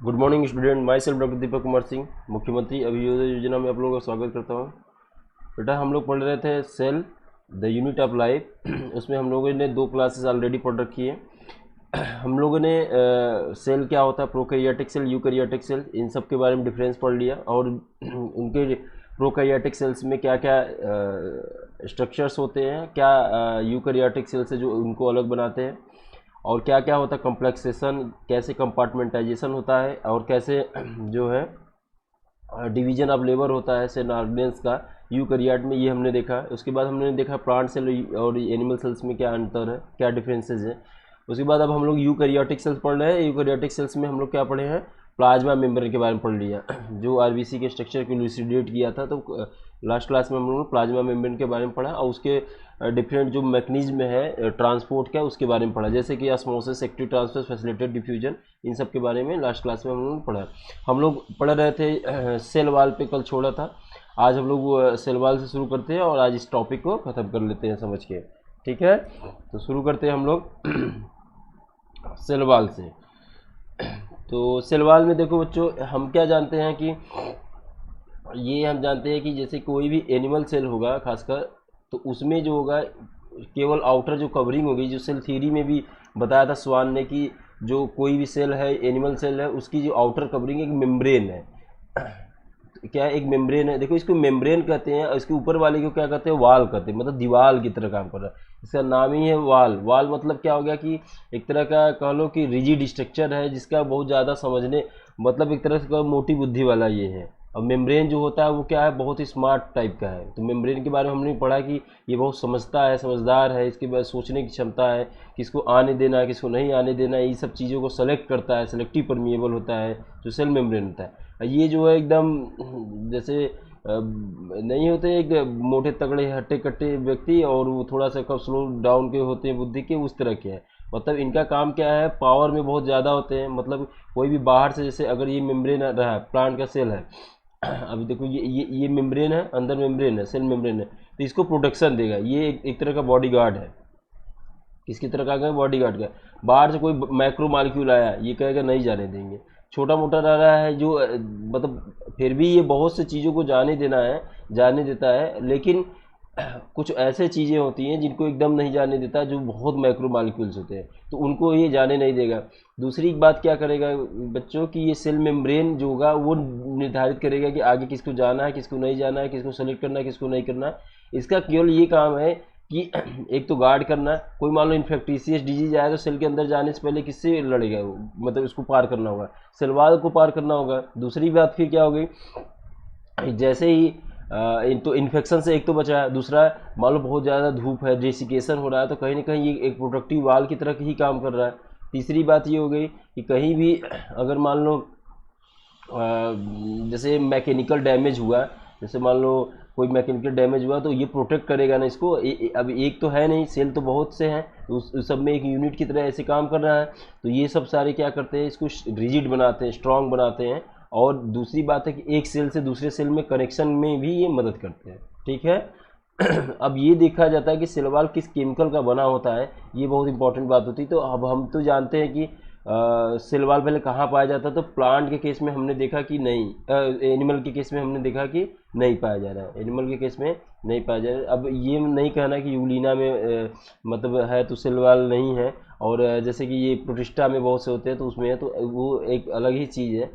Good morning student, myself doctor Deepak Kumar Singh, मुख्यमंत्री अभियोजन योजना में आप लोगों का स्वागत करता हूँ। बेटा, हम लोग पढ़ रहे थे cell the unit of life. उसमें हम लोगों ने 2 क्लासेस ऑलरेडी पढ़ रखी है। हम लोगों ने सेल क्या होता है, प्रोकैरियोटिक सेल, यूकैरियोटिक सेल, इन सब के बारे में डिफरेंस पढ़ लिया और उनके प्रोकैरियोटिक सेल्स में क्या क्या स्ट्रक्चर्स होते हैं, क्या यूकैरियोटिक सेल से जो उनको अलग बनाते हैं, और क्या क्या होता है कॉम्प्लेक्सेशन, कैसे कंपार्टमेंटाइजेशन होता है, और कैसे जो है डिवीजन ऑफ लेबर होता है सेल ऑर्गेन्स का यूकैरियोट में, ये हमने देखा। उसके बाद हमने देखा प्लांट सेल और एनिमल सेल्स में क्या अंतर है, क्या डिफरेंसेस है। उसके बाद अब हम लोग यूकैरियोटिक सेल्स पढ़ रहे हैं। यूकैरियोटिक सेल्स में हम लोग क्या पढ़े हैं, प्लाज्मा मेम्ब्रेन के बारे में पढ़ लिया, जो आरबीसी के स्ट्रक्चर को इलुसिडेट किया था। तो लास्ट क्लास में हम लोगों ने प्लाज्मा मेम्ब्रेन के बारे में पढ़ा और उसके डिफरेंट जो मैकेनिज्म है ट्रांसपोर्ट का, उसके बारे में पढ़ा, जैसे कि osmosis, active transfer, facilitated diffusion, इन सब के बारे में लास्ट क्लास में हम लोगों ने पढ़ा। हम लोग पढ़ रहे थे सेल वाल पे, कल छोड़ा था। आज हम लोग सेल वाल से शुरू करते हैं और आज इस टॉपिक को ख़त्म कर लेते हैं समझ के। ठीक है, तो शुरू करते हैं हम लोग सेल वाल से। तो सेल वाल में देखो बच्चों, हम क्या जानते हैं कि ये हम जानते हैं कि जैसे कोई भी एनिमल सेल होगा खासकर, तो उसमें जो होगा केवल आउटर जो कवरिंग होगी, जो सेल थ्योरी में भी बताया था स्वान ने कि जो कोई भी सेल है, एनिमल सेल है, उसकी जो आउटर कवरिंग एक मेम्ब्रेन है। क्या है, एक मेम्ब्रेन है। देखो, इसको मेम्ब्रेन कहते हैं और इसके ऊपर वाले को क्या कहते हैं, वाल कहते हैं, मतलब दीवार की तरह काम कर रहा है। इसका नाम ही है वाल। वाल मतलब क्या हो गया कि एक तरह का कह लो कि रिजिड स्ट्रक्चर है, जिसका बहुत ज़्यादा समझने, मतलब एक तरह से मोटी बुद्धि वाला ये है। और मेम्ब्रेन जो होता है वो क्या है, बहुत ही स्मार्ट टाइप का है। तो मेम्ब्रेन के बारे में हमने पढ़ा कि ये बहुत समझता है, समझदार है, इसके बाद सोचने की क्षमता है, किसको आने देना है, किसको नहीं आने देना है, ये सब चीज़ों को सेलेक्ट करता है, सेलेक्टिव परमिएबल होता है जो सेल मेम्ब्रेन होता है। ये जो है एकदम जैसे नहीं होते एक मोटे तगड़े हट्टे कट्टे व्यक्ति और वो थोड़ा सा कब स्लो डाउन के होते हैं बुद्धि के, उस तरह के हैं। मतलब इनका काम क्या है, पावर में बहुत ज़्यादा होते हैं। मतलब कोई भी बाहर से, जैसे अगर ये मेम्ब्रेन रहा है, प्लांट का सेल है, अभी देखो ये मेम्ब्रेन है, अंदर मेम्ब्रेन है, सेल मेम्ब्रेन है, तो इसको प्रोटेक्शन देगा। ये एक तरह का बॉडी गार्ड है। किसकी तरह का, बॉडी गार्ड का। बाहर से कोई मैक्रो मालिक्यूल आया, ये कहेगा नहीं जाने देंगे। छोटा मोटा रह रहा है जो मतलब फिर भी ये बहुत सी चीज़ों को जाने देना है, जाने देता है। लेकिन कुछ ऐसे चीज़ें होती हैं जिनको एकदम नहीं जाने देता, जो बहुत माइक्रो मालिक्यूल्स होते हैं, तो उनको ये जाने नहीं देगा। दूसरी बात क्या करेगा बच्चों की, ये सेल मेम्ब्रेन जो होगा वो निर्धारित करेगा कि आगे किसको जाना है, किसको नहीं जाना है, किसको सेलेक्ट करना है, किसको नहीं करना है। इसका केवल ये काम है कि एक तो गार्ड करना। कोई मान लो इन्फेक्टिशियस डिजीज आया तो सेल के अंदर जाने से पहले किससे लड़ेगा वो, मतलब इसको पार करना होगा, सेल वॉल को पार करना होगा। दूसरी बात फिर क्या हो गई, जैसे ही तो इन्फेक्शन से एक तो बचा है, दूसरा मान लो बहुत ज़्यादा धूप है, डेसिकेशन हो रहा है, तो कहीं ना कहीं ये एक प्रोटेक्टिव वाल की तरह ही काम कर रहा है। तीसरी बात ये हो गई कि कहीं भी अगर मान लो जैसे मैकेनिकल डैमेज हुआ, जैसे मान लो कोई मैकेनिकल डैमेज हुआ, तो ये प्रोटेक्ट करेगा ना इसको। अब एक तो है नहीं, सेल तो बहुत से हैं, तो उस सब में एक यूनिट की तरह ऐसे काम कर रहा है। तो ये सब सारे क्या करते हैं, इसको रिजिड बनाते हैं, स्ट्रांग बनाते हैं। और दूसरी बात है कि एक सेल से दूसरे सेल में कनेक्शन में भी ये मदद करते हैं। ठीक है। अब ये देखा जाता है कि सेल वॉल किस केमिकल का बना होता है, ये बहुत इंपॉर्टेंट बात होती है। तो अब हम तो जानते हैं कि सेल वॉल पहले कहाँ पाया जाता है, तो प्लांट के केस में हमने देखा कि नहीं, एनिमल के केस में हमने देखा कि नहीं पाया जा रहा है, एनिमल के केस में नहीं पाया जा रहा है। अब ये नहीं कहना कि यूलिना में मतलब है तो सेल वॉल नहीं है, और जैसे कि ये प्रोटिस्टा में बहुत से होते हैं तो उसमें है, तो वो एक अलग ही चीज़ है।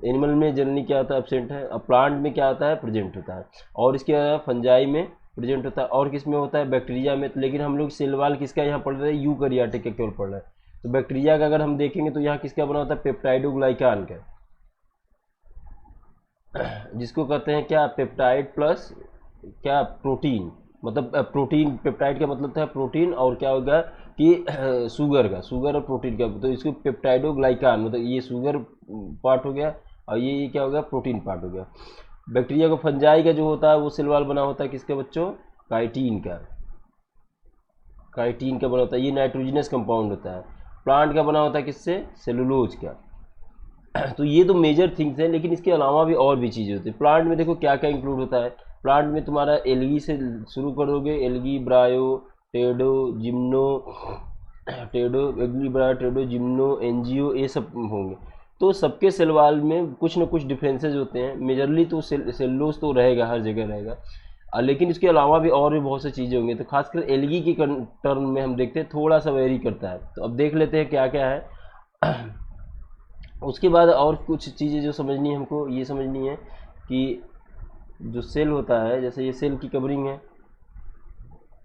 एनिमल में जनरली क्या होता है, एब्सेंट है। अब प्लांट में क्या होता है, प्रेजेंट होता है। और इसके अलावा फंजाई में प्रेजेंट होता है, और किस में होता है, बैक्टीरिया में। तो लेकिन हम लोग सेल वॉल किसका यहाँ पढ़ रहे हैं, यूकैरियोटिक का केवल पढ़ रहे हैं। तो बैक्टीरिया का अगर हम देखेंगे तो यहाँ किसका बना होता है, पेप्टाइडोग्लाइकान का, जिसको कहते हैं क्या, पेप्टाइड प्लस क्या, प्रोटीन। मतलब प्रोटीन, पेप्टाइड का मतलब था प्रोटीन, और क्या होगा कि शुगर का, शुगर और प्रोटीन का, तो इसको पेप्टाइडोग्लाइकान, मतलब ये शुगर पार्ट हो गया और ये क्या हो गया, प्रोटीन पार्ट हो गया। बैक्टीरिया को, फंजाई का जो होता है वो सेल वॉल बना होता है किसके बच्चों, काइटिन का, काइटिन का बना होता है, ये नाइट्रोजनस कंपाउंड होता है। प्लांट का बना होता है किससे, सेलुलोज का। तो ये तो मेजर थिंग्स हैं, लेकिन इसके अलावा भी और भी चीज़ें होती है। प्लांट में देखो क्या क्या इंक्लूड होता है। प्लांट में तुम्हारा एलगी से शुरू करोगे, algae, ब्रायो, टेडो, gymno, टेडो, algae, ब्रायो, टेडो, gymno, NGO, ये सब होंगे। तो सबके सेल वॉल में कुछ ना कुछ डिफरेंसेस होते हैं। मेजरली तो सेलुलोज तो रहेगा, हर जगह रहेगा, लेकिन इसके अलावा भी और भी बहुत सी चीज़ें होंगी। तो खासकर एल्गी की टर्म में हम देखते हैं थोड़ा सा वेरी करता है। तो अब देख लेते हैं क्या क्या है। उसके बाद और कुछ चीज़ें जो समझनी है हमको, ये समझनी है कि जो सेल होता है, जैसे ये सेल की कवरिंग है,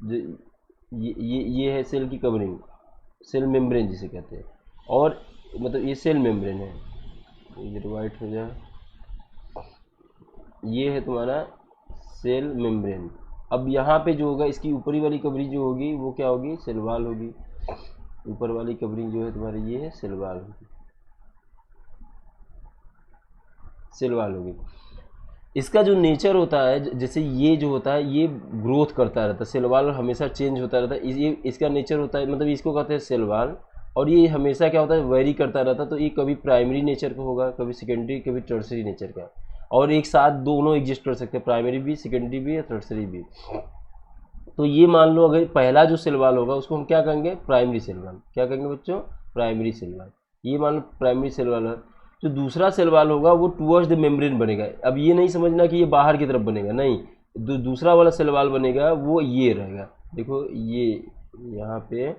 जो ये है सेल की कवरिंग, सेल मेम्ब्रेन जिसे कहते हैं, और मतलब ये सेल मेम्ब्रेन है, ये वाइट हो जाए, ये है तुम्हारा सेल मेम्ब्रेन। अब यहाँ पे जो होगा, इसकी ऊपरी वाली कवरिंग जो होगी वो क्या होगी, सेल वॉल होगी। ऊपर वाली कवरिंग जो है तुम्हारी ये है सेल वॉल होगी, सेल वॉल होगी। इसका जो नेचर होता है, जैसे ये जो होता है ये ग्रोथ करता रहता है, सेल वॉल हमेशा चेंज होता रहता है। ये इसका नेचर होता है, मतलब इसको कहते हैं सेल वॉल। और ये हमेशा क्या होता है, वेरी करता रहता है। तो ये कभी प्राइमरी नेचर का होगा, कभी सेकेंडरी, कभी टर्सरी नेचर का, और एक साथ दोनों एग्जिस्ट कर सकते हैं, प्राइमरी भी, सेकेंडरी भी या टर्सरी भी। तो ये मान लो अगर पहला जो सेल वॉल होगा उसको हम क्या कहेंगे, प्राइमरी सेल वॉल। क्या कहेंगे बच्चों, प्राइमरी सेल वॉल। ये मान लो प्राइमरी सेल वॉल है। जो दूसरा सेल वॉल होगा वो टुवर्ड्स द मेम्ब्रेन बनेगा। अब ये नहीं समझना कि ये बाहर की तरफ बनेगा, नहीं, दूसरा वाला सेल वॉल बनेगा वो ये रहेगा। देखो ये यहाँ पे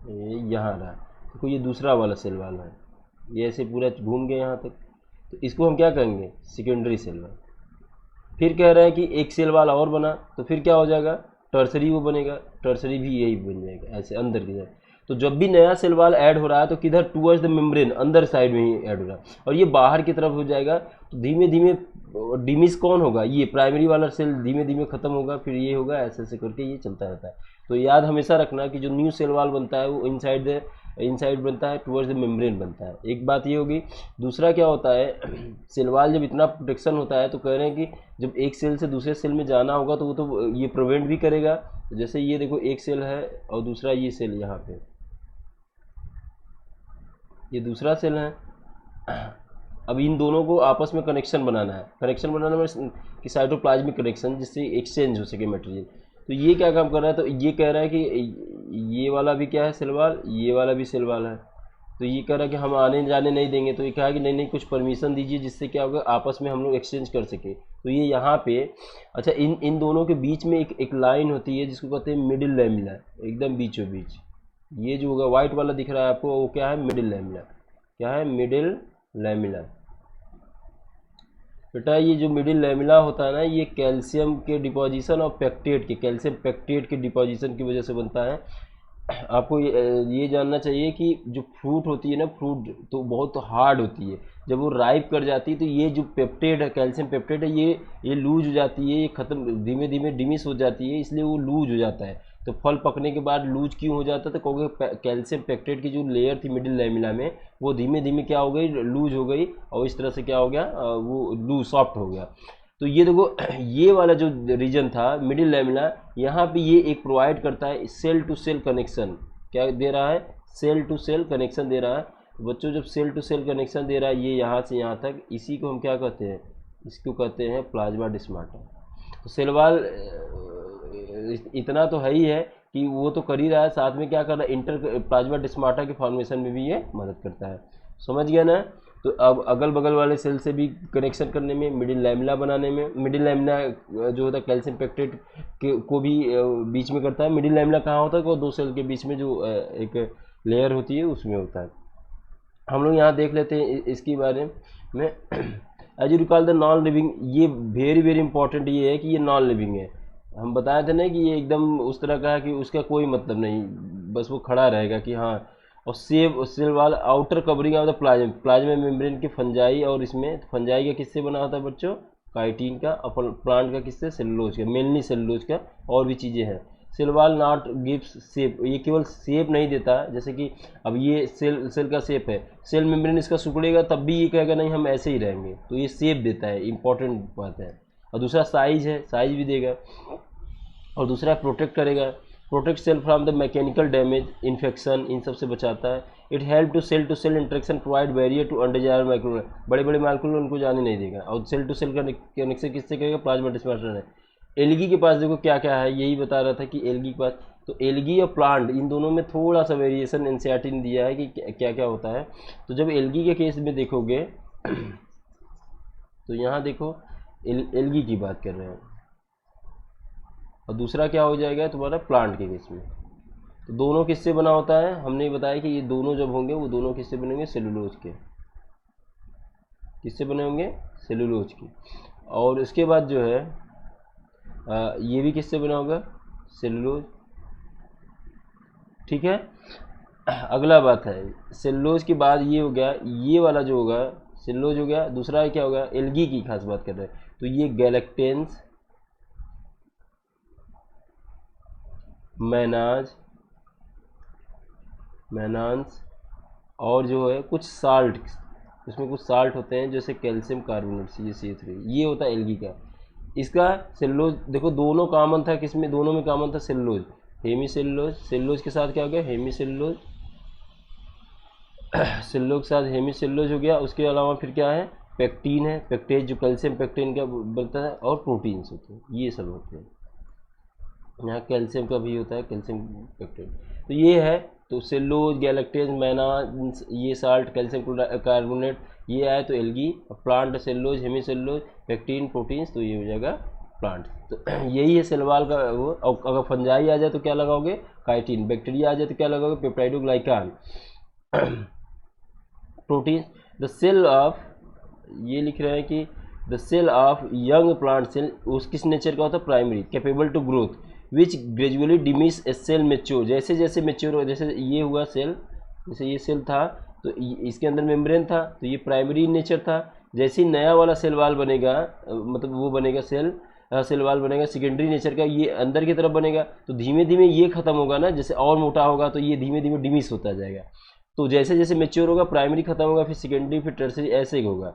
ये यहाँ रहा, देखो ये दूसरा वाला सेल वॉल है, ये ऐसे पूरा घूम गया यहाँ तक। तो इसको हम क्या कहेंगे, सेकेंडरी सेल वॉल। फिर कह रहे हैं कि एक सेल वॉल और बना, तो फिर क्या हो जाएगा, टर्सरी वो बनेगा, टर्सरी भी यही बन जाएगा, ऐसे अंदर की तरफ। तो जब भी नया सेल वॉल ऐड हो रहा है तो किधर, टूवर्ड्स द मेम्ब्रेन, अंदर साइड में ही ऐड हो रहा है, और ये बाहर की तरफ हो जाएगा। तो धीमे धीमे डिमिस कौन होगा, ये प्राइमरी वाला सेल धीमे धीमे खत्म होगा, फिर ये होगा, ऐसे ऐसे करके ये चलता रहता है। तो याद हमेशा रखना कि जो न्यू सेल वॉल बनता है वो इनसाइड बनता है, टुवर्ड्स द मेम्ब्रेन बनता है। एक बात ये होगी। दूसरा क्या होता है, सेल वॉल जब इतना प्रोटेक्शन होता है तो कह रहे हैं कि जब एक सेल से दूसरे सेल में जाना होगा तो वो तो ये प्रिवेंट भी करेगा। जैसे ये देखो एक सेल है और दूसरा ये सेल, यहाँ पे ये दूसरा सेल है। अब इन दोनों को आपस में कनेक्शन बनाना है, कनेक्शन बनाना में कि साइटोप्लाज्मिक कनेक्शन, जिससे एक्सचेंज हो सके मटेरियल। तो ये क्या काम कर रहा है, तो ये कह रहा है कि ये वाला भी क्या है, सेल वॉल, ये वाला भी सेल वॉल है। तो ये कह रहा है कि हम आने जाने नहीं देंगे। तो ये कहा कि नहीं नहीं, कुछ परमिशन दीजिए जिससे क्या होगा, आपस में हम लोग एक्सचेंज कर सके। तो ये यहाँ पे, अच्छा, इन दोनों के बीच में एक लाइन होती है जिसको कहते हैं मिडिल लैमिना, एकदम बीचों बीच। ये जो होगा वाइट वाला दिख रहा है आपको, वो क्या है, मिडिल लैमिना। क्या है, मिडिल लैमिना। बेटा ये जो मिडिल लैमिना होता है ना, ये कैल्शियम के डिपोजिशन और पेक्टेट के, कैल्शियम पेक्टेट के डिपोजिशन की वजह से बनता है। आपको ये जानना चाहिए कि जो फ्रूट होती है ना, फ्रूट तो बहुत हार्ड होती है। जब वो राइप कर जाती है तो ये जो पेप्टेड है, कैल्शियम पेप्टेड है, ये लूज हो जाती है, ये खत्म, धीमे धीमे डिमिश हो जाती है, इसलिए वो लूज हो जाता है। तो फल पकने के बाद लूज क्यों हो जाता है, तो क्योंकि कैल्शियम पेप्टेड की जो लेयर थी मिडिल लैमिना में, वो धीमे धीमे क्या हो गई, लूज हो गई, और इस तरह से क्या हो गया, वो लूज सॉफ्ट हो गया। तो ये देखो, ये वाला जो रीजन था मिडिल लैमिना, यहाँ पे ये एक प्रोवाइड करता है सेल टू सेल कनेक्शन। क्या दे रहा है, सेल टू सेल कनेक्शन दे रहा है। तो बच्चों जब सेल टू सेल कनेक्शन दे रहा है, ये यहाँ से यहाँ तक, इसी को हम क्या कहते हैं, इसको कहते हैं प्लाज्मा डिस्माटा। तो सेल वॉल इतना तो है ही है कि वो तो कर ही रहा है, साथ में क्या कर रहा है, इंटर प्लाज्मा डिस्माटा के फॉर्मेशन में भी ये मदद करता है। समझ गया ना। तो अब अगल बगल वाले सेल से भी कनेक्शन करने में, मिडिल लैमिना बनाने में, मिडिल लैमिना जो होता है कैल्शियम पेक्टेट को भी बीच में करता है। मिडिल लैमिना कहाँ होता है, वो दो सेल के बीच में जो एक लेयर होती है उसमें होता है। हम लोग यहाँ देख लेते हैं इसके बारे में। As you recall the non living, ये वेरी वेरी इंपॉर्टेंट ये है कि ये नॉन लिविंग है। हम बताए थे ना कि ये एकदम उस तरह का है कि उसका कोई मतलब नहीं, बस वो खड़ा रहेगा कि हाँ। और cell wall outer covering of the plasma membrane के फंजाई, और इसमें फंजाई का किससे बना होता है बच्चों, काइटिन का, और प्लांट का किससे, सेलुलोज का, मेनली सेलुलोज का, और भी चीज़ें हैं। Cell wall not gives shape, ये केवल शेप नहीं देता, जैसे कि अब ये सेल का शेप है, सेल मेम्ब्रेन इसका सिकुड़ेगा तब भी ये कहेगा नहीं हम ऐसे ही रहेंगे, तो ये शेप देता है, इंपॉर्टेंट बात है। और दूसरा साइज है, साइज भी देगा। और दूसरा प्रोटेक्ट करेगा, protect cell from the mechanical damage, infection, इन सब से बचाता है। It help to cell interaction, provide barrier to undesired micro, बड़े बड़े माइक्रो उनको जाने नहीं देगा। और सेल टू सेल का कनेक्शन किससे करेगा, प्लाज्मा डिस्माटा है। एल्गी के पास देखो क्या क्या है, यही बता रहा था कि एल्गी के पास तो एल्गी और प्लांट इन दोनों में थोड़ा सा वेरिएशन एनसीईआरटी ने दिया है कि क्या क्या होता है। तो जब एल्गी के केस में देखोगे तो यहाँ देखो एल्गी की बात कर रहे हैं, और दूसरा क्या हो जाएगा तुम्हारा प्लांट के केस में। तो दोनों किससे बना होता है, हमने बताया कि ये दोनों जब होंगे वो दोनों किससे बनेंगे, सेलुलोज के। किससे बने होंगे, सेलुलोज की। और उसके बाद जो है ये भी किससे बना होगा, सेलुलोज। ठीक है, अगला बात है सेलुलोज के बाद ये हो गया, ये वाला जो होगा सेलुलोज हो गया। दूसरा क्या होगा, एल्गी की खास बात कर रहे हैं, तो ये गैलेक्टेंस, मैनान्स और जो है कुछ साल्ट, इसमें कुछ साल्ट होते हैं जैसे कैल्शियम कार्बोनेट CaCO3, ये होता है एल्गी का। इसका सेलुलोज देखो दोनों कॉमन था, किसमें, दोनों में कॉमन था सेलुलोज, हेमी सेलुलोज। सेलुलोज के साथ क्या हो गया, हेमी सेलुलोज। सेलुलोज के साथ हेमी सेलुलोज हो गया। उसके अलावा फिर क्या है, पेक्टीन है, पेक्टेज जो कैल्शियम पेक्टेन का बनता है, और प्रोटीन्स होते हैं, ये सब होते हैं। यहाँ कैल्शियम का भी होता है, कैल्शियम पेक्टेन। तो ये है, तो सेलुलोज, गैलेक्टेज, मैनान्स, ये साल्ट, कैल्शियम कार्बोनेट, ये आए तो algae. Plant cellulose, hemicellulose, pectin, proteins, तो ये हो जाएगा प्लांट। तो यही है सेल वॉल का वो। और अगर फंजाई आ जाए तो क्या लगाओगे, काइटिन। बैक्टीरिया आ जाए तो क्या लगाओगे, peptidoglycan. Protein, the cell of, ये लिख रहे हैं कि the cell of young plant cell उस किस नेचर का होता है, primary, capable to growth, which gradually diminish a cell mature. जैसे जैसे मेच्योर हो, जैसे ये हुआ सेल, जैसे ये सेल था तो इसके अंदर मेम्ब्रेन था, तो ये प्राइमरी नेचर था। जैसे ही नया वाला सेल वाल बनेगा, मतलब वो बनेगा सेल वाल बनेगा सेकेंडरी नेचर का, ये अंदर की तरफ बनेगा। तो धीमे धीमे ये खत्म होगा ना, जैसे और मोटा होगा तो ये धीमे धीमे डिमिश होता जाएगा। तो जैसे जैसे मेच्योर होगा प्राइमरी खत्म होगा, फिर सेकेंडरी, फिर टर्सरी, ऐसे ही होगा।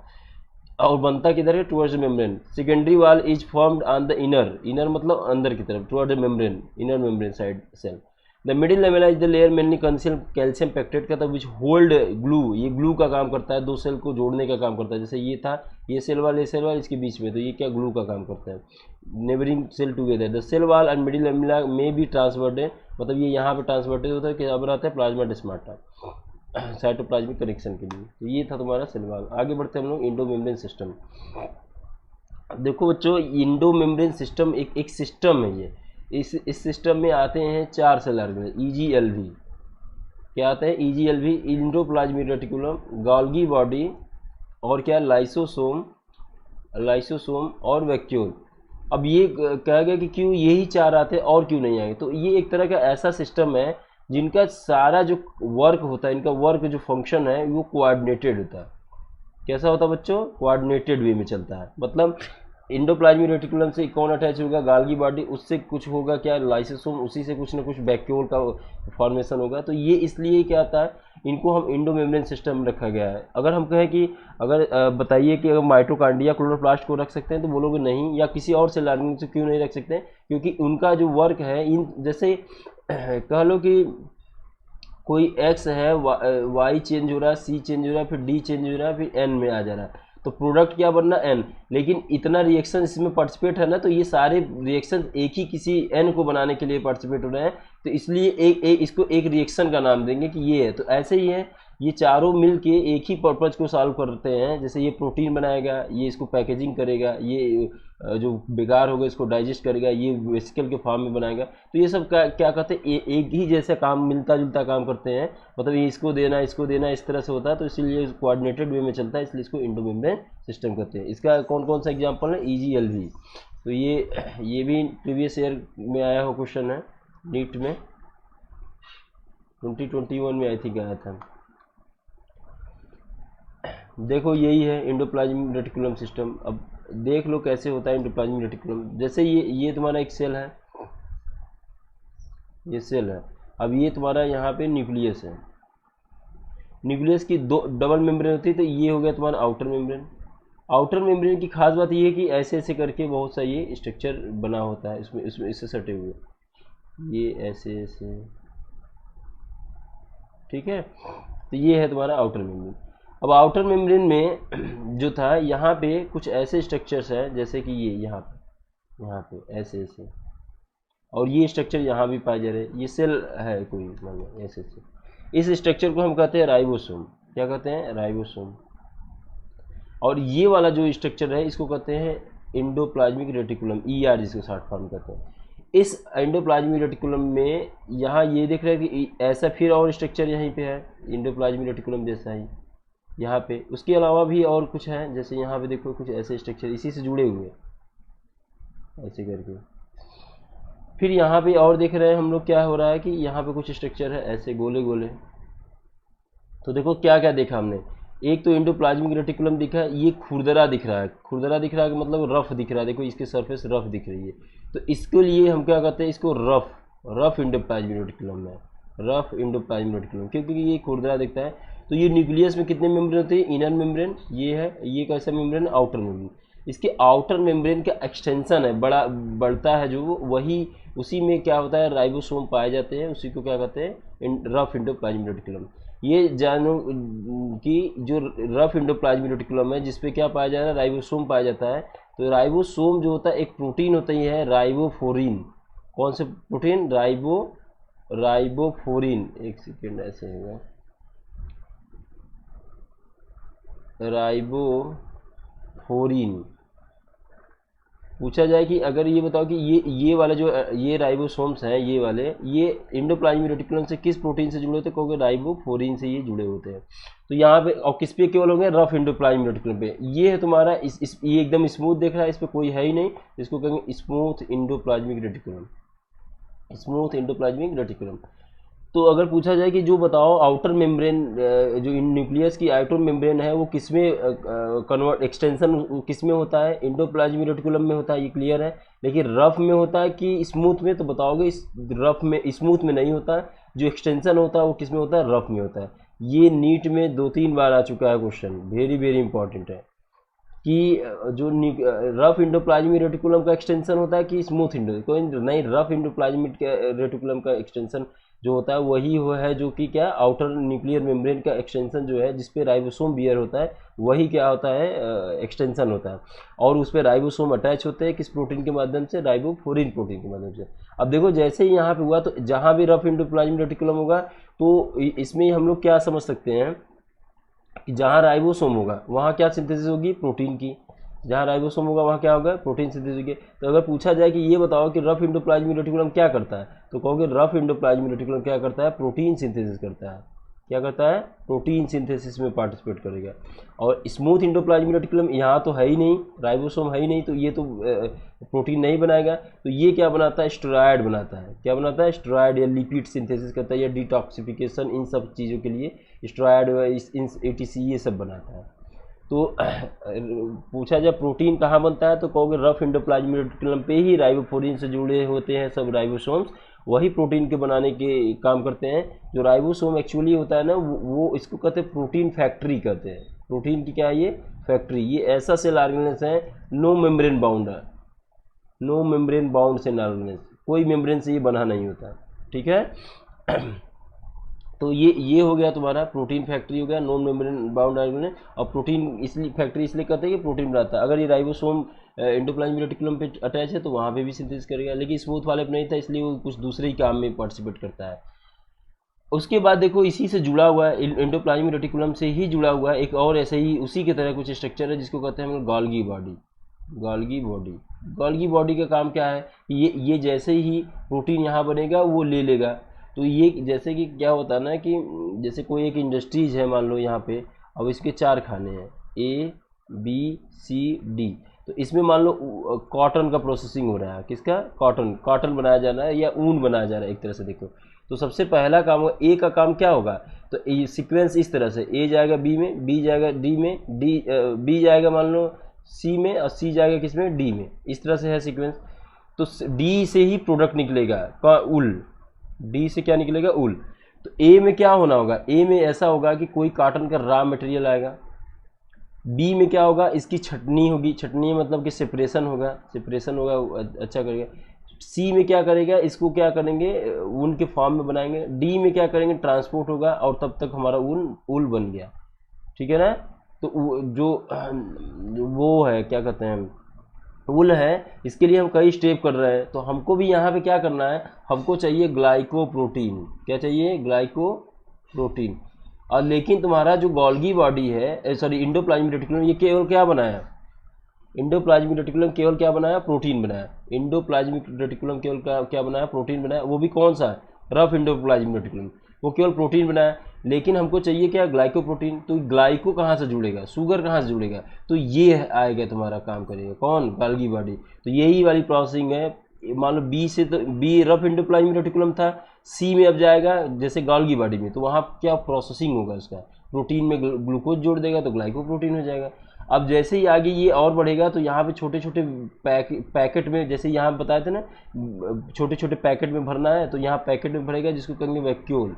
और बनता किधर है, towards membrane. Secondary wall is formed on the inner मतलब अंदर की तरफ, toward membrane, inner membrane side cell. The middle lamella is the layer mainly conceal calcium pectate का, विच होल्ड ग्लू, ये ग्लू का काम करता है, दो सेल को जोड़ने का काम करता है। जैसे ये था, ये सेल वाल, ये सेल वाल, इसके बीच में, तो ये क्या ग्लू का काम करता है, neighbouring cell together. The cell wall and middle lamella में बी ट्रांसवर्टेड, मतलब ये यहाँ पे ट्रांसवर्टेड होता है, क्या बनाता है, प्लाज्मास्मेटा, साइटोप्लाज्मिक कनेक्शन के लिए। तो ये था तुम्हारा सेल वॉल। आगे बढ़ते हैं हम लोग, इंडो मेम्ब्रेन सिस्टम। देखो बच्चों, इंडो मेम्ब्रेन सिस्टम एक सिस्टम है ये। इस सिस्टम में आते हैं 4 सेल ऑर्गेनेल, EGLV। क्या आते हैं, EGLV, endoplasmic reticulum, Golgi body, और क्या, लाइसोसोम और वैक्यूल। अब ये कहा गया कि क्यों यही 4 आते हैं और क्यों नहीं आए, तो ये एक तरह का ऐसा सिस्टम है जिनका सारा जो वर्क होता है, इनका वर्क जो फंक्शन है वो कोऑर्डिनेटेड होता है। कैसा होता है बच्चों, कोऑर्डिनेटेड वे में चलता है। मतलब इंडोप्लाज्मिक रेटिकुलम से कौन अटैच होगा, गोल्गी बॉडी, उससे कुछ होगा क्या, लाइसोसोम, उसी से कुछ ना कुछ वैक्यूल का फॉर्मेशन होगा। तो ये इसलिए क्या आता है, इनको हम इंडो मेम्ब्रेन सिस्टम में रखा गया है। अगर हम कहें कि अगर बताइए कि अगर माइटोकॉन्ड्रिया, क्लोरोप्लास्ट को रख सकते हैं, तो बोलोगे नहीं, या किसी और सेल ऑर्गेनेल से क्यों नहीं रख सकते हैं, क्योंकि उनका जो वर्क है, इन जैसे कह लो कि कोई एक्स है, वाई चेंज हो रहा है, सी चेंज हो रहा है, फिर डी चेंज हो रहा है, फिर एन में आ जा रहा है, तो प्रोडक्ट क्या बनना, एन। लेकिन इतना रिएक्शन इसमें पार्टिसिपेट है ना, तो ये सारे रिएक्शन एक ही किसी एन को बनाने के लिए पार्टिसिपेट हो रहे हैं, तो इसलिए इसको एक रिएक्शन का नाम देंगे कि ये है। तो ऐसे ही है, ये चारों मिल के एक ही पर्पज़ को सॉल्व करते हैं। जैसे ये प्रोटीन बनाएगा, ये इसको पैकेजिंग करेगा, ये जो बेकार होगा इसको डाइजेस्ट करेगा, ये वेसिकल के फॉर्म में बनाएगा। तो ये सब क्या कहते हैं, एक ही जैसे काम, मिलता जुलता काम करते हैं। मतलब ये इसको देना, इस तरह से होता है। तो इसीलिए कोऑर्डिनेटेड वे में चलता है, इसलिए इसको इंडो मेम्ब्रेन सिस्टम कहते हैं। इसका कौन कौन सा एग्जाम्पल है, EGLV। तो ये भी प्रीवियस ईयर में आया हुआ क्वेश्चन है, नीट में 2021 में आई थिंक आया था। देखो यही है इंडोप्लाज्मिक रेटिकुलम सिस्टम। अब देख लो कैसे होता है इंडोप्लाज्मिक रेटिकुलम। जैसे ये तुम्हारा एक सेल है, ये सेल है। अब ये तुम्हारा यहाँ पे न्यूक्लियस है, न्यूक्लियस की 2 डबल मेम्ब्रेन होती है। तो ये हो गया तुम्हारा आउटर मेम्ब्रेन। आउटर मेम्ब्रेन की खास बात ये है कि ऐसे ऐसे करके बहुत सा ये स्ट्रक्चर बना होता है, इसमें इससे सटे हुए, ये ऐसे ऐसे, ठीक है। तो ये है तुम्हारा आउटर मेम्ब्रेन। अब आउटर मेम्ब्रेन में जो था, यहाँ पे कुछ ऐसे स्ट्रक्चर्स हैं, जैसे कि ये यहाँ पे ऐसे ऐसे, और ये स्ट्रक्चर यहाँ भी पाए जा रहे हैं। ये सेल है कोई, मान लो ऐसे इस स्ट्रक्चर को हम कहते हैं राइबोसोम। क्या कहते हैं? राइबोसोम। और ये वाला जो स्ट्रक्चर है इसको कहते हैं एंडोप्लाज्मिक रेटिकुलम, ER जिसको शॉर्ट फॉर्म कहते हैं। इस एंडोप्लाज्मिक रेटिकुलम में यहाँ ये देख रहे हैं कि ऐसा फिर और स्ट्रक्चर यहीं पे है एंडोप्लाज्मिक रेटिकुलम जैसा ही यहाँ पे। उसके अलावा भी और कुछ है, जैसे यहाँ पे देखो कुछ ऐसे स्ट्रक्चर इसी से जुड़े हुए ऐसे करके। फिर यहाँ पे और देख रहे हैं हम लोग क्या हो रहा है कि यहाँ पे कुछ स्ट्रक्चर है ऐसे गोले गोले। तो देखो क्या क्या देखा हमने, एक तो एंडोप्लाज्मिक रेटिकुलम दिखा, ये खुरदरा दिख रहा है। खुरदरा दिख रहा है मतलब रफ दिख रहा है, देखो इसकी सरफेस रफ दिख रही है। तो इसके लिए हम क्या कहते हैं, इसको रफ एंडोप्लाज्मिक रेटिकुलम है, रफ एंडोप्लाज्मिक रेटिकुलम, क्योंकि ये खुरदरा दिखता है। तो ये न्यूक्लियस में कितने मेम्ब्रेन होते हैं? इनर मेम्ब्रेन ये है, ये कैसा मेम्ब्रेन? Outer membrane. इसके आउटर मेम्ब्रेन का एक्सटेंशन है, बढ़ता है जो, वही उसी में क्या होता है, राइबोसोम पाए जाते हैं, उसी को क्या कहते हैं? Rough endoplasmic reticulum. ये जानो कि जो रफ एंडोप्लाज्मिक रेटिकुलम है जिसपे क्या पाया जा रहा है? राइबोसोम पाया जाता है। तो राइबोसोम जो होता है एक प्रोटीन होता ही है राइबोफोरिन। कौन से प्रोटीन? राइबोफोरिन। एक सेकेंड ऐसे होगा, राइबोफोरिन। पूछा जाए कि अगर ये बताओ कि ये वाला जो ये राइबोसोम्स हैं, ये वाले, ये एंडोप्लाज्मिक रेटिकुलम से किस प्रोटीन से जुड़े होते हैं? कहोगे राइबोफोरिन से ये जुड़े होते हैं। तो यहाँ पे और किस पे केवल होंगे? रफ एंडोप्लाज्मिक रेटिकुलम पे। ये है तुम्हारा ये एकदम स्मूथ देख रहा है, इस पर कोई है ही नहीं, इसको कहेंगे smooth endoplasmic reticulum, smooth endoplasmic reticulum. तो अगर पूछा जाए कि जो बताओ आउटर मेम्ब्रेन, जो न्यूक्लियस की आउटर मेम्ब्रेन है वो किसमें कन्वर्ट एक्सटेंशन किसमें होता है? एंडोप्लाज्मिक रेटिकुलम में होता है, ये क्लियर है। लेकिन रफ में होता है कि स्मूथ में? तो बताओगे इस रफ में, स्मूथ में नहीं होता है। जो एक्सटेंशन होता है वो किसमें होता है? रफ में होता है। ये नीट में 2-3 बार आ चुका है क्वेश्चन, वेरी वेरी इंपॉर्टेंट है कि जो रफ एंडोप्लाज्मिक रेटिकुलम का एक्सटेंशन होता है कि स्मूथ कोई नहीं, रफ एंडोप्लाज्मिक रेटिकुलम का एक्सटेंशन जो होता है वही है जो कि क्या, आउटर न्यूक्लियर मेम्ब्रेन का एक्सटेंशन जो है जिसपे राइबोसोम बियर होता है, वही क्या होता है? एक्सटेंशन होता है। और उस पर राइबोसोम अटैच होते हैं किस प्रोटीन के माध्यम से? राइबोफोरिन प्रोटीन के माध्यम से। अब देखो जैसे ही यहाँ पे हुआ, तो जहाँ भी रफ एंडोप्लाज्मिक रेटिकुलम होगा तो इसमें हम लोग क्या समझ सकते हैं कि जहाँ राइबोसोम होगा वहाँ क्या सिंथेसिस होगी? प्रोटीन की। जहाँ राइबोसोम होगा वहाँ क्या होगा? प्रोटीन सिंथेसिस होगी। तो अगर पूछा जाए कि ये बताओ कि रफ एंडोप्लाज्मिक रेटिकुलम क्या करता है, तो कहोगे रफ एंडोप्लाज्मिक रेटिकुलम क्या करता है? प्रोटीन सिंथेसिस करता है। क्या करता है? प्रोटीन सिंथेसिस में पार्टिसिपेट करेगा। और स्मूथ एंडोप्लाज्मिक रेटिकुलम यहाँ तो है ही नहीं, राइबोसोम है ही नहीं, तो ये तो प्रोटीन नहीं बनाएगा। तो ये क्या बनाता है? स्टेरॉयड बनाता है। क्या बनाता है? स्टेरॉयड या लिपिड सिंथेसिस करता है, या डिटॉक्सिफिकेशन, इन सब चीज़ों के लिए स्टेरॉयड ATC ये सब बनाता है। तो पूछा जाए प्रोटीन कहाँ बनता है, तो कहोगे रफ एंडोप्लाज्मिक रेटिकुलम पे ही राइबोफोरिन से जुड़े होते हैं सब राइबोसोम्स, वही प्रोटीन के बनाने के काम करते हैं। जो राइबोसोम एक्चुअली होता है ना, वो इसको कहते हैं प्रोटीन फैक्ट्री कहते हैं। प्रोटीन की क्या है ये? फैक्ट्री। ये ऐसा सेल ऑर्गेनेल्स है, नो मेम्ब्रेन बाउंड है, no membrane bound cell organelles, कोई मेम्ब्रेन से ये बना नहीं होता। ठीक है। तो ये हो गया तुम्हारा प्रोटीन फैक्ट्री हो गया, नॉन मेम्ब्रेन बाउंड ऑर्गेनेल। और प्रोटीन इसलिए फैक्ट्री इसलिए कहते हैं कि प्रोटीन बनाता है। अगर ये राइबोसोम एंडोप्लाज्मिक रेटिकुलम पे अटैच है तो वहाँ पे भी सिंथेसिस करेगा, लेकिन स्मूथ वाले पे नहीं था, इसलिए वो कुछ दूसरे ही काम में पार्टिसिपेट करता है। उसके बाद देखो इसी से जुड़ा हुआ है, एंडोप्लाज्मिक रेटिकुलम से ही जुड़ा हुआ है एक और ऐसे ही उसी की तरह कुछ स्ट्रक्चर है जिसको कहते हैं हम लोग Golgi body. Golgi body, Golgi body का काम क्या है? ये जैसे ही प्रोटीन यहाँ बनेगा वो ले लेगा। तो ये जैसे कि क्या होता है ना कि जैसे कोई एक इंडस्ट्रीज है मान लो यहाँ पे, अब इसके 4 खाने हैं ABCD। तो इसमें मान लो कॉटन का प्रोसेसिंग हो रहा है, किसका? कॉटन बनाया जा रहा है या ऊन बनाया जा रहा है एक तरह से। देखो तो सबसे पहला काम होगा, ए का काम क्या होगा? तो ये सीक्वेंस इस तरह से, ए जाएगा बी में, बी जाएगा डी में, बी जाएगा मान लो सी में, और सी जाएगा किस में? डी में। इस तरह से है सीक्वेंस। तो डी से ही प्रोडक्ट निकलेगा उल, डी से क्या निकलेगा? उल। तो ए में क्या होना होगा? ए में ऐसा होगा कि कोई कॉटन का रॉ मटेरियल आएगा। बी में क्या होगा? इसकी छटनी होगी, छटनी मतलब कि सेपरेशन होगा, अच्छा करेगा। सी में क्या करेगा? इसको क्या करेंगे? ऊन के फॉर्म में बनाएंगे। डी में क्या करेंगे? ट्रांसपोर्ट होगा, और तब तक हमारा ऊल बन गया। ठीक है ना। तो जो वो है क्या कहते हैं, वुल है, इसके लिए हम कई स्टेप कर रहे हैं। तो हमको भी यहाँ पे क्या करना है, हमको चाहिए ग्लाइकोप्रोटीन। क्या चाहिए, ग्लाइकोप्रोटीन। और लेकिन तुम्हारा जो गोल्गी बॉडी है, सॉरी एंडोप्लाज्मिक रेटिकुलम, ये केवल क्या बनाया, एंडोप्लाज्मिक रेटिकुलम केवल क्या बनाया, प्रोटीन बनाया। एंडोप्लाज्मिक रेटिकुलम केवल क्या बनाया, प्रोटीन बनाया। वो भी कौन सा है, रफ एंडोप्लाज्मिक रेटिकुलम, वो केवल प्रोटीन बनाया। लेकिन हमको चाहिए क्या, ग्लाइकोप्रोटीन। तो ग्लाइको कहाँ से जुड़ेगा, शुगर कहाँ से जुड़ेगा, तो ये आएगा तुम्हारा काम करेगा कौन, गोल्गी बॉडी। तो यही वाली प्रोसेसिंग है। मान लो बी से, तो बी रफ एंडोप्लाज्मिक रेटिकुलम था, सी में अब जाएगा जैसे गोल्गी बॉडी में, तो वहाँ क्या प्रोसेसिंग होगा उसका, प्रोटीन में ग्लूकोज जोड़ देगा तो ग्लाइकोप्रोटीन हो जाएगा। अब जैसे ही आगे ये और बढ़ेगा तो यहाँ पे छोटे छोटे पैकेट में, जैसे यहाँ बताए थे ना, छोटे छोटे पैकेट में भरना है, तो यहाँ पैकेट में भरेगा जिसको कहेंगे वैक्यूल।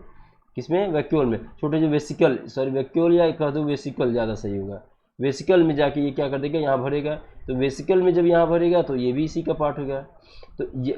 किसमें, वैक्यूल में, छोटे जो वेसिकल, सॉरी वैक्यूल या कह दो वेसिकल ज़्यादा सही होगा। वेसिकल में जाके ये क्या कर देगा, यहाँ भरेगा। तो वेसिकल में जब यहाँ भरेगा तो ये भी इसी का पार्ट होगा। तो ये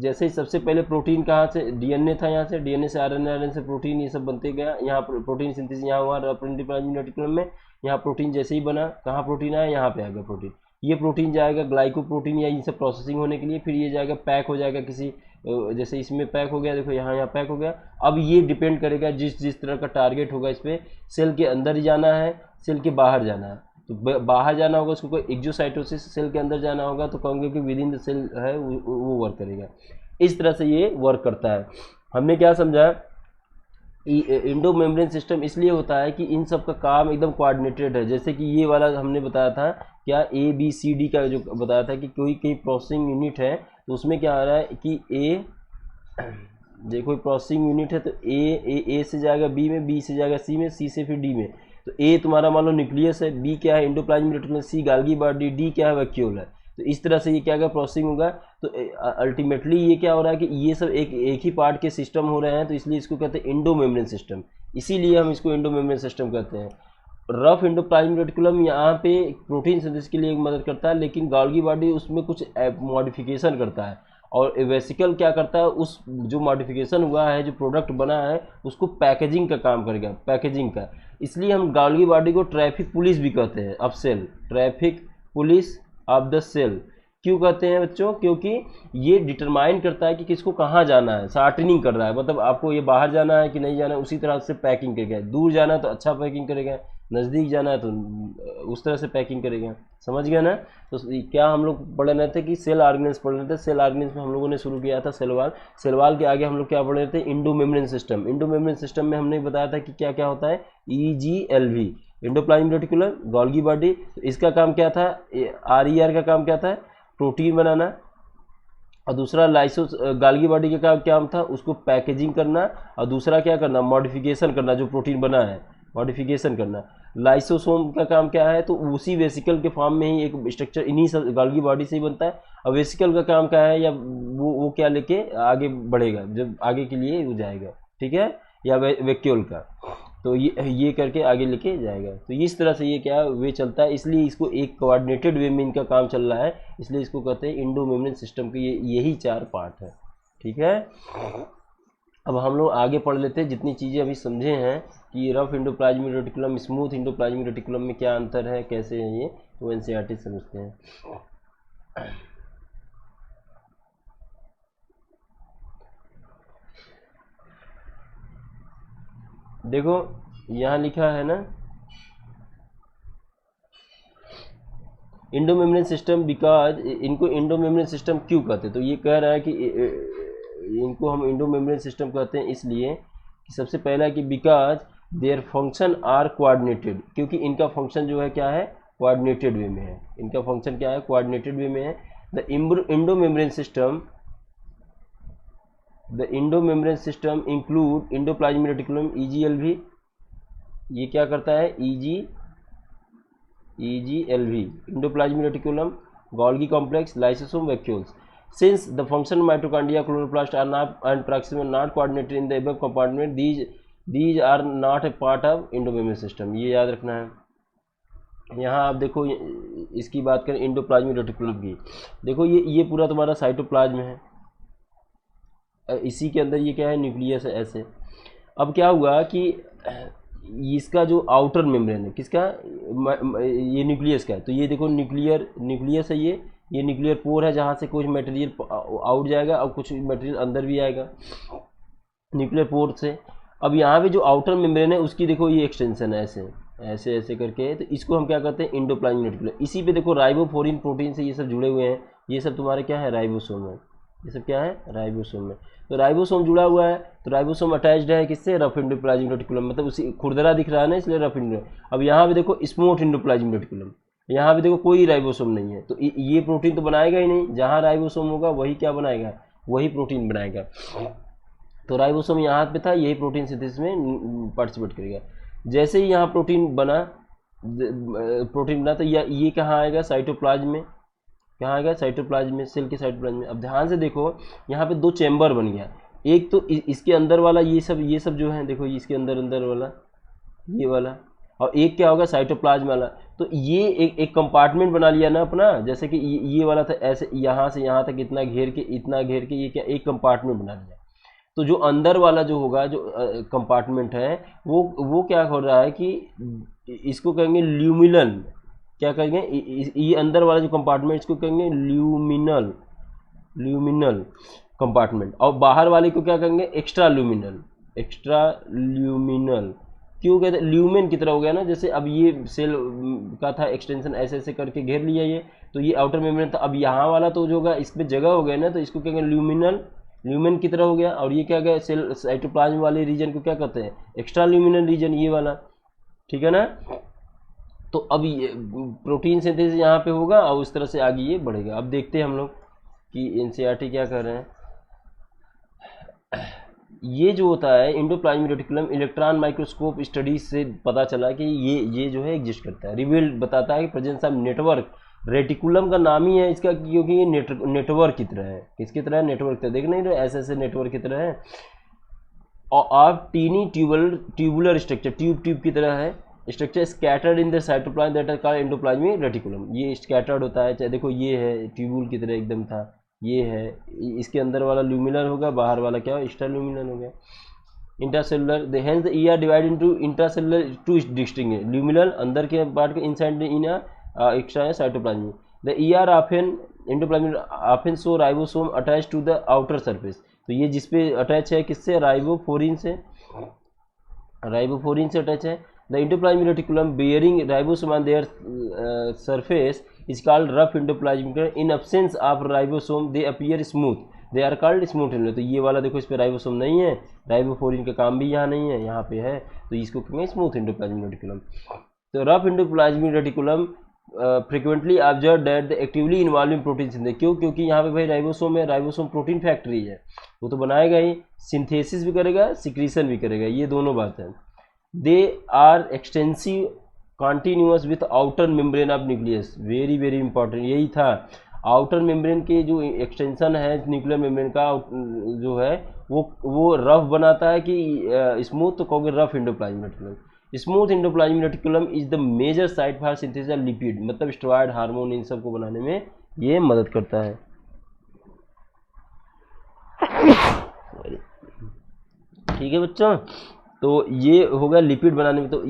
जैसे सबसे पहले प्रोटीन कहाँ से, डीएनए था, यहाँ से डीएनए से आरएनए, आरएनए से प्रोटीन, ये सब बनते गया। यहाँ प्रोटीन सिंथेसिस यहाँ हुआ एंडोप्लाज्मिक रेटिकुलम में। यहाँ प्रोटीन जैसे ही बना, कहाँ प्रोटीन आया, यहाँ पे आ गया प्रोटीन। ये प्रोटीन जाएगा ग्लाइकोप्रोटीन या इन सब प्रोसेसिंग होने के लिए, फिर ये जाएगा पैक हो जाएगा किसी, जैसे इसमें पैक हो गया, देखो यहाँ पैक हो गया। अब ये डिपेंड करेगा जिस जिस तरह का टारगेट होगा, इस पर सेल के अंदर ही जाना है, सेल के बाहर जाना है। तो बाहर जाना होगा उसको कोई एक्जोसाइटोसिस, सेल के अंदर जाना होगा तो कहोगे कि विद इन द सेल है, वो वर्क करेगा। इस तरह से ये वर्क करता है। हमने क्या समझा, इंडो मेम्ब्रेन सिस्टम इसलिए होता है कि इन सब का काम एकदम कोऑर्डिनेटेड है। जैसे कि ये वाला हमने बताया था, क्या ABCD का जो बताया था कि कोई प्रोसेसिंग यूनिट है, तो उसमें क्या आ रहा है कि देखो प्रोसेसिंग यूनिट है तो ए से जाएगा बी में, बी से जाएगा सी में, सी से फिर डी में। तो ए तुम्हारा मान लो न्यूक्लियस है, बी क्या है एंडोप्लाज्मिक रेटिकुलम, सी गोल्गी बॉडी, डी क्या है वैक्यूल है। तो इस तरह से ये क्या प्रोसेसिंग होगा। तो अल्टीमेटली ये क्या हो रहा है कि ये सब एक ही पार्ट के सिस्टम हो रहे हैं, तो इसलिए इसको कहते हैं इंडो मेम्ब्रेन सिस्टम। इसीलिए हम इसको इंडो मेम्ब्रेन सिस्टम कहते हैं। रफ एंडोप्लाज्मिक रेटिकुलम यहाँ पे प्रोटीन सिंथेसिस के लिए मदद करता है, लेकिन गोल्गी बॉडी उसमें कुछ मॉडिफिकेशन करता है। और वेसिकल क्या करता है, उस जो मॉडिफिकेशन हुआ है, जो प्रोडक्ट बना है, उसको पैकेजिंग का काम करेगा, पैकेजिंग का। इसलिए हम गोल्गी बॉडी को ट्रैफिक पुलिस भी कहते हैं of cell, traffic police of the cell. क्यों कहते हैं बच्चों, क्योंकि ये डिटरमाइन करता है कि किसको कहाँ जाना है, शार्टनिंग कर रहा है, मतलब आपको ये बाहर जाना है कि नहीं जाना है, उसी तरह से पैकिंग करेगा। दूर जाना है तो अच्छा पैकिंग करेगा, नज़दीक जाना है तो उस तरह से पैकिंग करेगा। समझ गया ना। तो क्या हम लोग पढ़ रहे थे कि सेल ऑर्गेनेल्स पढ़ रहे थे। सेल ऑर्गेनेल्स में हम लोगों ने शुरू किया था सेलवाल। सेलवाल के आगे हम लोग क्या पढ़ रहे थे, Indo membrane system. Indo membrane system में हमने बताया था कि क्या क्या होता है, EGLV, endoplasmic reticulum, Golgi body. इसका काम क्या था, RER का काम क्या था, प्रोटीन बनाना। और दूसरा गोल्गी बॉडी का काम क्या था, उसको पैकेजिंग करना। और दूसरा क्या करना, मॉडिफिकेशन करना, जो प्रोटीन बना है मॉडिफिकेशन करना। लाइसोसोम का काम क्या है, तो उसी वेसिकल के फॉर्म में ही एक स्ट्रक्चर इन्हीं गोल्गी बॉडी से ही बनता है। और वेसिकल का काम क्या है, या वो क्या लेके आगे बढ़ेगा, जब आगे के लिए वो जाएगा, ठीक है, या वैक्यूल का। तो ये करके आगे लेके जाएगा। तो इस तरह से ये क्या वे चलता है, इसलिए इसको एक कोऑर्डिनेटेड वे में इनका काम चल रहा है, इसलिए इसको कहते हैं इंडो मेम्ब्रेन सिस्टम के यही 4 पार्ट है, ठीक है। अब हम लोग आगे पढ़ लेते हैं, जितनी चीज़ें अभी समझे हैं कि rough endoplasmic reticulum, smooth endoplasmic reticulum में क्या अंतर है, कैसे है ये, तो NCERT समझते हैं। देखो यहाँ लिखा है ना, इंडो मेम्ब्रेन सिस्टम, बिकॉज इनको इंडो मेम्ब्रेन सिस्टम क्यों कहते हैं, तो ये कह रहा है कि इनको हम इंडो मेम्ब्रेन सिस्टम कहते हैं इसलिए कि सबसे पहला है कि because their function are coordinated, क्योंकि इनका फंक्शन जो है क्या है, कोऑर्डिनेटेड वे में है। इनका फंक्शन क्या है, कोऑर्डिनेटेड वे में है। The Indo membrane system, the Indo membrane system include endoplasmic reticulum, EGLV। ये क्या करता है, EGLV, endoplasmic reticulum, Golgi complex, lysosome, vacuoles. Since the function mitochondria, chloroplast are not and proximal not coordinated in the above compartment, these are not a part of endomembrane system। ये याद रखना है। यहाँ आप देखो इसकी बात करें एंडोप्लाज्मिक रेटिकुलम की, देखो ये पूरा तुम्हारा साइटोप्लाज्म है, इसी के अंदर ये क्या है, न्यूक्लियस है ऐसे। अब क्या हुआ कि इसका जो आउटर मेम्ब्रेन है किसका, ये न्यूक्लियस का है, तो ये देखो न्यूक्लियस है, ये न्यूक्लियर पोर है जहाँ से कुछ मटेरियल आउट जाएगा और कुछ मटेरियल अंदर भी आएगा न्यूक्लियर पोर से। अब यहाँ पे जो आउटर मेम्ब्रेन है उसकी देखो ये एक्सटेंशन है ऐसे ऐसे ऐसे करके, तो इसको हम क्या कहते हैं इंडोप्लाज्मिक रेटिकुलम। इसी पे देखो राइबोफ्लोरिन प्रोटीन से ये सब जुड़े हुए हैं, ये सब तुम्हारे क्या है राइबोसोम है, ये सब क्या है राइबोसोम है। तो राइबोसोम जुड़ा हुआ है, तो राइबोसोम अटैच्ड है किससे रफ इंडोप्लाज्मिक रेटिकुलम, मतलब उसी खुरदरा दिख रहा है ना इसलिए रफ इंडो। अब यहाँ पे देखो स्मूथ इंडोप्लाज्मिक रेटिकुलम, यहाँ पे देखो कोई राइबोसोम नहीं है, तो ये प्रोटीन तो बनाएगा ही नहीं, जहाँ राइबोसोम होगा वही क्या बनाएगा, वही प्रोटीन बनाएगा। तो राइबोसोम यहाँ पे था, यही प्रोटीन सिंथेसिस में पार्टिसिपेट करेगा। जैसे ही यहाँ प्रोटीन बना तो ये कहाँ आएगा साइटोप्लाज्म में, कहाँ आएगा साइटोप्लाज्म में, सेल के साइटोप्लाज्म में। अब ध्यान से देखो यहाँ पे दो चैम्बर बन गया, एक तो इसके अंदर वाला ये सब जो है देखो इसके अंदर वाला ये वाला, और एक क्या होगा साइटोप्लाज्म वाला। तो ये एक कंपार्टमेंट बना लिया ना अपना, जैसे कि ये वाला था ऐसे यहाँ से यहाँ तक इतना घेर के ये क्या एक कंपार्टमेंट बना लिया। तो जो अंदर वाला जो होगा जो कंपार्टमेंट है वो क्या हो रहा है कि इसको कहेंगे ल्यूमिनल, क्या कहेंगे ये अंदर वाला जो कंपार्टमेंट इसको कहेंगे ल्यूमिनल कंपार्टमेंट, और बाहर वाले को क्या कहेंगे एक्स्ट्रा ल्यूमिनल। क्यों कहते हैं ल्यूमेन की तरह हो गया ना, जैसे अब ये सेल का था एक्सटेंशन ऐसे ऐसे करके घेर लिया ये, तो ये आउटर मेम्ब्रेन था, अब यहाँ वाला तो जो होगा इसमें जगह हो गया ना, तो इसको क्या कहेंगे ल्यूमेन की तरह हो गया। और ये क्या गया सेल साइटोप्लाज्म वाले रीजन को क्या कहते हैं एक्स्ट्रा ल्यूमिनल रीजन, ये वाला, ठीक है ना। तो अब ये प्रोटीन सिंथेसिस यहाँ पे होगा और उस तरह से आगे ये बढ़ेगा। अब देखते हैं हम लोग कि एनसीईआरटी क्या कर रहे हैं। ये जो होता है endoplasmic reticulum electron microscope studies से पता चला कि ये जो है एग्जिस्ट करता है, रिवील्ड बताता है कि प्रेजेंस ऑफ नेटवर्क। रेटिकुलम का नाम ही है इसका क्योंकि ये नेटवर्क की तरह है, किसकी तरह है नेटवर्क की तरह, देख नहीं रहे ऐसे ऐसे नेटवर्क की तरह है, और आप टीनी ट्यूबुलर स्ट्रक्चर ट्यूब की तरह है structure scattered in the cytoplasm that are called endoplasmic reticulum. ये स्कैटर्ड होता है, चाहे देखो ये है ट्यूबुल की तरह एकदम था, ये है इसके अंदर वाला ल्यूमिनल होगा, बाहर वाला क्या हो एक्स्ट्रा ल्यूमिनल हो गया। Intracellular the hence the ER divide into intracellular two distinct luminal अंदर के पार्ट के इनसाइड इन एक्स्ट्रा है cytoplasm. The ER often endoplasmic often show ribosome attach to the outer surface. तो ये जिस पे अटैच है किससे राइबोफ्लोरिन से अटैच है। The endoplasmic reticulum bearing ribosome on their surface is called rough endoplasmic reticulum. In absence of ribosome they appear smooth, they are called smooth endoplasmic। तो ये वाला देखो इस पे राइबोसोम नहीं है, राइबोफ्लोरिन का काम भी यहाँ नहीं है, यहाँ पे है, तो इसको कहेंगे स्मूथ एंडोप्लाज्मिक रेटिकुलम। तो rough endoplasmic reticulum frequently observe that the actively involve in protein synthesis. क्यों, क्योंकि यहाँ पे भाई राइबोसोम है, राइबोसोम प्रोटीन फैक्ट्री है, वो तो बनाएगा ही, सिंथेसिस भी करेगा सिक्रीशन भी करेगा, ये दोनों बात है। They are extensive continuous with outer membrane of nucleus, very very important यही था। आउटर मेम्ब्रेन के जो एक्सटेंशन है न्यूक्लियर मेम्ब्रेन का जो है वो रफ बनाता है कि स्मूथ, तो कहोगे rough endoplasmic reticulum. Smooth endoplasmic reticulum is the major site for synthesis of lipid, मतलब स्टेरॉयड हार्मोन इन सब को बनाने में ये मदद करता है। ठीक है बच्चों, तो ये होगा लिपिड बनाने में। तो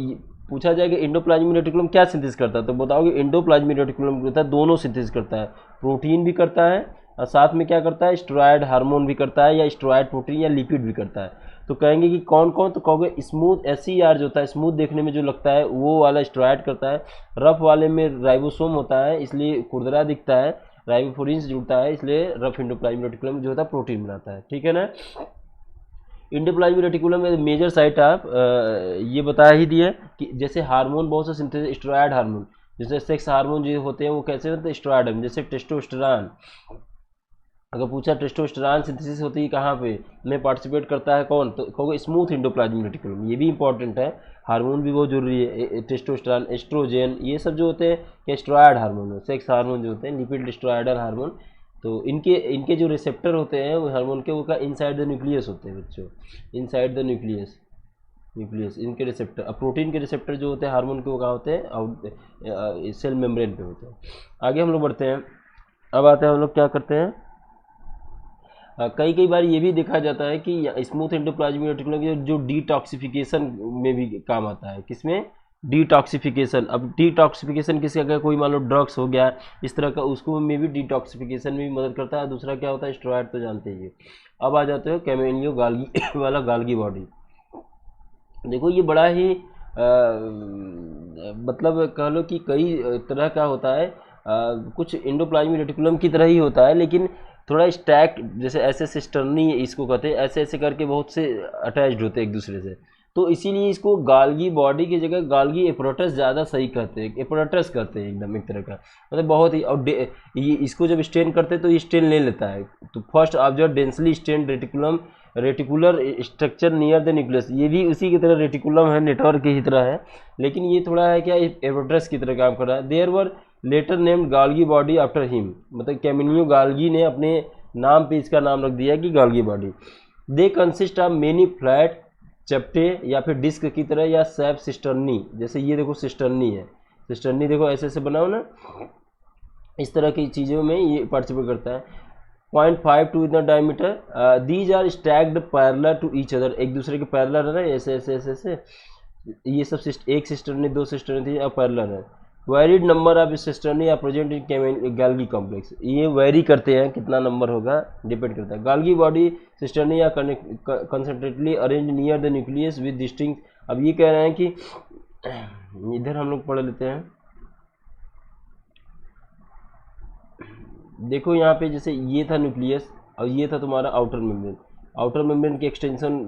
पूछा जाए कि एंडोप्लाज्मिक रेटिकुलम क्या सिंथेसिस करता है, तो बताओगे एंडोप्लाज्मिक रेटिकुलम होता है दोनों सिंथेसिस करता है, प्रोटीन भी करता है और साथ में क्या करता है स्टेरॉयड हार्मोन भी करता है, या स्टेरॉयड प्रोटीन या लिपिड भी करता है। तो कहेंगे कि कौन कौन, तो कहोगे स्मूथ SER जो होता है स्मूथ देखने में जो लगता है वो वाला स्टेरॉयड करता है, रफ वाले में राइबोसोम होता है इसलिए खुरदरा दिखता है, राइबोफ्लोरिन से जुड़ता है इसलिए रफ एंडोप्लाज्मिक रेटिकुलम जो होता है प्रोटीन बनाता है, ठीक है ना। इंडोप्लाज्मिक रेटिकुलम में मेजर साइट आप ये बता ही दिया कि जैसे हार्मोन बहुत से सिंथेसिस स्टेरॉयड हार्मोन, जैसे सेक्स हार्मोन जो होते हैं वो कैसे होते हैं स्टेरॉयड हार्मोन, जैसे टेस्टोस्टेरोन। अगर पूछा टेस्टोस्टेरोन सिंथेसिस होती है कहाँ पे में पार्टिसिपेट करता है कौन, तो कहोगे स्मूथ इंडोप्लाज्मिक रेटिकुलम, ये भी इंपॉर्टेंट है, हार्मोन भी बहुत जरूरी है। टेस्टोस्टेरोन एस्ट्रोजन ये सब जो होते हैं स्टेरॉयड हार्मोन, सेक्स हार्मोन जो होते हैं लिपिड स्टेरॉयडल हार्मोन, तो इनके जो रिसेप्टर होते हैं वो हार्मोन के वो का इनसाइड द न्यूक्लियस होते हैं बच्चों, इनसाइड द न्यूक्लियस इनके रिसेप्टर। अब प्रोटीन के रिसेप्टर जो होते हैं हार्मोन के वो कहाँ होते हैं आउट सेल मेम्ब्रेन पे होते हैं। आगे हम लोग बढ़ते हैं, अब आते हैं हम लोग क्या करते हैं, कई बार ये भी देखा जाता है कि स्मूथ एंडोप्लाज्मिक रेटिकुलम जो डिटॉक्सिफिकेशन में भी काम आता है, किसमें डिटॉक्सिफिकेशन। अब डिटॉक्सिफिकेशन किसका क्या, कोई मान लो ड्रग्स हो गया इस तरह का, उसको में भी डिटॉक्सिफिकेशन में भी मदद करता है। दूसरा क्या होता है, स्टेरॉइड तो जानते ही है। अब आ जाते हो कैमेलियो गाल्गी वाला गाल्गी बॉडी। देखो ये बड़ा ही मतलब कह लो कि कई तरह का होता है, कुछ एंडोप्लाज्मिक रेटिकुलम की तरह ही होता है, लेकिन थोड़ा स्टैक, जैसे ऐसे सिस्टर्नी इसको कहते हैं, ऐसे ऐसे करके बहुत से अटैच्ड होते हैं एक दूसरे से, तो इसीलिए इसको गाल्गी बॉडी की जगह गाल्गी एपरेटस ज़्यादा सही कहते हैं, एपरेटस कहते हैं एकदम एक तरह का, मतलब बहुत ही। और ये इसको जब स्टेन करते हैं तो ये स्टेन ले लेता है। तो first observe densely stain reticulum, reticular structure near the nucleus, ये भी उसी की तरह रेटिकुलम है, नेटवर्क की ही तरह है, लेकिन ये थोड़ा है क्या, एपरेटस की तरह काम कर रहा है। There were later named Golgi body after him, मतलब कैमिलियो गाल्गी ने अपने नाम पे इसका नाम रख दिया कि Golgi body. They consist of many flat चपटे या फिर डिस्क की तरह, या सैप सिस्टर्नी, जैसे ये देखो सिस्टर्नी है, सिस्टर्नी देखो ऐसे ऐसे बनाओ ना, इस तरह की चीज़ों में ये पार्टिसिपेट करता है। 0.5 टू इतना diameter. These are stacked parallel to each other, एक दूसरे के पैरेलल है ना, ऐसे ऐसे ऐसे ऐसे, ये सब एक सिस्टर्नी, दो सिस्टर्नी थी, अब पैरेलल है। Varied number of cisternae are present in Golgi complex, ये वेरी करते हैं, कितना नंबर होगा डिपेंड करता है। गाल्गी बॉडी सिस्टर्नी या concentrically arrange near the nucleus with distinct. अब ये कह रहे हैं कि इधर हम लोग पढ़ लेते हैं, देखो यहाँ पे जैसे ये था न्यूक्लियस और ये था तुम्हारा आउटर मेम्ब्रेन, आउटर मेम्ब्रेन के एक्सटेंशन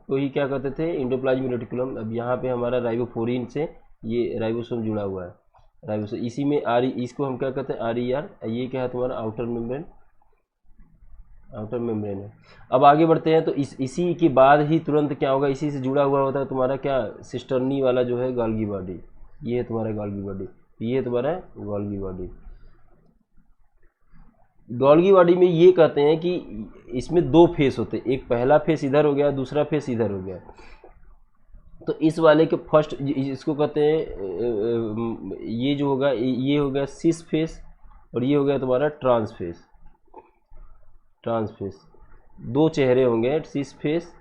को ही क्या कहते थे, एंडोप्लाज्मिक रेटिकुलम। अब यहाँ पे हमारा राइबोफोरिन से ये राइबोसोम जुड़ा हुआ है, राइबोसोम, इसी में इसको हम क्या कहते हैं, RER। ये क्या है तुम्हारा आउटर मेम्ब्रेन, आउटर मेम्ब्रेन है। अब आगे बढ़ते हैं तो इसी के बाद ही तुरंत क्या होगा, इसी से जुड़ा हुआ होता है तुम्हारा क्या, सिस्टर्नी वाला जो है गाल्गी बॉडी, ये है तुम्हारा गाल्गी बॉडी, ये है तुम्हारा गाल्गी बॉडी। गाल्गी बॉडी में ये कहते हैं कि इसमें दो फेस होते हैं, एक पहला फेस इधर हो गया, दूसरा फेस इधर हो गया। तो इस वाले के फर्स्ट इसको कहते हैं, ये जो होगा ये हो गया सिस फेस, और ये हो गया तुम्हारा ट्रांस फेस। ट्रांस फेस दो चेहरे होंगे, सिस फेस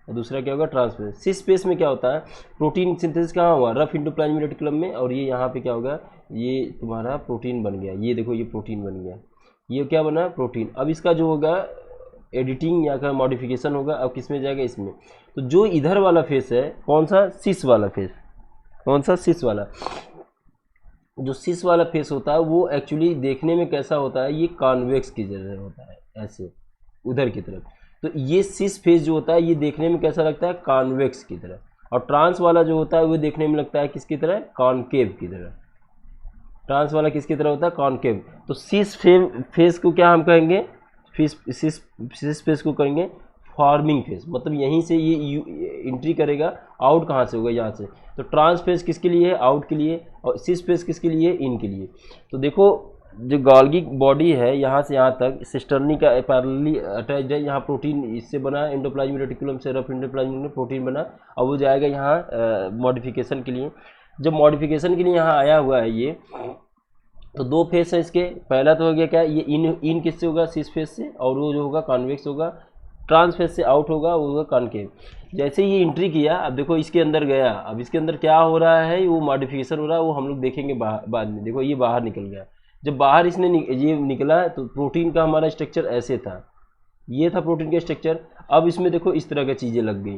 और दूसरा क्या होगा, ट्रांस फेस। सिस फेस में क्या होता है, प्रोटीन सिंथेसिस कहाँ हुआ, रफ एंडोप्लाज्मिक रेटिकुलम में, और ये यहाँ पे क्या होगा, ये तुम्हारा प्रोटीन बन गया, ये देखो ये प्रोटीन बन गया, ये क्या बना, प्रोटीन। अब इसका जो होगा एडिटिंग या का मॉडिफिकेशन होगा, अब किस में जाएगा, इसमें। तो जो इधर वाला फेस है, कौन सा, सिस वाला फेस, कौन सा, सिस वाला, जो सिस वाला फेस होता है वो एक्चुअली देखने में कैसा होता है, ये कॉन्वेक्स की जगह होता है, ऐसे उधर की तरफ। तो ये सिस फेस जो होता है ये देखने में कैसा लगता है, कॉन्वेक्स की तरह, और ट्रांस वाला जो होता है वो देखने में लगता है किसकी तरह, कॉनकेव की तरह। ट्रांस वाला किसकी तरह होता है, कॉनकेव। तो सिस फेस को क्या हम कहेंगे, सिस फेस को कहेंगे फॉर्मिंग फेस, मतलब यहीं से ये एंट्री करेगा, आउट कहाँ से होगा, यहाँ से। तो ट्रांस फेस किसके लिए है, आउट के लिए, और सिस फेस किसके लिए, इन के लिए। तो देखो जो गाल्गी बॉडी है यहाँ से यहाँ तक सिस्टर्नी का पैरेलली अटैच्ड है, यहाँ प्रोटीन इससे बना, एंडोप्लाज्मिक रेटिकुलम से रफ एंडोप्लाज्मिक में प्रोटीन बना, अब वो जाएगा यहाँ मॉडिफिकेशन के लिए। जब मॉडिफिकेशन के लिए यहाँ आया हुआ है ये, तो दो फेस है इसके, पहला तो हो गया क्या, ये इन किससे होगा, सिस फेस से, और वो जो होगा कॉन्वेक्स होगा, ट्रांस फेस से आउट होगा, वो होगा कॉनकेव। जैसे ये एंट्री किया, अब देखो इसके अंदर गया, अब इसके अंदर क्या हो रहा है, वो मॉडिफिकेशन हो रहा है, वो हम लोग देखेंगे बाद में। देखो ये बाहर निकल गया, जब बाहर इसने ये निकला तो प्रोटीन का हमारा स्ट्रक्चर ऐसे था, ये था प्रोटीन का स्ट्रक्चर। अब इसमें देखो इस तरह की चीज़ें लग गई,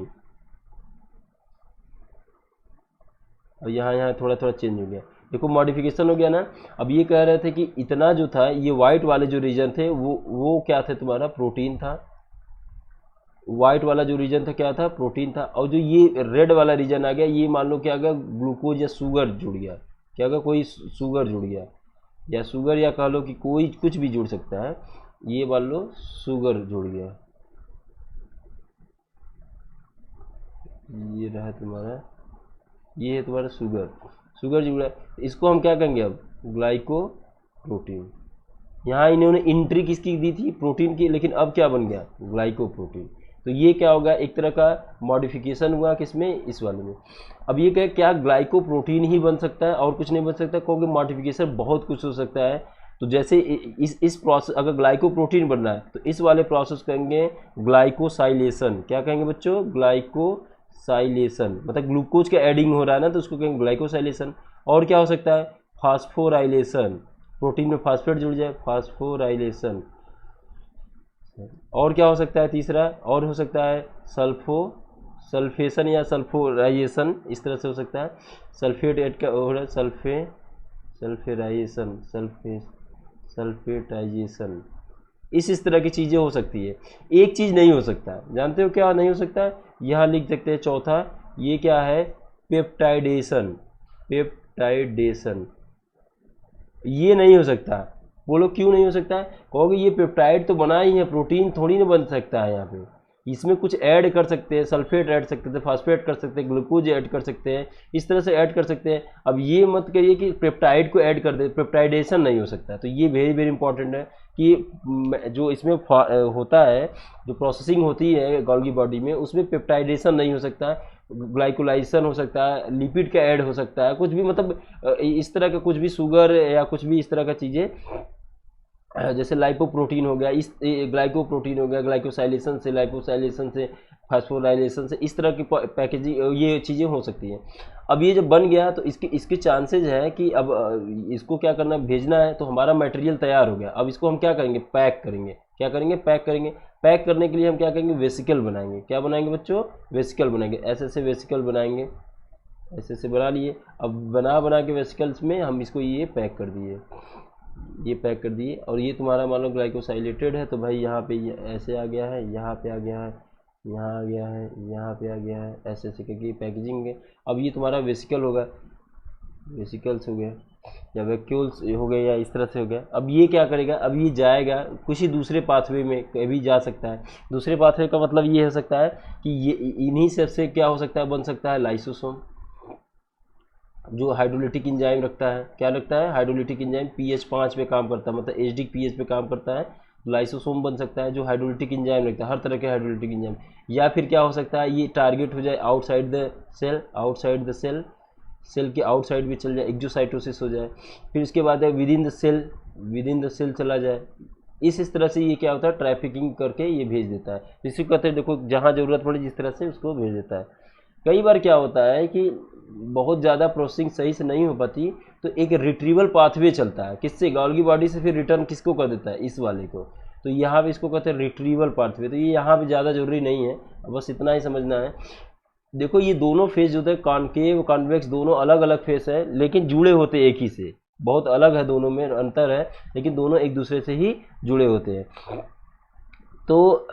और यहाँ थोड़ा थोड़ा चेंज हो गया, देखो मॉडिफिकेशन हो गया ना। अब ये कह रहे थे कि इतना जो था, ये वाइट वाले जो रीजन थे वो क्या थे, तुम्हारा प्रोटीन था। वाइट वाला जो रीजन था क्या था, प्रोटीन था। और जो ये रेड वाला रीजन आ गया, ये मान लो क्या आ गया, ग्लूकोज या शुगर जुड़ गया, क्या होगा, कोई शुगर जुड़ गया, या शुगर, या कह लो कि कोई कुछ भी जुड़ सकता है, ये मान लो शुगर जुड़ गया, ये रहा तुम्हारा, ये है तुम्हारा शुगर, शुगर जुड़ा, इसको हम क्या कहेंगे अब, ग्लाइकोप्रोटीन। यहाँ इन्होंने एंट्री किसकी दी थी, प्रोटीन की, लेकिन अब क्या बन गया, ग्लाइकोप्रोटीन। तो ये क्या होगा, एक तरह का मॉडिफिकेशन हुआ किसमें, इस वाले में। अब ये क्या ग्लाइकोप्रोटीन ही बन सकता है और कुछ नहीं बन सकता, क्योंकि मॉडिफिकेशन बहुत कुछ हो सकता है। तो जैसे इस प्रोसेस, अगर ग्लाइकोप्रोटीन बनना है तो इस वाले प्रोसेस कहेंगे ग्लाइकोसाइलेशन। क्या कहेंगे बच्चों, ग्लाइको ग्लाइकोसाइलेशन, मतलब ग्लूकोज का एडिंग हो रहा है ना, तो उसको कहेंगे ग्लाइकोसाइलेशन। और क्या हो सकता है, फास्फोराइलेशन, प्रोटीन में फास्फेट जुड़ जाए, फास्फोराइलेशन। और क्या हो सकता है तीसरा, और हो सकता है सल्फेशन या सल्फोराइजेशन, इस तरह से हो सकता है। सल्फेट ऐड का हो रहा है, सल्फेराइजेशन, सल्फेटाइजेशन, इस तरह की चीज़ें हो सकती है। एक चीज़ नहीं हो सकता, जानते हो क्या नहीं हो सकता, यहाँ लिख सकते हैं चौथा, ये क्या है, पेप्टाइडेशन, पेप्टाइडेशन, ये नहीं हो सकता। बोलो क्यों नहीं हो सकता है, कहोगे ये पेप्टाइड तो बना ही है, प्रोटीन थोड़ी ना बन सकता है यहाँ पे, इसमें कुछ ऐड कर सकते हैं, सल्फेट ऐड सकते थे, फास्फेट कर सकते हैं, ग्लूकोज ऐड कर सकते हैं, इस तरह से ऐड कर सकते हैं। अब ये मत करिए कि पेप्टाइड को ऐड कर दे, पेप्टाइडेशन नहीं हो सकता। तो ये वेरी वेरी इंपॉर्टेंट है कि जो इसमें होता है, जो प्रोसेसिंग होती है गोल्गी बॉडी में, उसमें पेप्टाइडेशन नहीं हो सकता है, ग्लाइकोलाइजेशन हो सकता है, लिपिड का ऐड हो सकता है, कुछ भी, मतलब इस तरह का कुछ भी, शुगर या कुछ भी इस तरह का चीज़ें, जैसे लाइपोप्रोटीन हो गया, इस ग्लाइकोप्रोटीन हो गया, ग्लाइकोसाइलेशन से, लाइपोसाइलेशन से, फास्फोराइलेशन से, इस तरह की पैकेजिंग, ये चीज़ें हो सकती हैं। अब ये जब बन गया तो इसके चांसेज है कि अब इसको क्या करना, भेजना है, तो हमारा मटेरियल तैयार हो गया। अब इसको हम क्या करेंगे, पैक करेंगे। क्या करेंगे, पैक करेंगे। पैक करने के लिए हम क्या करेंगे, वेसिकल बनाएंगे। क्या बनाएंगे बच्चों, वेसिकल बनाएंगे। ऐसे वेसिकल बनाएंगे, ऐसे बना लिए। अब बना के वेसिकल्स में हम इसको ये पैक कर दिए, ये पैक कर दिए। और ये तुम्हारा मान लो ग्लाइकोसाइलेटेड है, तो भाई यहाँ पे ये ऐसे आ गया है, यहाँ पे आ गया है, यहाँ आ गया है, यहाँ पे आ गया है, ऐसे करके पैकेजिंग है। अब ये तुम्हारा वेसिकल होगा, वेसिकल्स हो गया या वैक्यूल्स हो गए, या इस तरह से हो गया। अब ये क्या करेगा, अब ये जाएगा कुछ ही दूसरे पाथवे में कभी जा सकता है। दूसरे पाथवे का मतलब ये हो सकता है कि ये इन्हीं से क्या हो सकता है, बन सकता है लाइसोसोम, जो हाइड्रोलिटिक इंजाइम रखता है। क्या रखता है, हाइड्रोलिटिक इंजाइम, pH 5 पे काम करता है, मतलब एसिडिक pH पे काम करता है। लाइसोसोम बन सकता है जो हाइड्रोलिटिक इंजाइम रखता है, हर तरह के हाइड्रोलिटिक इंजाइम। या फिर क्या हो सकता है, ये टारगेट हो जाए outside the cell, outside the cell, cell के आउटसाइड भी चल जाए, एक्जोसाइटोसिस हो जाए। फिर उसके बाद है विद इन द सेल चला जाए। इस तरह से ये क्या होता है, ट्रैफिकिंग करके ये भेज देता है। इसी को कहते हैं, देखो जहाँ ज़रूरत पड़े जिस तरह से उसको भेज देता है। कई बार क्या होता है कि बहुत ज़्यादा प्रोसेसिंग सही से नहीं हो पाती, तो एक रिट्रीवल पाथवे चलता है, किससे, गोल्गी बॉडी से, फिर रिटर्न किसको कर देता है, इस वाले को। तो यहाँ पे इसको कहते हैं रिट्रीवल पाथवे। तो ये यहाँ पे ज़्यादा जरूरी नहीं है, बस इतना ही समझना है। देखो ये दोनों फेस जो होते हैं, कॉनकेव कॉन्वेक्स, दोनों अलग अलग फेस है, लेकिन जुड़े होते एक ही से। बहुत अलग है, दोनों में अंतर है, लेकिन दोनों एक दूसरे से ही जुड़े होते हैं। तो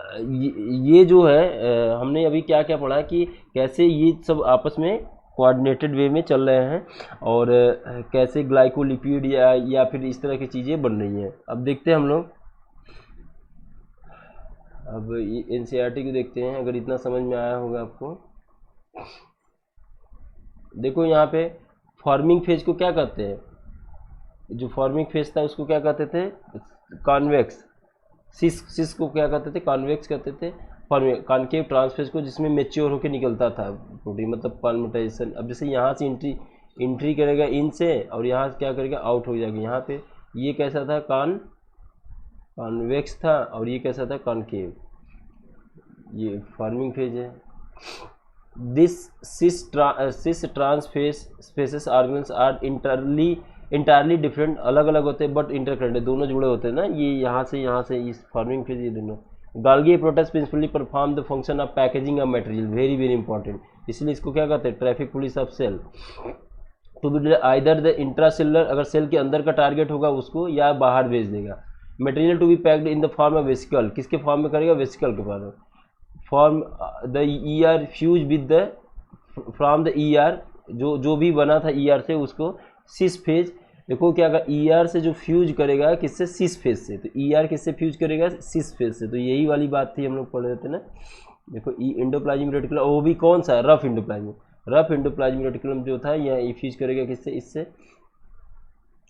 ये जो है, हमने अभी क्या क्या पढ़ा कि कैसे ये सब आपस में कोऑर्डिनेटेड वे में चल रहे हैं, और कैसे ग्लाइकोलिपिड या फिर इस तरह की चीज़ें बन रही हैं। अब देखते हैं हम लोग, अब एनसीईआरटी को देखते हैं, अगर इतना समझ में आया होगा आपको। देखो यहाँ पे फॉर्मिंग फेज को क्या कहते हैं, जो फॉर्मिंग फेज था उसको क्या कहते थे, कॉन्वेक्स। सिस को क्या कहते थे, कॉन्वेक्स कहते थे। कॉनकेव ट्रांसफेज को, जिसमें मेच्योर होकर निकलता था प्रोटीन, मतलब पॉलीमराइजेशन। अब जैसे यहाँ से एंट्री करेगा इन से, और यहाँ से क्या करेगा, आउट हो जाएगा। यहाँ पे ये कैसा था, कॉन्वेक्स था, और ये कैसा था, कॉनकेव। ये फॉर्मिंग फेज है। This cis trans phase spaces organs are entirely different, अलग अलग होते हैं बट इंटरकनेक्टेड, दोनों जुड़े होते हैं ना, ये यहाँ से इस फॉर्मिंग फेज, ये दोनों। Golgi apparatus principally perform the function of packaging of material, very very important, इसलिए इसको क्या कहते हैं, traffic police of cell. To be either the intracellular, अगर सेल के अंदर का टारगेट होगा उसको, या बाहर भेज देगा। Material to be packed in the form of vesicle, किसके फॉर्म में करेगा, वेसिकल के form the ER fuse with the from the ER, जो भी बना था ईआर से, उसको सिस फेज। देखो क्या अगर ईआर से जो फ्यूज करेगा किससे, सिस फेज से, तो ईआर किससे फ्यूज करेगा, सिस फेज से। तो यही वाली बात थी हम लोग पढ़ रहे थे ना। देखो इंडोप्लाज्मिक रेटिकुलम, वो भी कौन सा, रफ इंडोप्लाज्मिक रेटिकुलम जो था, यह फ्यूज करेगा किससे, इससे।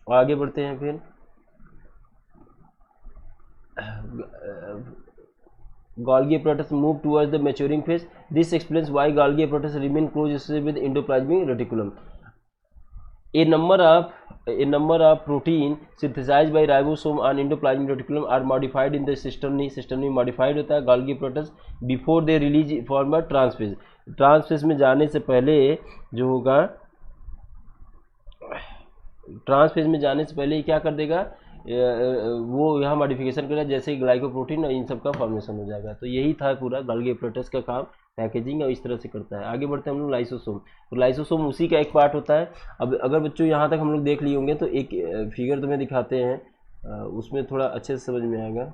आगे बढ़ते हैं फिर, Golgi apparatus move towards the maturing phase. This explains why Golgi apparatus remain close with endoplasmic reticulum. A number of protein synthesized by ribosome on endoplasmic reticulum are modified in the cisternae modified होता है Golgi apparatus before they release form a transphase. Trans phase में जाने से पहले जो होगा, trans phase में जाने से पहले क्या कर देगा, वो यहाँ मॉडिफिकेशन करेगा, जैसे ग्लाइकोप्रोटीन और इन सब का फॉर्मेशन हो जाएगा। तो यही था पूरा गोल्गी एपरेटस का काम, पैकेजिंग और इस तरह से करता है। आगे बढ़ते हैं हम लोग लाइसोसोम। तो लाइसोसोम उसी का एक पार्ट होता है। अब अगर बच्चों यहाँ तक हम लोग देख लिए होंगे तो एक फिगर तुम्हें दिखाते हैं, उसमें थोड़ा अच्छे से समझ में आएगा।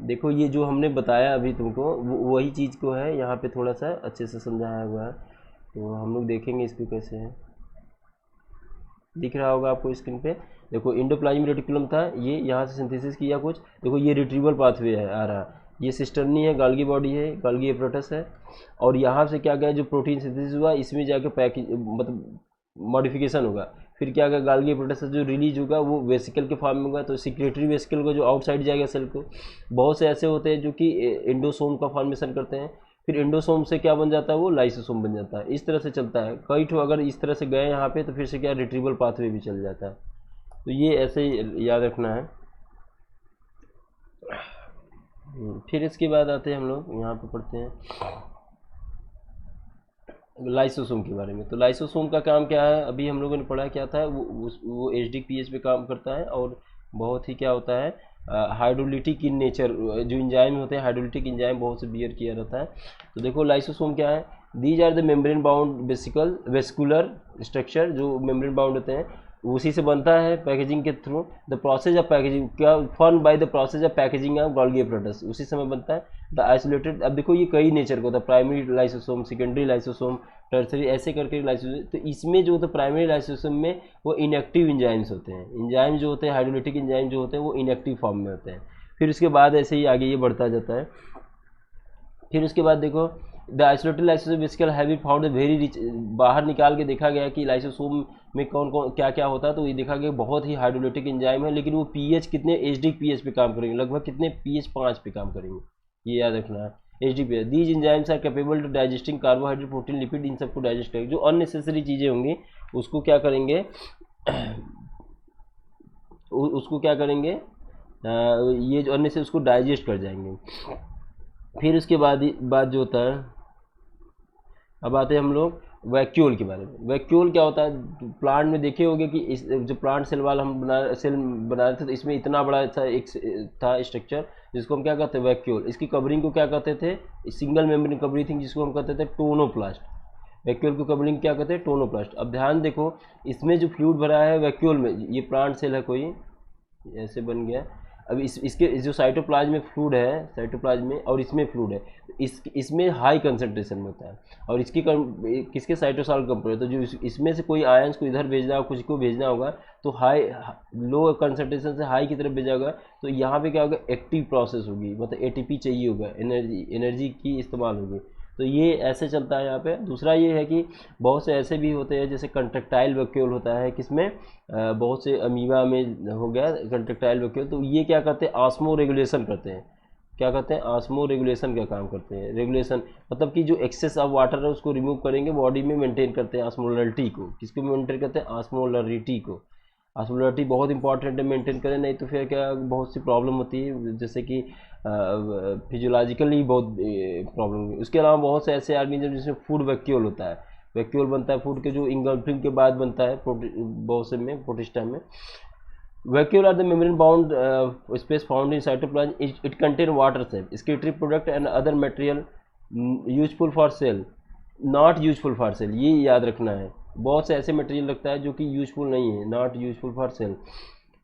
देखो ये जो हमने बताया अभी तुमको वही चीज़ को है, यहाँ पे थोड़ा सा अच्छे से समझाया हुआ है। तो हम लोग देखेंगे इसको कैसे है, दिख रहा होगा आपको स्क्रीन पे। देखो एंडोप्लाज्मिक रेटिकुलम था, ये यहाँ से सिंथेसिस किया कुछ, देखो ये रिट्रीवल पाथवे है आ रहा, ये सिस्टर्नी है, गोल्गी बॉडी है, गोल्गी एपरेटस है, और यहाँ से क्या गया जो प्रोटीन सिंथेसिस हुआ इसमें जाके पैकेज मतलब मॉडिफिकेशन होगा। फिर क्या होगा, गोल्गी एपरेटस से जो रिलीज होगा वो वेसिकल के फॉर्म में होगा, तो सिक्रेटरी वेसिकल का जो आउटसाइड जाएगा सेल को। बहुत से ऐसे होते हैं जो कि एंडोसोम का फॉर्मेशन करते हैं, फिर एंडोसोम से क्या बन जाता है, वो लाइसोसोम बन जाता है। इस तरह से चलता है, कई ठो अगर इस तरह से गए यहाँ पे तो फिर से क्या रिट्रीवल पाथवे भी चल जाता है। तो ये ऐसे ही याद रखना है। फिर इसके बाद आते हैं हम लोग यहाँ पे पढ़ते हैं लाइसोसोम के बारे में। तो लाइसोसोम का काम क्या है, अभी हम लोगों ने पढ़ा क्या था, वो HDPH पे काम करता है और बहुत ही क्या होता है, हाइड्रोलिटिक इन नेचर, जो इंजाइम होते हैं हाइड्रोलिटिक इंजाइम बहुत से बियर किया रहता है। तो देखो लाइसोसोम क्या है, these are the membrane bound vesicular structure, जो मेम्ब्रेन बाउंड होते हैं उसी से बनता है पैकेजिंग के through. The process of packaging क्या form by the process of packaging of Golgi apparatus, उसी समय बनता है। द आइसोलेटेड, अब देखो ये कई नेचर का होता है, primary lysosome, secondary lysosome, tertiary, ऐसे करके लाइसोसोम। तो इसमें जो होता है प्राइमरी लाइसोसोम में वो इनएक्टिव इंजाइम्स होते हैं, इंजाइम जो होते हैं हाइड्रोलिटिक इंजाइम जो होते हैं वो इनएक्टिव फॉर्म में होते हैं। फिर उसके बाद ऐसे ही आगे ये बढ़ता जाता है। फिर उसके बाद देखो the isolated lysosome vesicle have been found very rich, बाहर निकाल के देखा गया कि लाइसोसोम में कौन कौन क्या क्या होता है। तो ये देखा गया बहुत ही हाइड्रोलिटिक एंजाइम है, लेकिन वो पीएच कितने एचडी पीएच पे काम करेंगे, लगभग कितने पीएच 5 पे काम करेंगे, ये याद रखना है। HD PH, these enzymes are capable to digesting carbohydrate, protein, lipid, इन सबको डाइजेस्ट करेंगे। जो अननेसेसरी चीज़ें होंगी उसको क्या करेंगे उसको क्या करेंगे, ये जो अननेसेसरी उसको डाइजेस्ट कर जाएंगे। फिर उसके बाद जो होता है, अब आते हैं हम लोग वैक्यूल के बारे में। वैक्यूल क्या होता है, प्लांट में देखे होंगे कि इस जो प्लांट सेल वाला हम बना रहे थे तो इसमें इतना बड़ा सा एक था स्ट्रक्चर जिसको हम क्या कहते हैं, वैक्यूल। इसकी कवरिंग को क्या कहते थे, सिंगल मेम्ब्रेन कवरिंग थी जिसको हम कहते थे टोनोप्लास्ट। वैक्यूल की कवरिंग क्या कहते हैं, टोनोप्लास्ट। अब ध्यान देखो इसमें जो फ्लूइड भरा है वैक्यूल में, ये प्लांट सेल है कोई ऐसे बन गया। अब इसके जो साइटोप्लाज्म में फ्लूइड है, साइटोप्लाज्म में, और इसमें फ्लूइड है, इसमें हाई कंसंट्रेशन में होता है, और इसकी किसके साइटोसॉल कंपेयर, तो जो इसमें से कोई आयंस को इधर भेजना हो, कुछ को भेजना होगा तो हाई लो कंसंट्रेशन से हाई की तरफ भेजा होगा। तो यहाँ पे क्या होगा, एक्टिव प्रोसेस होगी, मतलब एटीपी चाहिए होगा, एनर्जी की इस्तेमाल होगी। तो ये ऐसे चलता है यहाँ पे। दूसरा ये है कि बहुत से ऐसे भी होते हैं जैसे कंट्रेक्टाइल वैक्यूल होता है, किसमें बहुत से अमीबा में हो गया कंट्रेक्टाइल वैक्यूल। तो ये क्या करते हैं, ऑस्मो रेगुलेशन करते हैं। क्या करते हैं, ऑस्मो रेगुलेशन का काम करते हैं। रेगुलेशन मतलब कि जो एक्सेस ऑफ वाटर है उसको रिमूव करेंगे, बॉडी में मेंटेन करते हैं ऑस्मोलरिटी को। किसको मेंटेन करते हैं, ऑस्मोलरिटी को। ऑस्मोलरिटी बहुत इंपॉर्टेंट है, मेंटेन करें, नहीं तो फिर क्या बहुत सी प्रॉब्लम होती है, जैसे कि फिजियोलॉजिकली बहुत प्रॉब्लम हुई। उसके अलावा बहुत से ऐसे ऑर्गेनिज्म जिसमें फूड वैक्यूल होता है, वैक्यूल बनता है फूड के, जो इंगल्फिंग के बाद बनता है बहुत से में प्रोटिस्टा में। Vacuole are the membrane bound space found in cytoplasm, it contain water cell, excretory product and other material useful for cell, not useful for cell, ये याद रखना है। बहुत से ऐसे मटेरियल लगता है जो कि यूजफुल नहीं है, not useful for cell.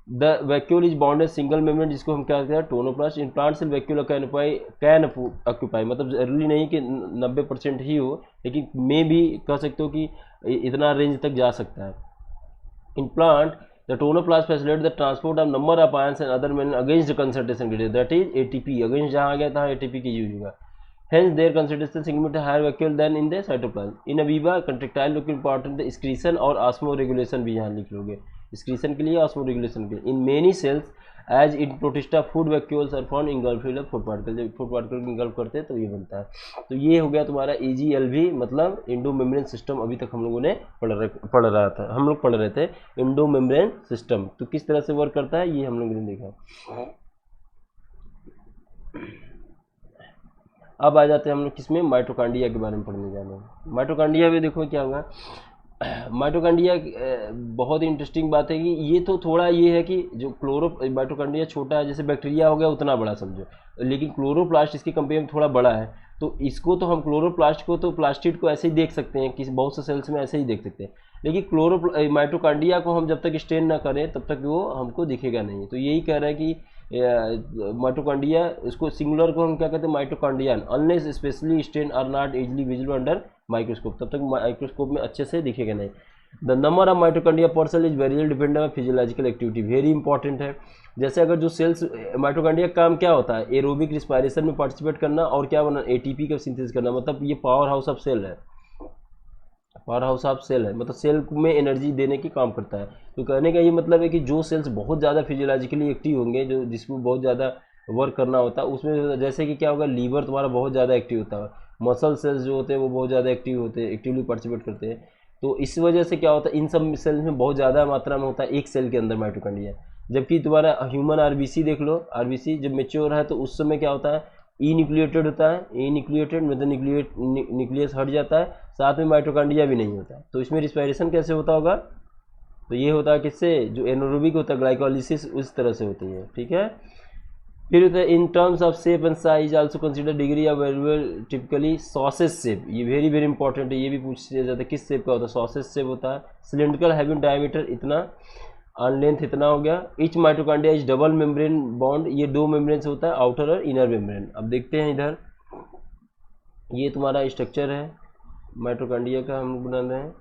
The vacuole is bounded single membrane, जिसको हम क्या कहते हैं, tonoplast. In plant cell vacuole can occupy, मतलब जरूरी नहीं कि 90% ही हो, लेकिन मे भी कह सकते हो कि इतना रेंज तक जा सकता है। In plant the tonoplast facilitate the transport of number of ions and other main against the concentration gradient, that is ATP, against जहाँ आ गया था एटीपी की यूज होगा। Hence, their concentration significantly higher vacuole than in the cytoplasm. In amoeba, contractile look important, the excretion और osmoregulation भी यहाँ लिख लोगे, excretion के लिए, osmoregulation के लिए। In many cells, as in Protista food vacuoles are found engulfing food particle, जब फूड पार्टिकल को इंगल्फ करते हैं तो ये बनता है। तो ये हो गया तुम्हारा EGLV मतलब इंडो मेम्ब्रेन सिस्टम। अभी तक हम लोगों ने पढ़ रहे थे इंडो मेम्ब्रेन सिस्टम, तो किस तरह से वर्क करता है ये हम लोगों ने देखा। अब आ जाते हैं हम लोग किसमें, माइटोकांड्रिया के बारे में पढ़ने जा रहे हैं। माइटोकांड्रिया में देखो क्या होगा, माइटोकांड्रिया बहुत ही इंटरेस्टिंग बात है कि ये तो थोड़ा ये है कि जो माइटोकांड्रिया छोटा है, जैसे बैक्टीरिया हो गया उतना बड़ा समझो, लेकिन क्लोरोप्लास्ट इसके कंपेयर में थोड़ा बड़ा है। तो इसको तो हम क्लोरोप्लास्ट को तो प्लास्टिड को ऐसे ही देख सकते हैं, किसी बहुत से सेल्स में ऐसे ही देख सकते हैं, लेकिन माइटोकांड्रिया को हम जब तक स्टेन ना करें तब तक वो हमको दिखेगा नहीं। तो यही कह रहे हैं कि माइटोकांड्रिया, उसको सिंगुलर को हम क्या कहते हैं, mitochondrion, unless specially stain are not easily visible under microscope, तब तक माइक्रोस्कोप में अच्छे से दिखेगा नहीं। The number of mitochondria per cell is variable dependent on physiological activity, very important है। जैसे अगर जो सेल्स, माइटोकांड्रिया का काम क्या होता है, एरोबिक रिस्पायरेशन में पार्टिसिपेट करना और क्या बना, ATP का सिंथेसिस करना, मतलब ये पावर हाउस ऑफ सेल है, पावर हाउस ऑफ सेल है, मतलब सेल में एनर्जी देने की काम करता है। तो कहने का ये मतलब है कि जो सेल्स बहुत ज़्यादा फिजियोलॉजिकली एक्टिव होंगे, जो जिसमें बहुत ज़्यादा वर्क करना होता है, उसमें जैसे कि क्या होगा, लीवर तुम्हारा बहुत ज़्यादा एक्टिव होता है, मसल सेल्स जो होते हैं वो बहुत ज़्यादा एक्टिव होते हैं, एक्टिवली पार्टिसिपेट करते हैं। तो इस वजह से क्या होता है, इन सब सेल्स में बहुत ज़्यादा मात्रा में होता है एक सेल के अंदर माइटोकांड्रिया। जबकि तुम्हारा ह्यूमन RBC देख लो, RBC जब मेच्योर है तो उस समय क्या होता है, न्यूक्लिएटेड होता है, न्यूक्लिएटेड मतलब न्यूक्लियस हट जाता है, साथ में माइटोकांड्रिया भी नहीं होता। तो इसमें रिस्पायरेशन कैसे होता होगा, तो ये होता है किससे, जो एनारोबिक होता है ग्लाइकोलिसिस, उस तरह से होती है, ठीक है। फिर होता है in terms of shape and size also consider degree of variable, typically sausage shape, ये वेरी वेरी इंपॉर्टेंट है, ये भी पूछ लिया जाता है किस शेप का होता है, सॉसेज शेप होता है, सिलेंड्रिकल हैविंग डायमीटर इतना, ऑन लेंथ इतना हो गया। Etch mitochondria is double membrane bond, ये दो मेम्ब्रेन से होता है, आउटर और इनर मेम्ब्रेन। अब देखते हैं इधर, ये तुम्हारा स्ट्रक्चर है माइटोकांड्रिया का, हम बना रहे हैं।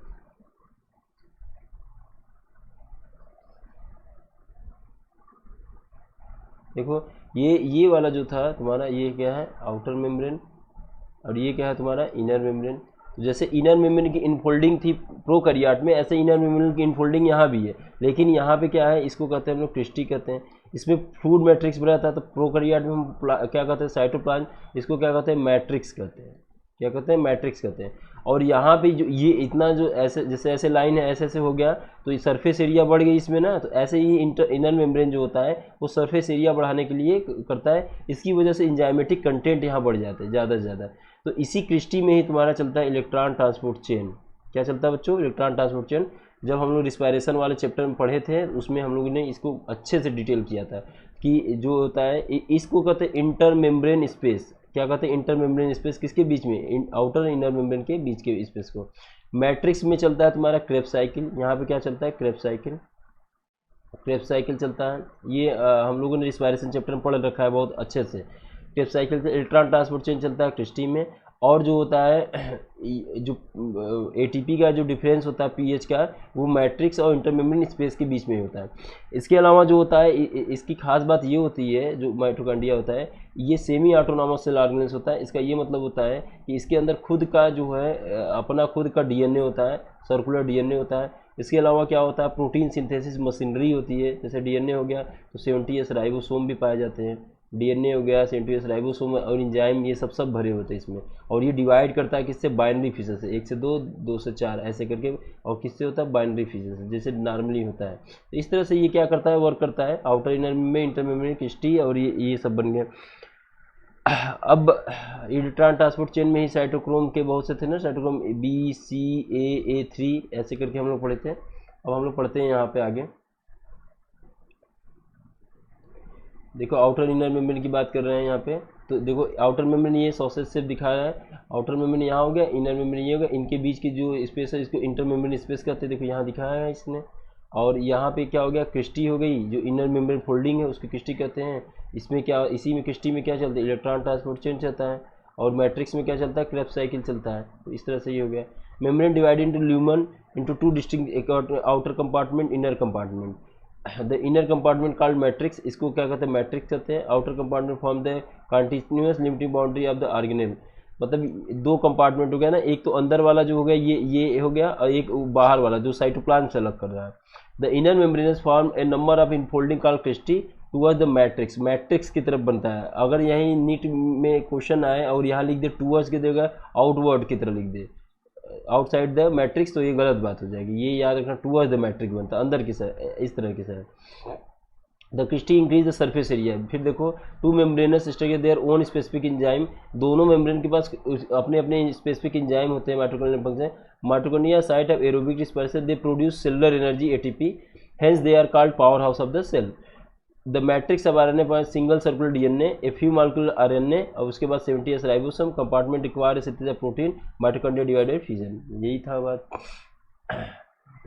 देखो ये वाला जो था तुम्हारा, ये क्या है, आउटर मेम्ब्रेन, और ये क्या है तुम्हारा, इनर मेम्ब्रेन। तो जैसे इनर मेम्ब्रेन की इनफोल्डिंग थी प्रोकैरियोट में, ऐसे इनर मेम्ब्रेन की इनफोल्डिंग यहाँ भी है, लेकिन यहाँ पे क्या है, इसको कहते हैं हम लोग क्रिस्टी कहते हैं। इसमें फूड मैट्रिक्स बना था, तो प्रोकैरियोट में हम क्या कहते हैं, साइटोप्लाज्म, इसको क्या कहते हैं, मैट्रिक्स कहते हैं, क्या कहते हैं, मैट्रिक्स कहते हैं। और यहाँ पे जो ये इतना जो ऐसे जैसे ऐसे लाइन है, ऐसे ऐसे हो गया, तो ये सरफेस एरिया बढ़ गई इसमें ना, तो ऐसे ही इनर मेम्ब्रेन जो होता है वो सरफेस एरिया बढ़ाने के लिए करता है, इसकी वजह से इंजाइमेटिक कंटेंट यहाँ बढ़ जाते हैं ज़्यादा से ज़्यादा। तो इसी क्रिस्टी में ही तुम्हारा चलता है इलेक्ट्रॉन ट्रांसपोर्ट चेन। क्या चलता है बच्चों, इलेक्ट्रॉन ट्रांसपोर्ट चेन। जब हम लोग रिस्पायरेशन वाले चैप्टर में पढ़े थे, उसमें हम लोगों ने इसको अच्छे से डिटेल किया था कि जो होता है इसको कहते हैं इंटर मेम्ब्रेन स्पेस। क्या कहते हैं, इंटर मेम्ब्रेन स्पेस, किसके बीच में, आउटर इनर मेम्ब्रेन के बीच के स्पेस को। मैट्रिक्स में चलता है तुम्हारा क्रेब्स साइकिल, यहाँ पे क्या चलता है, क्रेब्स साइकिल, क्रेब्स साइकिल चलता है। ये हम लोगों ने रिस्पायरेशन चैप्टर में पढ़ रखा है बहुत अच्छे से। क्रेब्स साइकिल से इलेक्ट्रॉन ट्रांसपोर्ट चेन चलता है क्रिस्टी में। और जो होता है जो ATP का जो डिफरेंस होता है pH का, वो मैट्रिक्स और इंटरमेम्ब्रेन स्पेस के बीच में होता है। इसके अलावा जो होता है, इसकी खास बात ये होती है, जो माइटोकांड्रिया होता है ये सेमी ऑटोनॉमस सेल ऑर्गेनेल्स होता है। इसका ये मतलब होता है कि इसके अंदर खुद का जो है अपना खुद का DNA होता है, सर्कुलर DNA होता है। इसके अलावा क्या होता है, प्रोटीन सिंथेसिस मशीनरी होती है, जैसे DNA हो गया तो 70S राइबोसोम भी पाए जाते हैं, DNA हो गया 70S राइबोसोम और इंजाइम, ये सब भरे होते हैं इसमें। और ये डिवाइड करता है किससे, बाइनरी फीचर से, 1 से 2, 2 से 4 ऐसे करके, और किससे होता है, बाइनरी फीचर से, जैसे नॉर्मली होता है। तो इस तरह से ये क्या करता है, वर्क करता है। आउटर इनर में इंटर मेम्ब्रेन क्रिस्टी, और ये सब बन गए। अब इलेक्ट्रॉन ट्रांसपोर्ट चेन में ही साइटोक्रोम के बहुत से थे ना, साइटोक्रोम B, C, A3 ऐसे करके हम लोग पढ़े थे। अब हम लोग पढ़ते हैं यहाँ पे आगे। देखो आउटर इनर मेम्ब्रेन की बात कर रहे हैं यहाँ पे, तो देखो आउटर मेम्ब्रेन ये सॉसेज शेप दिखा रहा है, आउटर मेम्ब्रेन यहाँ हो गया, इनर मेम्ब्रेन ये हो गया, इनके बीच की जो स्पेस है इसको इंटर मेम्ब्रेन स्पेस कहते हैं। देखो यहाँ दिखाया है इसने। और यहाँ पे क्या हो गया, क्रिस्टी हो गई, जो इनर मेम्ब्रेन फोल्डिंग है उसको क्रिस्टी कहते हैं। इसमें क्या, इसी में क्रिस्टी में क्या चलता है, इलेक्ट्रॉन ट्रांसपोर्ट चेन चलता है। और मैट्रिक्स में क्या चलता है, क्रेब्स साइकिल चलता है। तो इस तरह से ये हो गया। Membrane divided into lumen into 2 distinct outer compartment, inner compartment. The inner compartment called matrix, इसको क्या कहते हैं, मैट्रिक्स कहते हैं। Outer compartment form the continuous limiting boundary of the organelle, मतलब 2 कंपार्टमेंट हो गया ना, एक तो अंदर वाला जो हो गया ये हो गया, और एक बाहर वाला जो साइटोप्लाज्म से अलग कर रहा है। The inner membranes form a number of infolding called cristae towards the matrix, matrix की तरफ बनता है। अगर यहीं नीट में क्वेश्चन आए और यहाँ लिख दे टूवर्ड्स की जगह आउटवर्ड की तरफ लिख दे, आउटसाइड द मैट्रिक्स, तो ये गलत बात हो जाएगी। ये याद रखना, टूवर्ड्स द मैट्रिक्स बनता है, अंदर की साइड, इस तरह की side. The cristae increase the surface area. फिर देखो, two membranous structure their own specific enzyme, दोनों मेम्ब्रेन के पास अपने अपने स्पेसिफिक इंजाइम होते हैं mitochondrial function. Mitochondria site of aerobic dispersion, they produce cellular energy ATP, hence they are called power house of the cell. The matrix of RNA per single circular DNA, a few molecular RNA, और उसके बाद 70s ribosome, compartment require synthesis of protein, mitochondria divided fusion. यही था बात।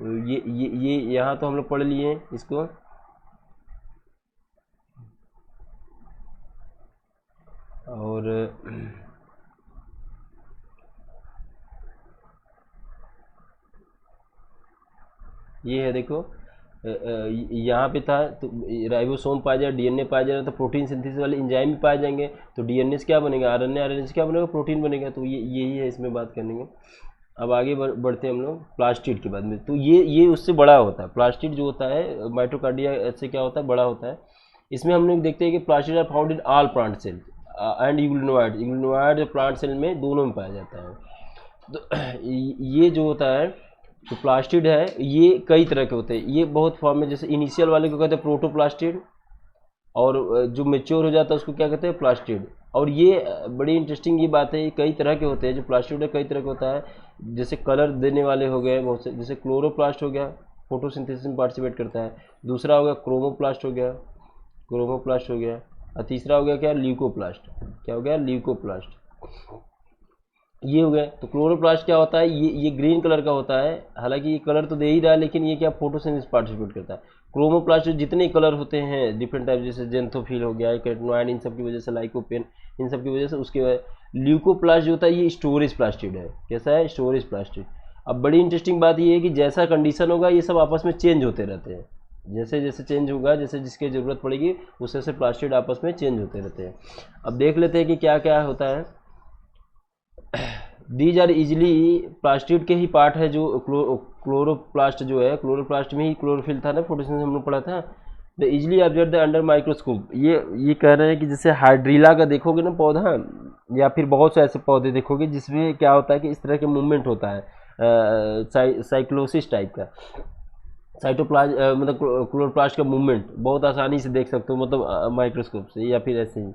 ये यहाँ तो हम लोग पढ़ लिए इसको। और ये है देखो, यहाँ पे था तो राइबोसोम पाया जाए, डीएनए पाया जाए, तो प्रोटीन सिंथेसिस वाले एंजाइम भी पाए जाएंगे, तो डीएनए से क्या बनेगा, आरएनए, आरएनए से क्या बनेगा, प्रोटीन बनेगा। तो ये यही है इसमें बात करने के। अब आगे बढ़ते हैं हम लोग प्लास्टिड के बाद में। तो ये उससे बड़ा होता है, प्लास्टिड जो होता है माइटोकार्डिया से क्या होता है, बड़ा होता है। इसमें हम लोग देखते हैं कि plastid are found in all plant cell and euglenoid, euglenoid plant cell में दोनों में पाया जाता है। तो ये जो होता है, तो प्लास्टिड है, ये कई तरह के होते हैं, ये बहुत फॉर्म में, जैसे इनिशियल वाले को कहते हैं प्रोटोप्लास्टिड, और जो मेच्योर हो जाता है उसको क्या कहते हैं, प्लास्टिड। और ये बड़ी इंटरेस्टिंग ये बात है, ये कई तरह के होते हैं, जो प्लास्टिड है कई तरह का होता है। जैसे कलर देने वाले हो गए बहुत से, जैसे क्लोरोप्लास्ट हो गया, फोटोसिंथेसिस में पार्टिसिपेट करता है। दूसरा हो गया क्रोमोप्लास्ट हो गया, क्रोमोप्लास्ट हो गया। और तीसरा हो गया क्या, ल्यूकोप्लास्ट। क्या हो गया, ल्यूकोप्लास्ट। ये हो गया। तो क्लोरोप्लास्ट क्या होता है, ये ग्रीन कलर का होता है, हालांकि ये कलर तो दे ही रहा है, लेकिन ये क्या, फोटोसिंथेसिस पार्टिसिपेट करता है। क्रोमोप्लास्ट जितने कलर होते हैं डिफरेंट टाइप, जैसे जेंथोफिल हो गया, कैटनोइड, इन सब की वजह से, लाइकोपेन, इन सब की वजह से। उसके बाद ल्यूकोप्लास्ट जो होता है, ये स्टोरेज प्लास्टिड है। कैसा है, स्टोरेज प्लास्टिड। अब बड़ी इंटरेस्टिंग बात ये है कि जैसा कंडीशन होगा ये सब आपस में चेंज होते रहते हैं, जैसे जैसे चेंज होगा, जैसे जिसकी ज़रूरत पड़ेगी उससे से प्लास्टिड आपस में चेंज होते रहते हैं। अब देख लेते हैं कि क्या क्या होता है। दीज आर इजिली, प्लास्टिड के ही पार्ट है जो क्लोरोप्लास्ट जो है, क्लोरोप्लास्ट में ही क्लोरोफिल था ना, फोटोसिंथेसिस हम लोग पढ़ा था। The easily observe the under microscope. ये कह रहे हैं कि जैसे हाइड्रीला का देखोगे ना पौधा, या फिर बहुत से ऐसे पौधे देखोगे जिसमें क्या होता है कि इस तरह के मूवमेंट होता है, साइक्लोसिस टाइप का, साइटोप्लाज्म मतलब क्लोरोप्लास्ट का मूवमेंट बहुत आसानी से देख सकते हो, मतलब माइक्रोस्कोप से, या फिर ऐसे ही।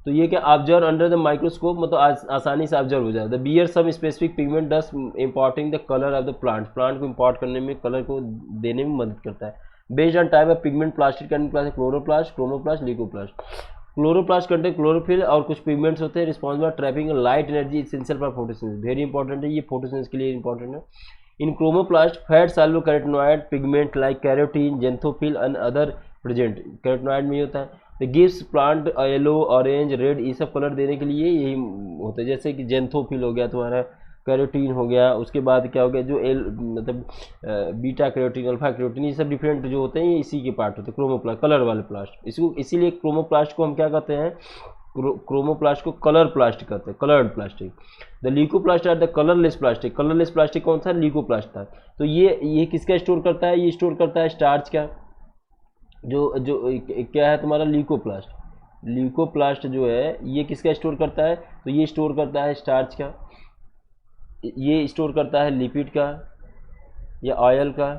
तो ये क्या, ऑब्जर्व अंडर द माइक्रोस्कोप, मतलब आसानी से ऑब्जर्व हो जाए। The bear some specific pigment thus importing the colour of the plant, plant को इम्पोर्ट करने में, कलर को देने में मदद करता है। Based on type of pigment plastid can class chloroplast, chromoplast, leucoplast. Chloroplast contain chlorophyll और कुछ पिगमेंट्स होते हैं responsible trapping light energy essential for photosynthesis. Very important है ये, फोटोसिंथेसिस के लिए इंपॉर्टेंट है। In chromoplast fat soluble carotenoid pigment like carotene, xanthophyll and other present. Carotenoid में ही होता है। The gives plant yellow, orange, red, ये सब कलर देने के लिए यही होता है। जैसे कि जेंथोफिल हो गया तुम्हारा, कैरोटीन हो गया, उसके बाद क्या हो गया, जो मतलब बीटा कैरोटीन, अल्फा कैरोटीन, ये सब डिफरेंट जो होते हैं ये इसी के पार्ट होते हैं, क्रोमोप्लास्ट, कलर वाले प्लास्ट। इसको इसीलिए क्रोमोप्लास्ट को हम क्या कहते हैं, क्रोमोप्लास्ट को कलर प्लास्टिक कहते हैं, coloured plastic. The leucoplast are the colourless plastic. Colourless plastic कौन सा, ल्यूकोप्लास्ट था। तो ये किसका स्टोर करता है, ये स्टोर करता है स्टार्च का, जो जो क्या है तुम्हारा, ल्यूकोप्लास्ट। ल्यूकोप्लास्ट जो है ये किसका स्टोर करता है, तो ये स्टोर करता है स्टार्च का, ये स्टोर करता है लिपिड का या ऑयल का,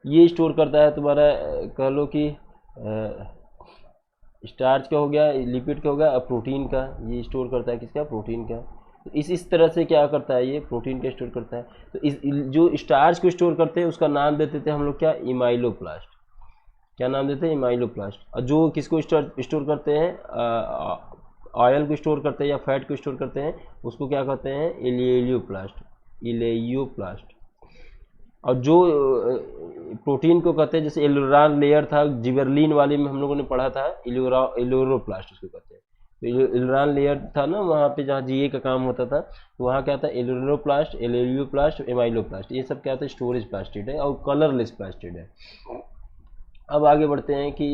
ये स्टोर करता है तुम्हारा कह लो कि स्टार्च का हो गया, लिपिड का हो गया, प्रोटीन का, ये स्टोर करता है किसका, प्रोटीन का। तो इस तरह से क्या करता है, ये प्रोटीन का स्टोर करता है। तो इस जो स्टार्च को स्टोर करते हैं उसका नाम देते थे हम लोग क्या, इमाइलोप्लास्ट। क्या नाम देते हैं, इमाइलोप्लास्ट। और जो किसको स्टोर करते हैं, ऑयल को स्टोर करते हैं या फैट को स्टोर करते हैं, उसको क्या कहते हैं, इलेयोप्लास्ट, इलेयोप्लास्ट। और जो प्रोटीन को कहते हैं, जैसे एलुरान लेयर था, जिबरलिन वाले में हम लोगों ने पढ़ा था, एलोरोप्लास्ट उसको कहते हैं। तो एलुरान लेयर था ना वहाँ पे जहाँ जीए का काम होता था, तो वहाँ क्या था, एलोरोप्लास्ट, एलेयोप्लास्ट, एमाइलोप्लास्ट, ये सब क्या था, स्टोरेज प्लास्टिड है और कलरलेस प्लास्टिड है। अब आगे बढ़ते हैं कि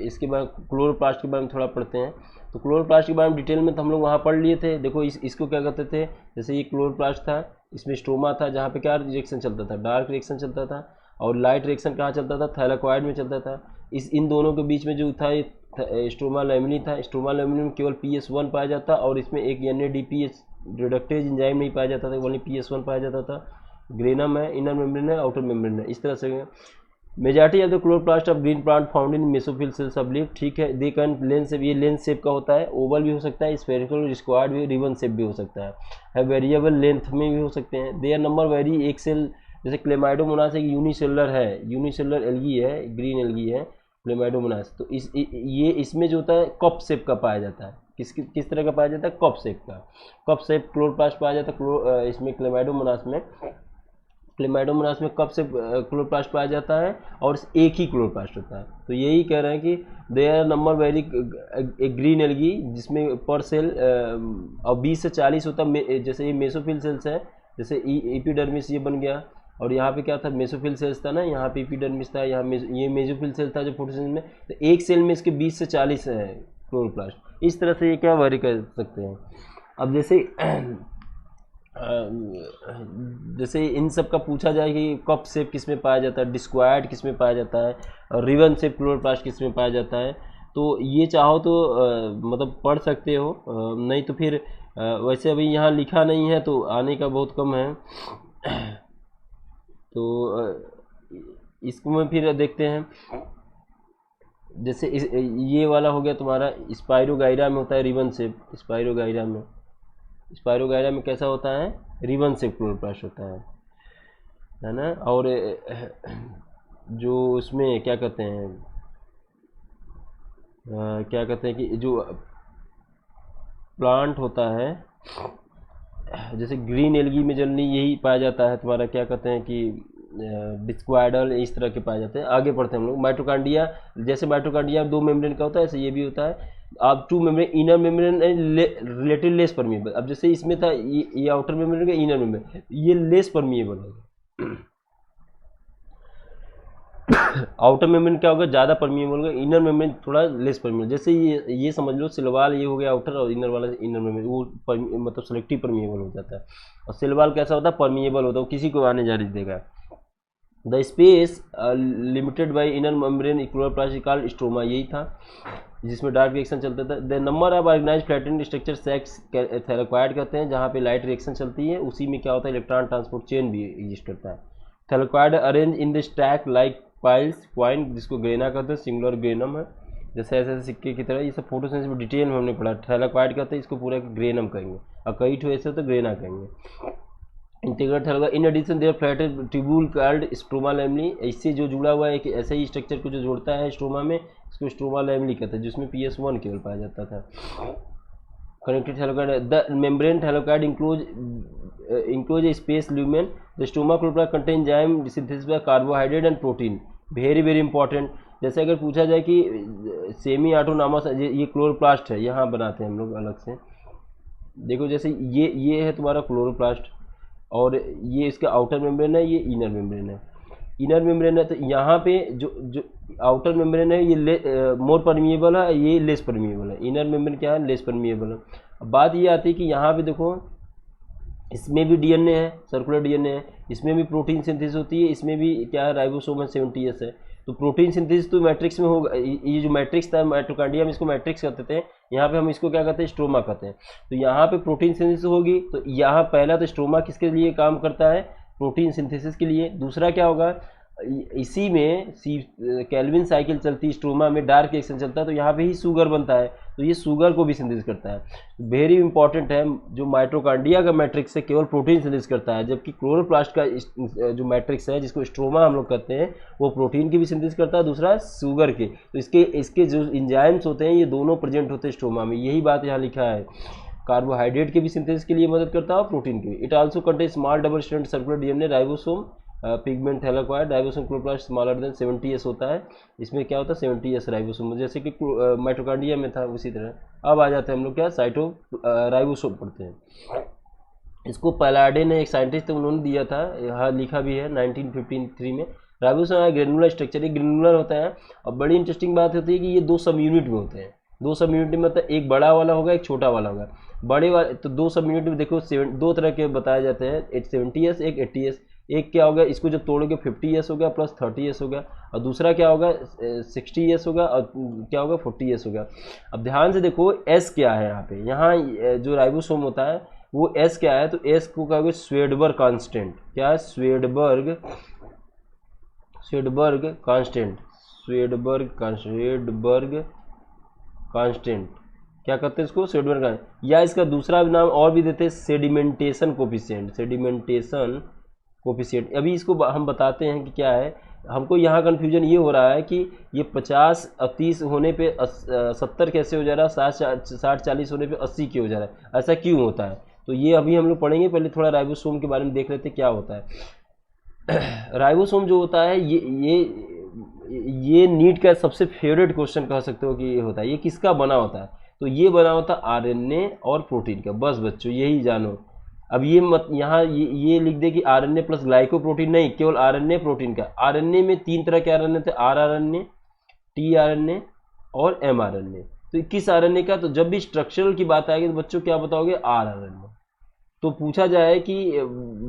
इसके बाद क्लोरोप्लास्ट के बारे में थोड़ा पढ़ते हैं। तो क्लोरोप्लास्ट के बारे में डिटेल में तो हम लोग वहाँ पढ़ लिए थे। देखो इसको क्या कहते थे, जैसे ये क्लोरोप्लास्ट था, इसमें स्टोमा था जहाँ पे क्या रिएक्शन चलता था, डार्क रिएक्शन चलता था, और लाइट रिएक्शन कहाँ चलता था, थैलाकोइड में चलता था। इन दोनों के बीच में जो था ये स्ट्रोमा लैमिनी था। स्ट्रोमा लैमिनी में केवल PS1 पाया जाता और इसमें एक NADPH रिडक्टेज एंजाइम नहीं पाया जाता था, ओनली PS1 पाया जाता था। ग्रेनम है, इनर मेम्ब्रेन है, आउटर मेम्ब्रेन है, इस तरह से। Majority of the chloroplast of green plant found in mesophyll cells of leaf, ठीक है। दे कैन लेंस, ये लेंस शेप का होता है, ओवल भी हो सकता है, स्फेरिकल, स्क्वाड भी, रिबन शेप भी हो सकता है वेरिएबल लेंथ में भी हो सकते हैं। देयर नंबर वेरी, एक सेल जैसे क्लेमाइडोमोनास एक यूनिसेलुलर है, यूनिसेलुलर एल्गी है, ग्रीन एल्गी है क्लेमाइडोमोनास। तो ये इसमें जो होता है कप शेप का पाया जाता है। किस तरह का पाया जाता है? कप शेप का। कप शेप क्लोरोप्लास्ट पाया जाता है इसमें क्लेमाइडोमोनास में। क्लेमाइडोमोनास में कब से क्लोरोप्लास्ट पाया जाता है और एक ही क्लोरोप्लास्ट होता है। तो यही कह रहे हैं कि देयर नंबर वेरी, एक ग्रीन एल्गी जिसमें पर सेल और 20 से 40 होता है। जैसे ये मेसोफिल सेल्स है, जैसे एपिडर्मिस ये बन गया, और यहाँ पे क्या था? मेसोफिल सेल्स था ना, यहाँ पे एपिडर्मिस था, यहाँ ये मेसोफिल सेल था जो फोटोसिंथेसिस में। तो एक सेल में इसके 20 से 40 है क्लोरोप्लास्ट। इस तरह से ये क्या वेरी कर सकते हैं। अब जैसे इन सब का पूछा जाए कि कप शेप किस में पाया जाता है, डिस्क्वायर्ड किस में पाया जाता है, और रिबन शेप क्लोरोप्लास्ट किस में पाया जाता है, तो ये चाहो तो मतलब पढ़ सकते हो, नहीं तो फिर वैसे अभी यहाँ लिखा नहीं है तो आने का बहुत कम है। तो इसको में फिर देखते हैं। जैसे ये वाला हो गया तुम्हारा, स्पाइरोगाइरा में होता है रिबन शेप। स्पाइरोगाइरा में कैसा होता है? रिबन शेप क्लोरोप्लास्ट होता है ना। और जो उसमें क्या कहते हैं कि जो प्लांट होता है, जैसे ग्रीन एल्गी में जनरली यही पाया जाता है तुम्हारा, क्या कहते हैं कि डिस्क्वाइडल, इस तरह के पाए जाते हैं। आगे पढ़ते हैं हम लोग। माइटोकॉन्ड्रिया, जैसे माइटोकॉन्ड्रिया 2 मेम्ब्रेन का होता है, ऐसे ये भी होता है। अब 2 membrane, inner membrane relative less permeable. अब जैसे इसमें था ये आउटर मेम्ब्रेन का, इनर मेम्ब्रेन ये लेस परमिएबल होगा। आउटर मेम्ब्रेन क्या होगा? ज़्यादा परमिएबल होगा, इनर मेम्ब्रेन थोड़ा लेस परमिएबल। जैसे ये समझ लो सिलवाल ये हो गया आउटर, और इनर वाला इनर मेम्ब्रेन वो मतलब सेलेक्टिव परमिएबल हो जाता है। और सिलवाल कैसा होता है? परमिएबल होता है, वो किसी को आने जाने देगा। The space limited by inner membrane chloroplast called stroma, यही था जिसमें डार्क रिएक्शन चलता था। The number of organised flattened structure sacs thylakoid कहते हैं, जहाँ पे लाइट रिएक्शन चलती है, उसी में क्या होता है? इलेक्ट्रॉन ट्रांसपोर्ट चेन भी एग्जिस्ट करता है। Thylakoid arrange in the stack like piles, coin, जिसको ग्रेना कहते हैं, सिंगुलर ग्रेनम है। जैसे ऐसे सिक्के की तरह, ये सब फोटोसिंथेसिस में डिटेल में हमने पढ़ा। थैलेक्वाइड कहते हैं, इसको पूरा ग्रेनम कहेंगे, और कई ठो ऐसे तो ग्रेना कहेंगे। Integrate thylakoid in addition their flatted tubule called stroma lamellae, इससे जो जुड़ा हुआ है कि ऐसे ही स्ट्रक्चर को जो जोड़ता है स्ट्रोमा में, इसको स्ट्रोमा लैमिनी कहते हैं, जिसमें PS1 केवल पाया जाता था। Connected thylakoid, the membrane thylakoid enclose A space lumen, the stroma chloroplast contain enzyme synthesis by carbohydrate and protein, very very important. जैसे अगर पूछा जाए कि सेमी ऑटोनॉमस, ये क्लोरोप्लास्ट है, यहाँ बनाते हैं हम लोग अलग से। देखो जैसे ये है तुम्हारा क्लोरोप्लास्ट, और ये इसका आउटर मेम्ब्रेन है, ये इनर मेम्ब्रेन है। इनर मेम्ब्रेन है तो यहाँ पे जो आउटर मेम्ब्रेन है ये मोर परमिएबल है, ये लेस परमिएबल है। इनर मेम्ब्रेन क्या है? लेस परमिएबल है। अब बात ये आती है कि यहाँ पे देखो, इसमें भी DNA है, सर्कुलर DNA है, इसमें भी प्रोटीन सिंथेसिस होती है, इसमें भी क्या है? राइबोसोम 70S है। तो प्रोटीन सिंथेसिस तो मैट्रिक्स में होगा। ये जो मैट्रिक्स था माइटोकॉन्ड्रिया में, इसको मैट्रिक्स कहते थे, यहाँ पे हम इसको क्या कहते हैं? स्ट्रोमा कहते हैं। तो यहाँ पे प्रोटीन सिंथेसिस होगी, तो यहाँ पहला तो स्ट्रोमा किसके लिए काम करता है? प्रोटीन सिंथेसिस के लिए। दूसरा क्या होगा? इसी में केल्विन साइकिल चलती है, स्ट्रोमा में डार्क रिएक्शन चलता है, तो यहाँ पे ही शुगर बनता है, तो ये शुगर को भी सिंथेसिस करता है। वेरी इंपॉर्टेंट है। जो माइटोकॉन्ड्रिया का मैट्रिक्स है केवल प्रोटीन सिंथेसिस करता है, जबकि क्लोरोप्लास्ट का जो मैट्रिक्स है, जिसको स्ट्रोमा हम लोग कहते हैं, वो प्रोटीन की भी सिंथेसिस करता है, दूसरा शुगर के। तो इसके जो इंजाइम्स होते हैं, ये दोनों प्रेजेंट होते हैं स्ट्रोमा में। यही बात यहाँ लिखा है। कार्बोहाइड्रेट के भी सिंथेसिस के लिए मदद करता है और प्रोटीन के भी। It also contain small double strand circular DNA, ribosome, pigment thylakoid, ribosome chloroplast smaller than 70S होता है। इसमें क्या होता है? 70S राइबोसोम, जैसे कि माइटोकॉन्ड्रिया में था उसी तरह। अब आ जाते हैं हम लोग क्या? राइबोसोम पढ़ते हैं। इसको पैलाडे ने, एक साइंटिस्ट, उन्होंने दिया था, यहाँ लिखा भी है 1953 में। राइबोसोम ग्रेनुलर स्ट्रक्चर, एक ग्रेनुलर होता है। और बड़ी इंटरेस्टिंग बात होती है कि ये 2 सब यूनिट में होते हैं। 2 सब यूनिट में मतलब एक बड़ा वाला होगा, एक छोटा वाला होगा। बड़े वाले तो 2 सब यूनिट में देखो 2 तरह के बताए जाते हैं, एक 70S, एक 80S। एक क्या होगा, इसको जब तोड़ोगे 50s हो गया प्लस 30s हो गया, और दूसरा क्या होगा 60s होगा, और क्या होगा 40s होगा। अब ध्यान से देखो एस क्या है यहाँ पे, यहाँ जो राइबोसोम होता है वो एस क्या है, तो एस को क्या होगा स्वेडबर्ग कांस्टेंट, क्या है स्वेडबर्ग कांस्टेंट क्या करते हैं इसको स्वेडबर्ग का, या इसका दूसरा नाम और भी देते हैं सेडिमेंटेशन कोफिशिएंट। अभी इसको हम बताते हैं कि क्या है। हमको यहाँ कन्फ्यूजन ये हो रहा है कि ये 50 और 30 होने पे 70 कैसे हो जा रहा है, 60 40 होने पे 80 क्यों हो जा रहा है, ऐसा क्यों होता है, तो ये अभी हम लोग पढ़ेंगे। पहले थोड़ा राइबोसोम के बारे में देख लेते हैं क्या होता है। राइबोसोम जो होता है ये नीट का सबसे फेवरेट क्वेश्चन कह सकते हो कि ये होता है। ये किसका बना होता है, तो ये बना होता है आरएनए और प्रोटीन का। बस बच्चों यही जानो। अब ये मत यहाँ ये लिख दे कि आरएनए प्लस ग्लाइकोप्रोटीन, नहीं, केवल आरएनए प्रोटीन का। आरएनए में 3 तरह के आरएनए थे, आरआरएनए, टीआरएनए और एमआरएनए। तो किस आरएनए का, तो जब भी स्ट्रक्चरल की बात आएगी तो बच्चों क्या बताओगे, आरआरएनए। तो पूछा जाए कि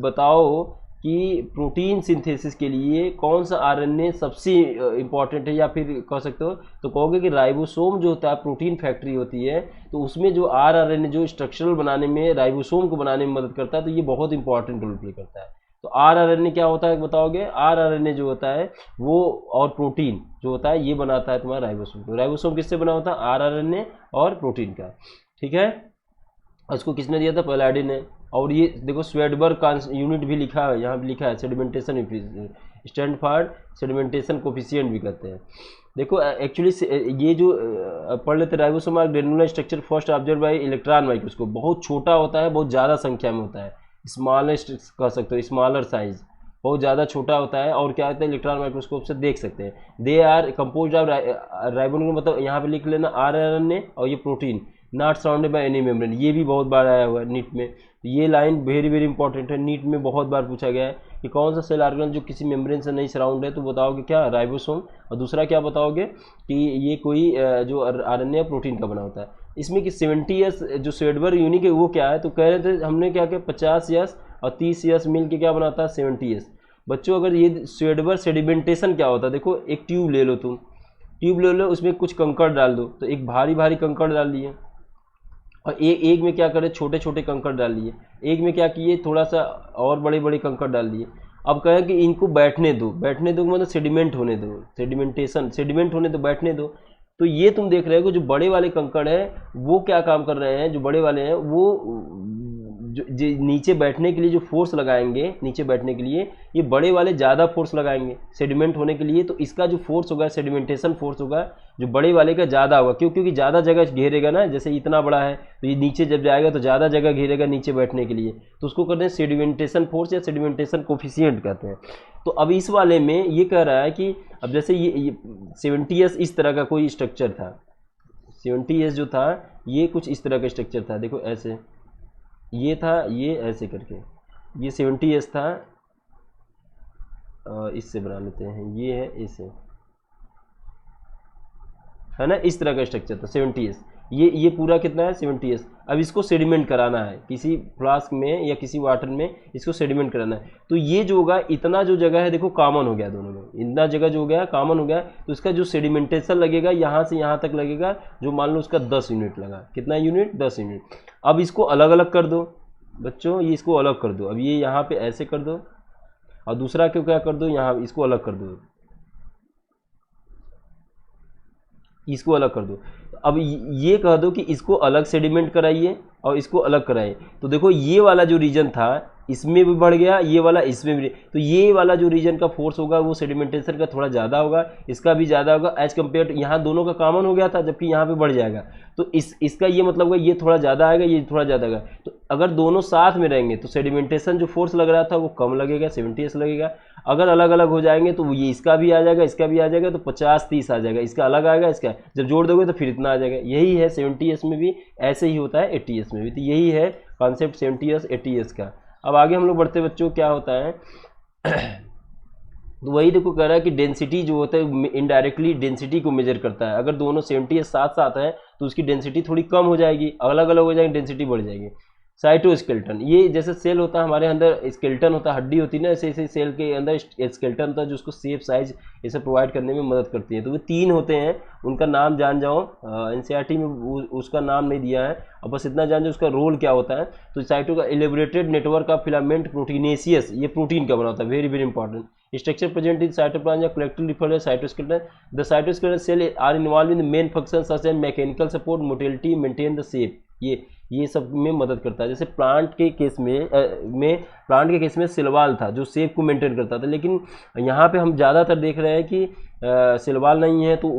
बताओ कि प्रोटीन सिंथेसिस के लिए कौन सा आरएनए सबसे इम्पॉर्टेंट है, या फिर कह सकते हो तो कहोगे कि राइबोसोम जो होता है प्रोटीन फैक्ट्री होती है, तो उसमें जो आरआरएनए जो स्ट्रक्चरल बनाने में, राइबोसोम को बनाने में मदद करता है, तो ये बहुत इंपॉर्टेंट रोल प्ले करता है। तो आरआरएनए क्या होता है बताओगे, आरआरएनए जो होता है वो और प्रोटीन जो होता है ये बनाता है तुम्हारा राइबोसोम। तो राइबोसोम किससे बना होता है, आरआरएनए और प्रोटीन का, ठीक है। इसको किसने दिया था, पैलाडी ने। और ये देखो स्वेडबर्ग यूनिट भी लिखा है, यहाँ भी लिखा है sedimentation, stand for sedimentation coefficient भी कहते हैं। देखो एक्चुअली ये जो पढ़ लेते ribosome granular structure first observe by electron microscope, बहुत छोटा होता है, बहुत ज़्यादा संख्या में होता है, स्मॉलेस्ट कह सकते हो, स्मॉलर साइज, बहुत ज़्यादा छोटा होता है। और क्या होता है, इलेक्ट्रॉन माइक्रोस्कोप से देख सकते हैं। They are compose of ribosome, मतलब यहाँ पे लिख लेना आरएनए और ये protein, not surrounded by any membrane. ये भी बहुत बार आया हुआ है नीट में, ये लाइन वेरी वेरी इंपॉर्टेंट है, नीट में बहुत बार पूछा गया है कि कौन सा सेल ऑर्गन जो किसी मेम्ब्रेन से नहीं सराउंड है, तो बताओगे क्या, राइबोसोम। और दूसरा क्या बताओगे कि ये कोई जो आरएनए प्रोटीन का बना होता है। इसमें कि 70s जो स्वेडबर्ग यूनिट है वो क्या है, तो कह रहे थे हमने क्या किया 50s और 30s मिल के क्या बनाता है 70s। बच्चों अगर ये स्वेडबर्ग सेडिमेंटेशन क्या होता है, देखो एक ट्यूब ले लो, तुम ट्यूब ले लो, उसमें कुछ कंकड़ डाल दो, तो एक भारी भारी कंकड़ डाल दिए, और एक में क्या करे छोटे छोटे कंकड़ डाल दिए, एक में क्या किए थोड़ा सा और बड़े बड़े कंकड़ डाल दिए। अब कहें कि इनको बैठने दो मतलब सेडिमेंट होने दो, सेडिमेंट होने दो, बैठने दो। तो ये तुम देख रहे हो जो बड़े वाले कंकड़ है वो क्या काम कर रहे हैं, जो बड़े वाले हैं वो जो नीचे बैठने के लिए जो फोर्स लगाएंगे, नीचे बैठने के लिए ये बड़े वाले ज़्यादा फोर्स लगाएंगे सेडिमेंट होने के लिए। तो इसका जो फोर्स होगा, सेडिमेंटेशन फोर्स होगा, जो बड़े वाले का ज़्यादा होगा, क्योंकि ज़्यादा जगह घेरेगा ना। जैसे इतना बड़ा है तो ये नीचे जब जाएगा तो ज़्यादा जगह घेरेगा नीचे बैठने के लिए, तो उसको कहते हैं सेडिमेंटेशन फोर्स या सेडिमेंटेशन कोफिशिएंट कहते हैं। तो अब इस वाले में ये कह रहा है कि अब जैसे ये 70s इस तरह का कोई स्ट्रक्चर था, 70s जो था ये कुछ इस तरह का स्ट्रक्चर था, देखो ऐसे ये था, ये ऐसे करके ये 70s था। इससे बना लेते हैं, ये है ऐसे, है ना, इस तरह का स्ट्रक्चर था 70s। ये पूरा कितना है 70s। अब इसको सेडिमेंट कराना है किसी फ्लास्क में या किसी वाटर में, इसको सेडिमेंट कराना है। तो ये जो होगा इतना जो जगह है देखो कॉमन हो गया, दोनों में इतना जगह जो हो गया कॉमन हो गया, तो इसका जो सेडिमेंटेशन लगेगा यहाँ से यहाँ तक लगेगा, जो मान लो उसका 10 यूनिट लगा, कितना यूनिट 10 यूनिट। अब इसको अलग अलग कर दो बच्चों, ये इसको अलग कर दो। अब ये यहाँ पे ऐसे कर दो, और दूसरा क्यों क्या कर दो, यहाँ इसको अलग कर दो, इसको अलग कर दो। अब ये कह दो कि इसको अलग सेडिमेंट कराइए और इसको अलग कराइए। तो देखो ये वाला जो रीजन था इसमें भी बढ़ गया, ये वाला इसमें भी, तो ये वाला जो रीजन का फोर्स होगा वो सेडिमेंटेशन का थोड़ा ज़्यादा होगा, इसका भी ज़्यादा होगा एज कम्पेयर टू, यहाँ दोनों का कॉमन हो गया था जबकि यहाँ पे बढ़ जाएगा। तो इसका ये मतलब होगा ये थोड़ा ज़्यादा आएगा, ये थोड़ा ज़्यादा आएगा। तो अगर दोनों साथ में रहेंगे तो सेडिमेंटेशन जो फोर्स लग रहा था वो कम लगेगा, 70s लगेगा। अगर अलग अलग हो जाएंगे तो ये इसका भी आ जाएगा, इसका भी आ जाएगा, तो 50-30 आ जाएगा, इसका अलग आएगा, इसका जब जोड़ दोगे तो फिर इतना आ जाएगा। यही है 70s में भी, ऐसे ही होता है 80s में भी। तो यही है कॉन्सेप्ट 70s 80s का। अब आगे हम लोग बढ़ते बच्चों, क्या होता है तो वही देखो कह रहा है कि डेंसिटी जो होता है इनडायरेक्टली डेंसिटी को मेजर करता है। अगर दोनों 70s साथ साथ हैं तो उसकी डेंसिटी थोड़ी कम हो जाएगी, अलग अलग हो जाएगी डेंसिटी बढ़ जाएगी। साइटोस्केलेटन, ये जैसे सेल होता है हमारे अंदर, स्केलेटन होता है, हड्डी होती है ना, ऐसे ऐसे सेल के अंदर स्केलेटन होता है जो उसको शेप साइज इसे प्रोवाइड करने में मदद करती है। तो वो 3 होते हैं, उनका नाम जान जाओ। एनसीईआरटी में उसका नाम नहीं दिया है, अब बस इतना जान जाओ उसका रोल क्या होता है। तो साइटो का elaborated network of filament proteinaceous, ये प्रोटीन का बना होता है, very very important. Structure present in cytoplasm या collectively referred as cytoskeleton. The cytoskeleton cell are involve in the main function such as mechanical support, motility, maintain the shape, ये सब में मदद करता है। जैसे प्लांट के केस में सिलवाल था जो शेप को मेंटेन करता था, लेकिन यहाँ पे हम ज़्यादातर देख रहे हैं कि सिलवाल नहीं है तो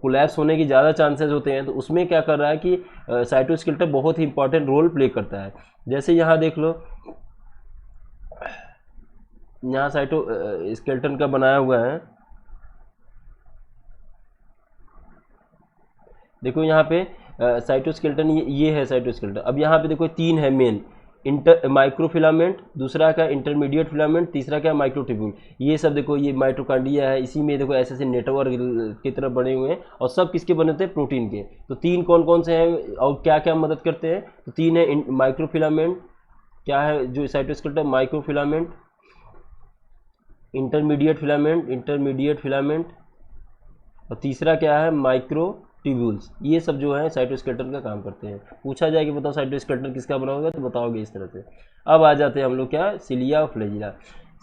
कोलैप्स होने की ज़्यादा चांसेस होते हैं। तो उसमें क्या कर रहा है कि साइटोस्केलेटन बहुत ही इंपॉर्टेंट रोल प्ले करता है। जैसे यहाँ देख लो, यहाँ साइटोस्केलेटन का बनाया हुआ है, देखो यहाँ पे साइटोस्केलेटन, ये है साइटोस्केलेटन। अब यहाँ पे देखो 3 है मेन, माइक्रोफिलामेंट, दूसरा क्या इंटरमीडिएट फिलामेंट, तीसरा क्या माइक्रोट्यूब्यूल। ये सब देखो, ये माइटोकॉन्ड्रिया है, इसी में देखो ऐसे ऐसे नेटवर्क की तरह बने हुए हैं, और सब किसके बने होते हैं, प्रोटीन के। तो 3 कौन कौन से हैं और क्या क्या मदद करते हैं, तो 3 है माइक्रोफिलामेंट, क्या है जो साइटोस्केलेटन, माइक्रोफिलामेंट, इंटरमीडिएट फिलामेंट, और तीसरा क्या है, माइक्रोट्यूब्यूल्स। ये सब जो है साइटोस्केलेटन का काम करते हैं। पूछा जाए कि बताओ साइटोस्केलेटन किसका बना होगा, तो बताओगे इस तरह से। अब आ जाते हैं हम लोग क्या, सिलिया फ्लैजिला।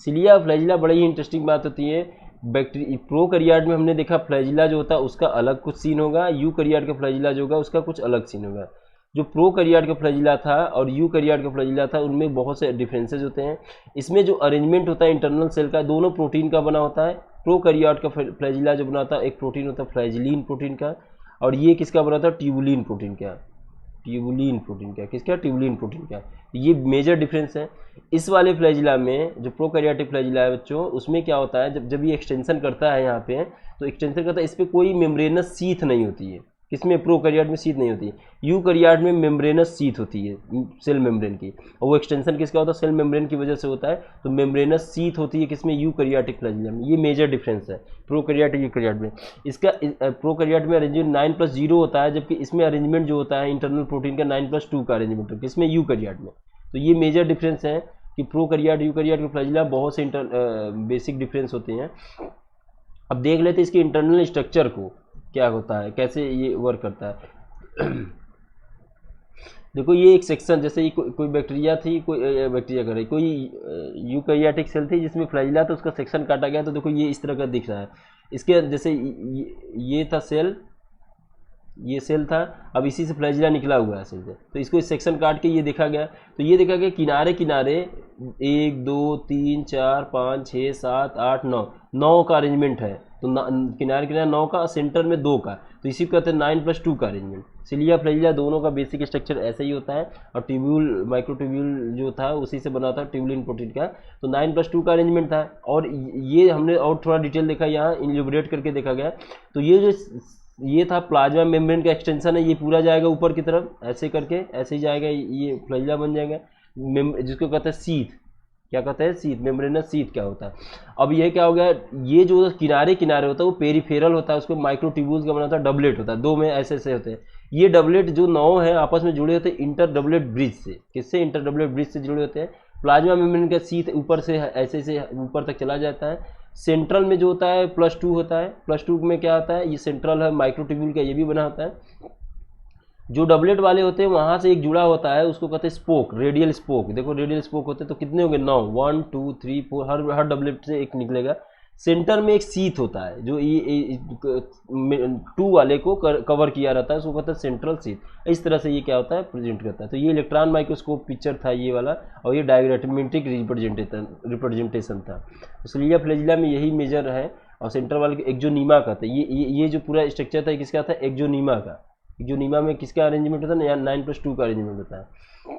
सिलिया फ्लैजिला बड़ी ही इंटरेस्टिंग बात होती है। प्रोकैरियोट में हमने देखा फ्लैजिला जो होता है उसका अलग कुछ सीन होगा, यूकैरियोट का फ्लैजिला जो होगा उसका कुछ अलग सीन होगा। जो प्रोकैरियोट का फ्लैजिला था और यूकैरियोट का फ्लैजिला था, उनमें बहुत से डिफरेंसेस होते हैं। इसमें जो अरेंजमेंट होता है इंटरनल सेल का, दोनों प्रोटीन का बना होता है। प्रोकैरियोट का फ्लैजिला जो बना होता है, एक प्रोटीन होता है फ्लैजिलीन प्रोटीन का, और ये किसका बना था, ट्यूबुलिन प्रोटीन का। किसका, ट्यूबुलिन प्रोटीन का। ये मेजर डिफरेंस है। इस वाले फ्लैजिला में, जो प्रोकैरियोटिक फ्लैजिला है बच्चों, उसमें क्या होता है, जब ये एक्सटेंशन करता है यहाँ पे, तो एक्सटेंशन करता है, इस पर कोई मेम्ब्रेनस सीथ नहीं होती है। किसमें, प्रोकैरियोट में सीथ नहीं होती है। यूकैरियोट में मेम्ब्रेनस सीथ होती है, सेल मेम्ब्रेन की, और वो एक्सटेंशन किसका होता है, सेल मेम्ब्रेन की वजह से होता है। तो मेम्ब्रेनस सीथ होती है किसमें, यूकैरियोटिक फ्लैजिला में। ये मेजर डिफरेंस है प्रोकैरियोट यूकैरियोट में। इसका प्रोकैरियोट में अरेंजमेंट 9+0 होता है, जबकि इसमें अरेंजमेंट जो होता है इंटरनल प्रोटीन का 9+2 का अरेंजमेंट होता है, इसमें यूकैरियोट में। तो ये मेजर डिफरेंस है कि प्रोकैरियोट यूकैरियोट के फ्लैजिला बहुत से बेसिक डिफरेंस होते हैं। अब देख लेते हैं इसके इंटरनल स्ट्रक्चर को, क्या होता है, कैसे ये वर्क करता है। देखो ये एक सेक्शन, जैसे ये कोई बैक्टीरिया थी, कोई यूकैरियोटिक सेल थी जिसमें फ्लैजिला, तो उसका सेक्शन काटा गया। तो देखो ये इस तरह का दिख रहा है। इसके जैसे ये था सेल, ये सेल था, अब इसी से फ्लैजिला निकला हुआ है सेल से, तो इसको इस सेक्शन काट के ये देखा गया। तो ये देखा गया किनारे किनारे 1 2 3 4 5 6 7 8 9 का अरेंजमेंट है। तो किनारे किनारे 9 का, सेंटर में 2 का, तो इसी को कहते हैं 9+2 का अरेंजमेंट। सिलिया फ्लैजिला दोनों का बेसिक स्ट्रक्चर ऐसा ही होता है, और ट्यूब्यूल माइक्रोट्यूब्यूल जो था उसी से बना था, ट्यूबुलिन प्रोटीन का। तो 9+2 का अरेंजमेंट था। और ये हमने और थोड़ा डिटेल देखा, यहाँ इल्यूमिनेट करके देखा गया। तो ये था प्लाज्मा मेम्ब्रेन का एक्सटेंशन है, ये पूरा जाएगा ऊपर की तरफ, ऐसे करके ऐसे ही जाएगा, ये फ्लैजिला बन जाएगा, जिसको कहते हैं सीथ। क्या कहते हैं, सीथ, मेम्ब्रेनस सीथ क्या होता है। अब ये क्या हो गया, ये जो किनारे किनारे होता है वो पेरिफेरल होता है, उसको माइक्रोट्यूब्यूल्स का बना होता है, डबलेट होता है, 2 में ऐसे ऐसे होते हैं। ये डबलेट जो 9 है आपस में जुड़े होते हैं इंटर डबलेट ब्रिज से। किससे, इंटर डबलेट ब्रिज से जुड़े होते हैं। प्लाज्मा मेम्ब्रेन का सीथ ऊपर से ऐसे से ऊपर तक चला जाता है। सेंट्रल में जो होता है +2 होता है, +2 में क्या होता है, ये सेंट्रल है माइक्रोट्यूब्यूल का, ये भी बना होता है। जो डबलेट वाले होते हैं वहाँ से एक जुड़ा होता है, उसको कहते हैं स्पोक, रेडियल स्पोक। देखो रेडियल स्पोक होते हैं तो कितने होंगे, 9, 1 2 3 4, हर डबलेट से एक निकलेगा। सेंटर में एक सीथ होता है जो ये 2 वाले को कवर किया रहता है, उसको कहते हैं सेंट्रल सीथ। इस तरह से ये क्या होता है, प्रेजेंट करता है। तो ये इलेक्ट्रॉन माइक्रोस्कोप पिक्चर था ये वाला, और ये डायग्रामेट्रिक रिप्रेजेंटेशन था। सिलिया फ्लैजिला में यही मेजर है। और सेंटर वाले एक्सोनीमा का था, ये जो पूरा स्ट्रक्चर था किसका था, एक्सोनीमा का। एक्सोनीमा में किसका अरेंजमेंट होता है, 9+2 का अरेंजमेंट होता है।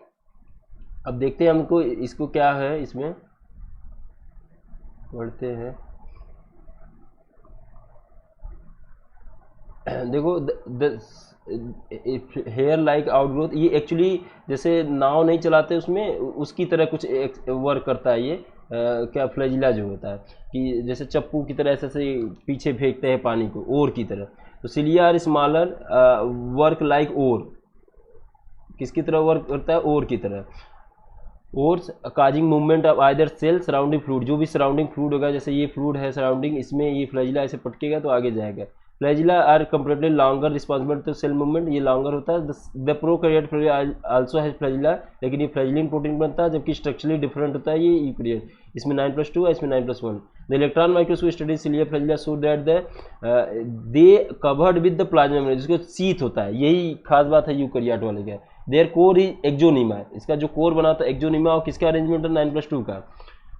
अब देखते हैं हमको इसको क्या है, इसमें पढ़ते हैं। देखो हेयर लाइक आउटग्रोथ, ये एक्चुअली जैसे नाव नहीं चलाते उसमें, उसकी तरह कुछ वर्क करता है ये। क्या फ्लैजिला जो होता है कि जैसे चप्पू की तरह ऐसे पीछे फेंकते हैं पानी को, ओर की तरह। तो cilia are smaller, work like oar. किसकी तरह वर्क करता है, ओर की तरह। और causing movement of either cell surrounding fluid, जो भी सराउंडिंग फ्लूइड होगा, जैसे ये फ्लूइड है सराउंडिंग, इसमें ये फ्लैजिला ऐसे पटकेगा तो आगे जाएगा। Flagella are comparatively longer responsible to cell movement, ये लॉन्गर होता है। The prokaryote flagella also has flagella, लेकिन ये फ्लैजिलिन प्रोटीन बनता है, जबकि स्ट्रक्चरली डिफरेंट होता है ये यूकैरियोट। इसमें 9+2 है, इसमें 9+1। The electron microscope study cilia flagella show that they covered with the plasma membrane, जिसको सीथ होता है, यही खास बात है यूकैरियोट वाले का। देयर कोर इज एक्सोनिमा, इसका जो कोर बना था एक्सोनिमा, और किसका अरेंजमेंट है 9+2 का।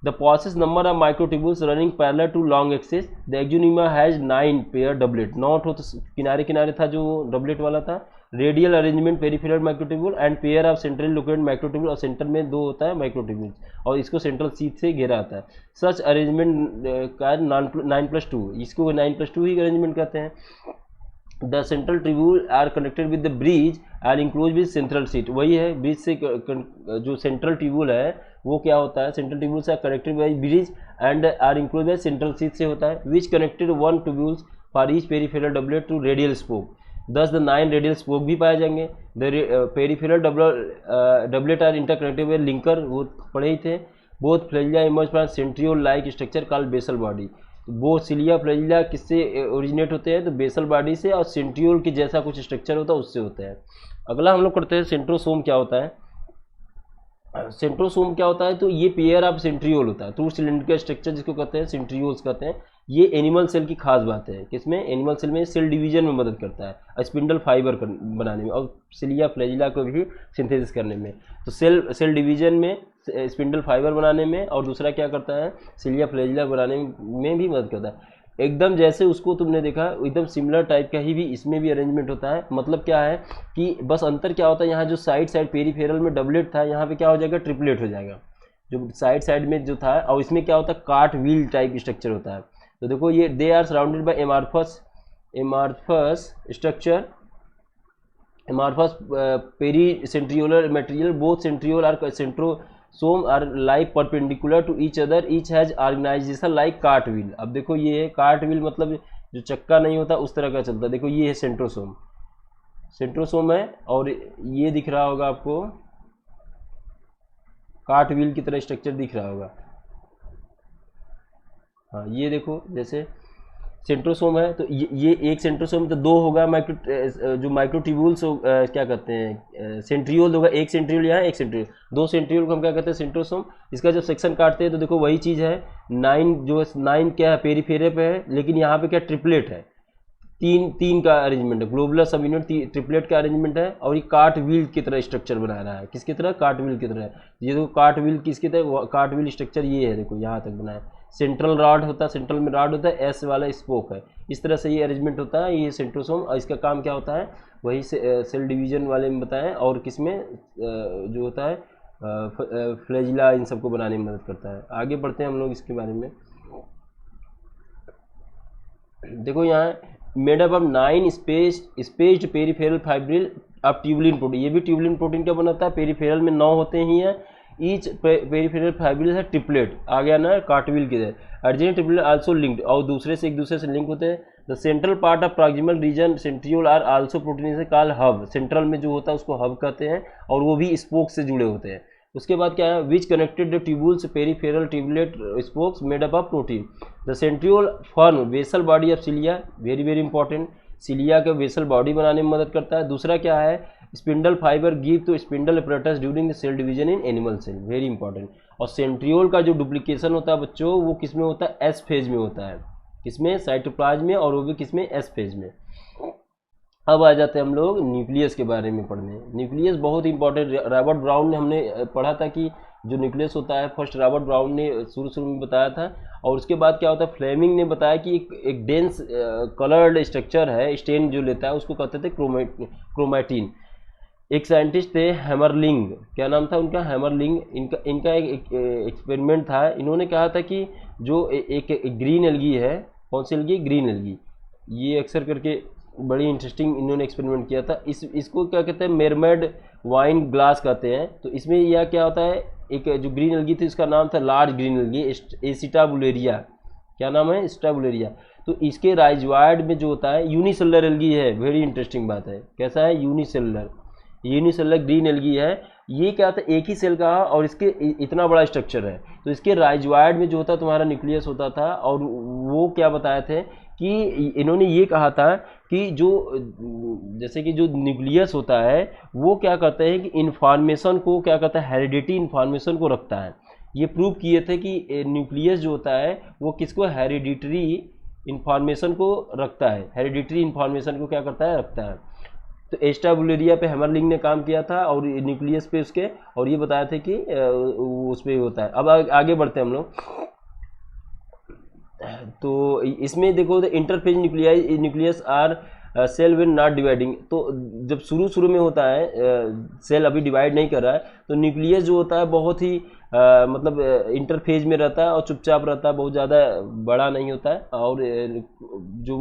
The process number of microtubules running parallel to long axis, the axoneme has 9 pair doublet, not हो तो किनारे किनारे था जो डबलेट वाला था। Radial arrangement peripheral microtubule and pair of central located microtubule, और सेंटर में 2 होता है माइक्रोट्यूब्यूल, और इसको सेंट्रल सीथ से घेरा आता है। सच अरेंजमेंट का 9+2, इसको 9+2 ही अरेंजमेंट कहते हैं। The central tubule are connected with the bridge are enclose with central sheath, वही है ब्रिज से जो सेंट्रल ट्यूब्यूल है वो क्या होता है, सेंट्रल ट्यूब्यूल से connected by bridge and are enclose by central sheath से होता है। Which connected 1 tubules for each peripheral doublet to radial spoke, thus the 9 radial spoke भी पाए जाएंगे। The peripheral doublet are interconnected by linker, वो पढ़े ही थे। Both flagella emerge from centriole like structure called basal body, वो cilia flagella किससे originate होते हैं, तो बेसल बॉडी से, और सेंट्रियोल की जैसा कुछ स्ट्रक्चर होता है उससे होता है। अगला हम लोग करते हैं सेंट्रोसोम क्या होता है। सेंट्रोसोम क्या होता है, तो ये पेयर ऑफ सेंट्रियोल होता है, टू सिलिंड्रिकल स्ट्रक्चर जिसको कहते हैं सेंट्रियोल्स कहते हैं। ये एनिमल सेल की खास बात है, किसमें, एनिमल सेल में सेल डिवीजन में मदद करता है, स्पिंडल फाइबर बनाने में, और सिलिया फ्लैजिला को भी सिंथेसिस करने में। तो सेल डिवीजन में, स्पिंडल फाइबर बनाने में, और दूसरा क्या करता है, सिलिया फ्लैजिला बनाने में भी मदद करता है। एकदम जैसे उसको तुमने देखा एकदम सिमिलर टाइप का ही भी इसमें भी अरेंजमेंट होता है। मतलब क्या है कि बस अंतर क्या होता है, यहाँ जो साइड पेरिफेरल में डबलेट था, यहाँ पे क्या हो जाएगा, ट्रिपलेट हो जाएगा, जो साइड में जो था। और इसमें क्या होता है, कार्ट व्हील टाइप स्ट्रक्चर होता है। तो देखो ये they are surrounded by amorphous structure, amorphous peri centriolar material, both centriole are centrosome are like perpendicular to each other, each has organisation like cart wheel. अब देखो ये है कार्ट व्हील, मतलब जो चक्का नहीं होता उस तरह का चलता है। देखो ये है सेंट्रोसोम, सेंट्रोसोम है, और ये दिख रहा होगा आपको कार्ट व्हील की तरह स्ट्रक्चर दिख रहा होगा। हाँ ये देखो जैसे सेंट्रोसोम है, तो ये एक सेंट्रोसोम, तो 2 होगा जो माइक्रोट्यूब्यूल्स क्या कहते हैं, सेंट्रियोल होगा, एक सेंट्रियोल यहाँ, एक सेंट्रियोल, 2 सेंट्रियोल को हम क्या कहते हैं, सेंट्रोसोम। इसका जब सेक्शन काटते हैं तो देखो वही चीज़ है, 9 क्या है, पेरिफेरे पे है, लेकिन यहाँ पे क्या ट्रिपलेट है, तीन का अरेंजमेंट है, ग्लोबुलर सब यूनिट ट्रिपलेट का अरेंजमेंट है, और ये कार्ट व्हील की तरह स्ट्रक्चर बना रहा है, किसकी तरह, कार्ट व्हील की तरह। ये देखो कार्ट व्हील किसकी तरह, कार्ट व्हील स्ट्रक्चर ये है, देखो यहाँ तक बना है। सेंट्रल रॉड होता है, सेंट्रल में रॉड होता है, एस वाला स्पोक है, इस तरह से ये अरेंजमेंट होता है। ये सेंट्रोसोम, और इसका काम क्या होता है, वही से सेल डिवीजन वाले में बताएं, और किसमें जो होता है फ्लैजिला, इन सबको बनाने में मदद करता है। आगे बढ़ते हैं हम लोग इसके बारे में। देखो यहाँ made up of 9 spaced peripheral fibril of tubulin protein, ये भी ट्यूबुलिन प्रोटीन का बनता है, पेरिफेरल में 9 होते ही हैं। ईच पेरिफेरल फाइब्रिल है ट्रिपलेट, आ गया ना कार्टविल की तरह। अर्जेंट ट्रिपलेट आल्सो लिंक्ड, और दूसरे से एक दूसरे से लिंक होते हैं। The central part of proximal region centriole are also protein से कॉल्ड हब, सेंट्रल में जो होता है उसको हब कहते हैं, और वो भी स्पोक से जुड़े होते हैं। उसके बाद क्या है, which connected the tubules peripheral tubulate spokes made up of protein. The centriole form basal body of cilia, very very important, cilia का वेसल बॉडी बनाने में मदद करता है। दूसरा क्या है, spindle fibre give to spindle apparatus during the cell division in animal cell, very important. और सेंट्रियोल का जो डुप्लीकेशन होता है बच्चों, वो किस में होता है, एस फेज में होता है, किसमें, साइटोप्लाज्म में, और वो भी किसमें, एस फेज में। अब आ जाते हैं हम लोग न्यूक्लियस के बारे में पढ़ने। न्यूक्लियस बहुत इंपॉर्टेंट, रॉबर्ट ब्राउन ने हमने पढ़ा था कि जो न्यूक्लियस होता है, फर्स्ट रॉबर्ट ब्राउन ने शुरू में बताया था, और उसके बाद क्या होता है, फ्लेमिंग ने बताया कि एक डेंस कलर्ड स्ट्रक्चर है, स्टेन जो लेता है उसको कहते थे क्रोमैटिन। एक साइंटिस्ट थे हैमरलिंग, क्या नाम था उनका, हैमरलिंग। इनका एक एक्सपेरिमेंट था। इन्होंने कहा था कि जो एक ग्रीन एल्गी है, कौन सी एल्गी, ग्रीन एल्गी, ये अक्सर करके बड़ी इंटरेस्टिंग इन्होंने एक्सपेरिमेंट किया था। इसको क्या कहते हैं, मेरमेड वाइन ग्लास कहते हैं। तो इसमें यह क्या होता है, एक जो ग्रीन एल्गी थी उसका नाम था लार्ज ग्रीन एल्गी, एसिटाबुलेरिया, क्या नाम है, एसिटाबुलेरिया। तो इसके राइजवाइड में जो होता है यूनिसेलुलर एल्गी है, वेरी इंटरेस्टिंग बात है, कैसा है, यूनिसेलुलर। यूनिसेलुलर ग्रीन एल्गी है। ये क्या होता है, एक ही सेल का और इसके इतना बड़ा स्ट्रक्चर है। तो इसके राइजोइड में जो होता तुम्हारा न्यूक्लियस होता था, और वो क्या बताए थे कि इन्होंने ये कहा था कि जो जैसे कि जो न्यूक्लियस होता है वो क्या करते हैं कि इन्फॉर्मेशन को क्या करता है, हेरिडिटी इन्फॉर्मेशन को रखता है। ये प्रूव किए थे कि न्यूक्लियस जो होता है वो किसको, हेरिडिटरी इन्फॉर्मेशन को रखता है, हेरिडिटरी इन्फॉर्मेशन को क्या करता है, रखता है। तो एस्टाबुलेरिया पे हैमरलिंग ने काम किया था और न्यूक्लियस पे उसके, और ये बताया था कि उस पर होता है। अब आगे बढ़ते हैं हम लोग। तो इसमें देखो, the interphase nucleus are cell when not dividing. तो जब शुरू में होता है, सेल अभी डिवाइड नहीं कर रहा है, तो न्यूक्लियस जो होता है बहुत ही मतलब इंटरफेज में रहता है और चुपचाप रहता है, बहुत ज़्यादा बड़ा नहीं होता है। और जो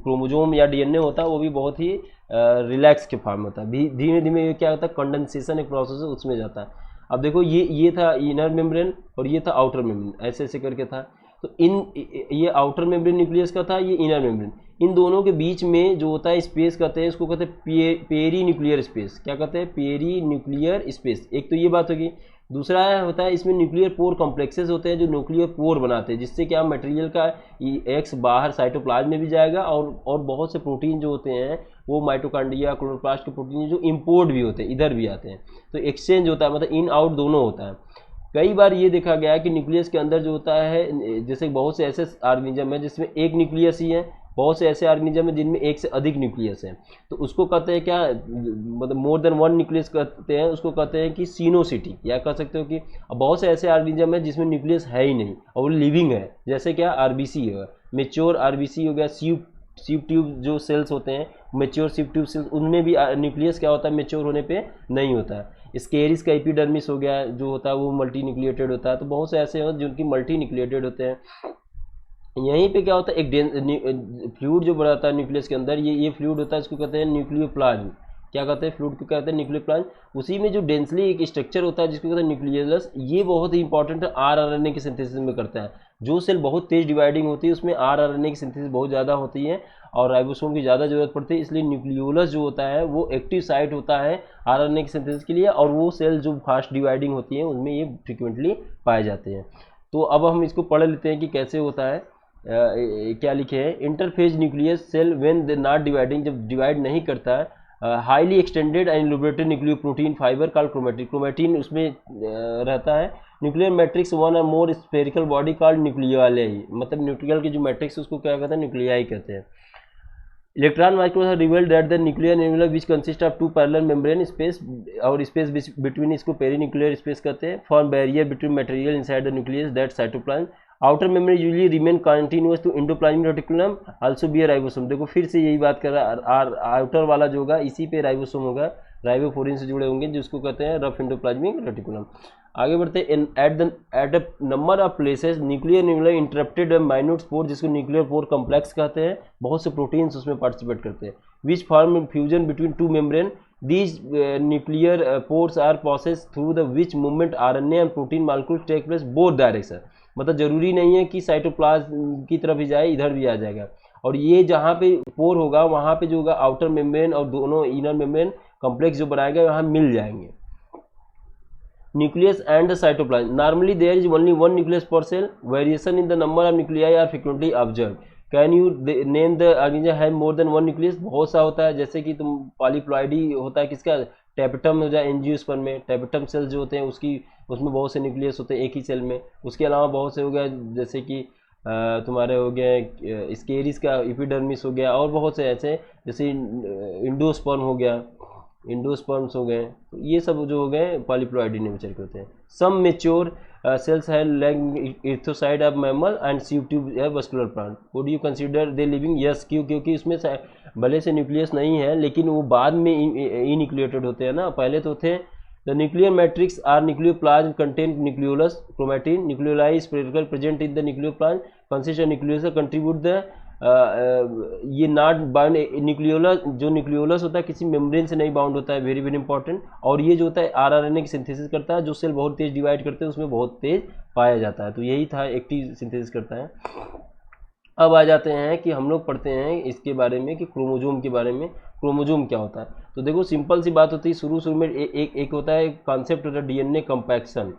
क्रोमोजोम या डीएनए होता है वो भी बहुत ही रिलैक्स के फॉर्म में होता है। धीरे धीरे क्या होता है, कंडेंसेशन एक प्रोसेस है उसमें जाता है। अब देखो, ये था इनर मेम्ब्रेन और ये था आउटर मेम्ब्रेन, ऐसे ऐसे करके था। तो ये आउटर मेम्ब्रेन न्यूक्लियस का था, ये इनर मेम्ब्रेन। इन दोनों के बीच में जो होता है स्पेस कहते हैं, इसको कहते हैं पेरी न्यूक्लियर स्पेस। क्या कहते हैं, पेरी न्यूक्लियर स्पेस। एक तो ये बात होगी। दूसरा होता है इसमें न्यूक्लियर पोर कॉम्प्लेक्सेस होते हैं जो न्यूक्लियर पोर बनाते हैं, जिससे क्या मटेरियल का एक्स बाहर साइटोप्लाज्म में भी जाएगा, और बहुत से प्रोटीन जो होते हैं वो माइटोकॉन्ड्रिया, क्लोरोप्लास्ट के प्रोटीन जो इंपोर्ट भी होते हैं इधर भी आते हैं। तो एक्सचेंज होता है, मतलब इन आउट दोनों होता है। कई बार ये देखा गया है कि न्यूक्लियस के अंदर जो होता है, जैसे बहुत से ऐसे ऑर्गेनिज्म है जिसमें एक न्यूक्लियस ही है, बहुत से ऐसे ऑर्गेनिज्म है जिनमें एक से अधिक न्यूक्लियस है। तो उसको कहते हैं क्या, मतलब मोर देन वन न्यूक्लियस कहते हैं, उसको कहते हैं कि सीनोसिटी। या कह सकते हो कि बहुत से ऐसे ऑर्गेनिज्म है जिसमें न्यूक्लियस है ही नहीं और वो लिविंग है, जैसे क्या आरबीसी है, मेच्योर आरबीसी हो गया, सीव ट्यूब जो सेल्स होते हैं, मेच्योर सीव ट्यूब सेल्स, उनमें भी न्यूक्लियस क्या होता है, मेच्योर होने पे नहीं होता है। स्केरिस का एपिडर्मिस हो गया जो होता है वो मल्टी न्यूक्लिएटेड होता है। तो बहुत से ऐसे हैं जिनकी मल्टी न्यूक्लिएटेड होते हैं। यहीं पे क्या होता है, एक फ्लूइड जो बनाता है न्यूक्लियस के अंदर, ये फ्लूइड होता है, इसको कहते हैं न्यूक्लियोप्लाज्म। क्या कहते हैं, फ्लूइड को कहते हैं न्यूक्लियोप्लाज्म। उसी में जो डेंसली एक स्ट्रक्चर होता है जिसको कहते हैं न्यूक्लियस, ये बहुत ही इंपॉर्टेंट है, आरआरएनए की सिंथेसिस में करता है। जो सेल बहुत तेज डिवाइडिंग होती है उसमें आरआरएनए की सिंथेसिस बहुत ज़्यादा होती है और राइबोसोम की ज़्यादा जरूरत पड़ती है। इसलिए न्यूक्लियोलस जो होता है वो एक्टिव साइट होता है आरआरएनए की सिंथेसिस के लिए, और वो सेल जो फास्ट डिवाइडिंग होती है उनमें ये फ्रिक्वेंटली पाए जाते हैं। तो अब हम इसको पढ़ लेते हैं कि कैसे होता है। क्या लिखे हैं, interphase nucleus cell when they not dividing, जब डिवाइड नहीं करता है, highly extended and elaborated nuclear protein fibre called chromatin. Chromatin उसमें रहता है। न्यूक्लियर मैट्रिक्स वन और more spherical body called nucleoli, मतलब न्यूक्लियर की जो मैट्रिक्स उसको क्या कहते हैं, न्यूक्लियाई कहते हैं। Electron microscope revealed that the nuclear nebula which consist of two parallel membrane space, और स्पेस बिटवीन इसको पेरी न्यूक्लियर स्पेस कहते हैं, form barrier between material inside the nucleus that cytoplasm. Outer membrane usually remain continuous to endoplasmic reticulum also be ribosome. देखो फिर से यही बात कर रहा है, आउटर वाला जो होगा इसी पे राइबोसोम होगा, राइबोफोरिन से जुड़े होंगे जिसको कहते हैं रफ एंडोप्लाज्मिक रेटिकुलम। आगे बढ़ते हैं, at a number of places nuclear nebula interrupted minute spore, जिसको न्यूक्लियर पोर कॉम्प्लेक्स कहते हैं, बहुत से प्रोटीन्स उसमें पार्टिसिपेट करते हैं, which form fusion between two membrane. These nuclear pores are processed through the which movement RNA and protein molecules take place both direction। मतलब जरूरी नहीं है कि साइटोप्लाज्म की तरफ ही जाए, इधर भी आ जाएगा। और ये जहाँ पे पोर होगा वहाँ पे जो होगा आउटर मेम्ब्रेन और दोनों इनर मेम्ब्रेन कॉम्प्लेक्स जो बनाएगा वहाँ मिल जाएंगे। Nucleus and the cytoplasm. Normally there is only one nucleus per cell. Variation in the number of nuclei are frequently observed. Can you name the organism have more than one nucleus? बहुत सा होता है, जैसे कि तुम polyploidy होता है किसका, टैपेटम हो जाए एंजियोस्पर्म में, टैपेटम सेल जो होते हैं उसमें बहुत से न्यूक्लियस होते हैं एक ही सेल में। उसके अलावा बहुत से हो गए जैसे कि तुम्हारे हो गए स्केरिस का एपिडर्मिस हो गया, और बहुत से ऐसे जैसे इंडोस्पर्म हो गया, इंडोस्पर्म्स हो गए। तो ये सब जो हो गए पॉलीप्लॉइडी नेचर के होते हैं। सम मेच्योर सेल्स है like erythrocyte of mammal and sieve tube है vascular plant. Would you consider they living? Yes, क्योंकि उसमें भले से न्यूक्लियस नहीं है लेकिन वो बाद में इन्यूक्लिएटेड होते हैं ना, पहले तो थे। The nuclear matrix are nucleoplasm contain nucleolus chromatin nucleoli spherical present in the nucleoplasm consist of nucleolus contribute the ये नॉट बाउंड न्यूक्लियोलस। जो न्यूक्लियोलस होता है किसी मेम्ब्रेन से नहीं बाउंड होता है, वेरी वेरी इंपॉर्टेंट। और ये जो होता है आरआरएनए की सिंथेसिस करता है, जो सेल बहुत तेज डिवाइड करते हैं उसमें बहुत तेज पाया जाता है। तो यही था, एक्टिव सिंथेसिस करता है। अब आ जाते हैं कि हम लोग पढ़ते हैं इसके बारे में कि क्रोमोजोम के बारे में, क्रोमोजोम क्या होता है। तो देखो सिंपल सी बात होती है, शुरू में एक होता है कॉन्सेप्ट होता है डीएनए कंपैक्शन।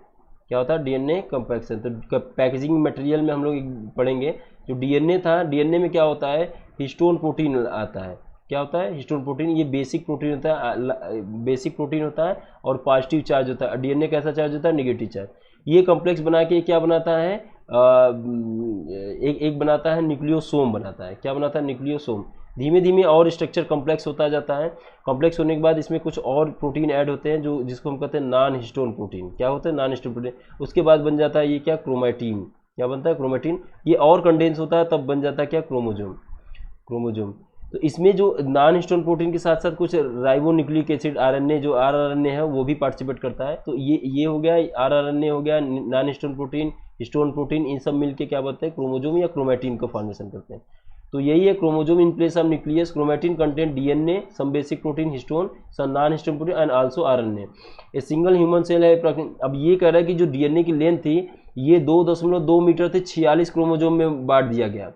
क्या होता है डीएनए कंपैक्शन। तो पैकेजिंग मटेरियल में हम लोग पढ़ेंगे जो डीएनए था, डीएनए में क्या होता है हिस्टोन प्रोटीन आता है। क्या होता है हिस्टोन प्रोटीन, ये बेसिक प्रोटीन होता है, बेसिक प्रोटीन होता है और पॉजिटिव चार्ज होता है। डीएनए कैसा चार्ज होता है नेगेटिव चार्ज। ये कॉम्प्लेक्स बना के क्या बनाता है एक बनाता है न्यूक्लियोसोम बनाता है। क्या बनाता है न्यूक्लियोसोम। धीमे धीमे और स्ट्रक्चर कॉम्प्लेक्स होता जाता है। कॉम्प्लेक्स होने के बाद इसमें कुछ और प्रोटीन ऐड होते हैं जो जिसको हम कहते हैं नॉन हिस्टोन प्रोटीन। क्या होता है नॉन हिस्टोन प्रोटीन। उसके बाद बन जाता है ये क्या क्रोमैटिन। क्या बनता है क्रोमैटिन। ये और कंडेंस होता है तब बन जाता है क्या क्रोमोजोम। क्रोमोजोम। तो इसमें जो नॉन हिस्टोन प्रोटीन के साथ साथ कुछ राइबोन्यूक्लिक एसिड आरएनए जो आरआरएनए है वो भी पार्टिसिपेट करता है। तो ये हो गया आरआरएनए हो गया, non histone protein, histone protein, इन सब मिलके क्या बनते हैं क्रोमोजोम या क्रोमैटिन का फॉर्मेशन करते हैं। तो यही है chromosome in place of nucleus. Chromatin content DNA, some basic protein, histone, some non histone protein and also RNA. A single human cell है। अब ये कह रहा है कि जो डीएनए की लेंथ थी ये 2.2 मीटर थी, 46 क्रोमोजोम में बांट दिया गया।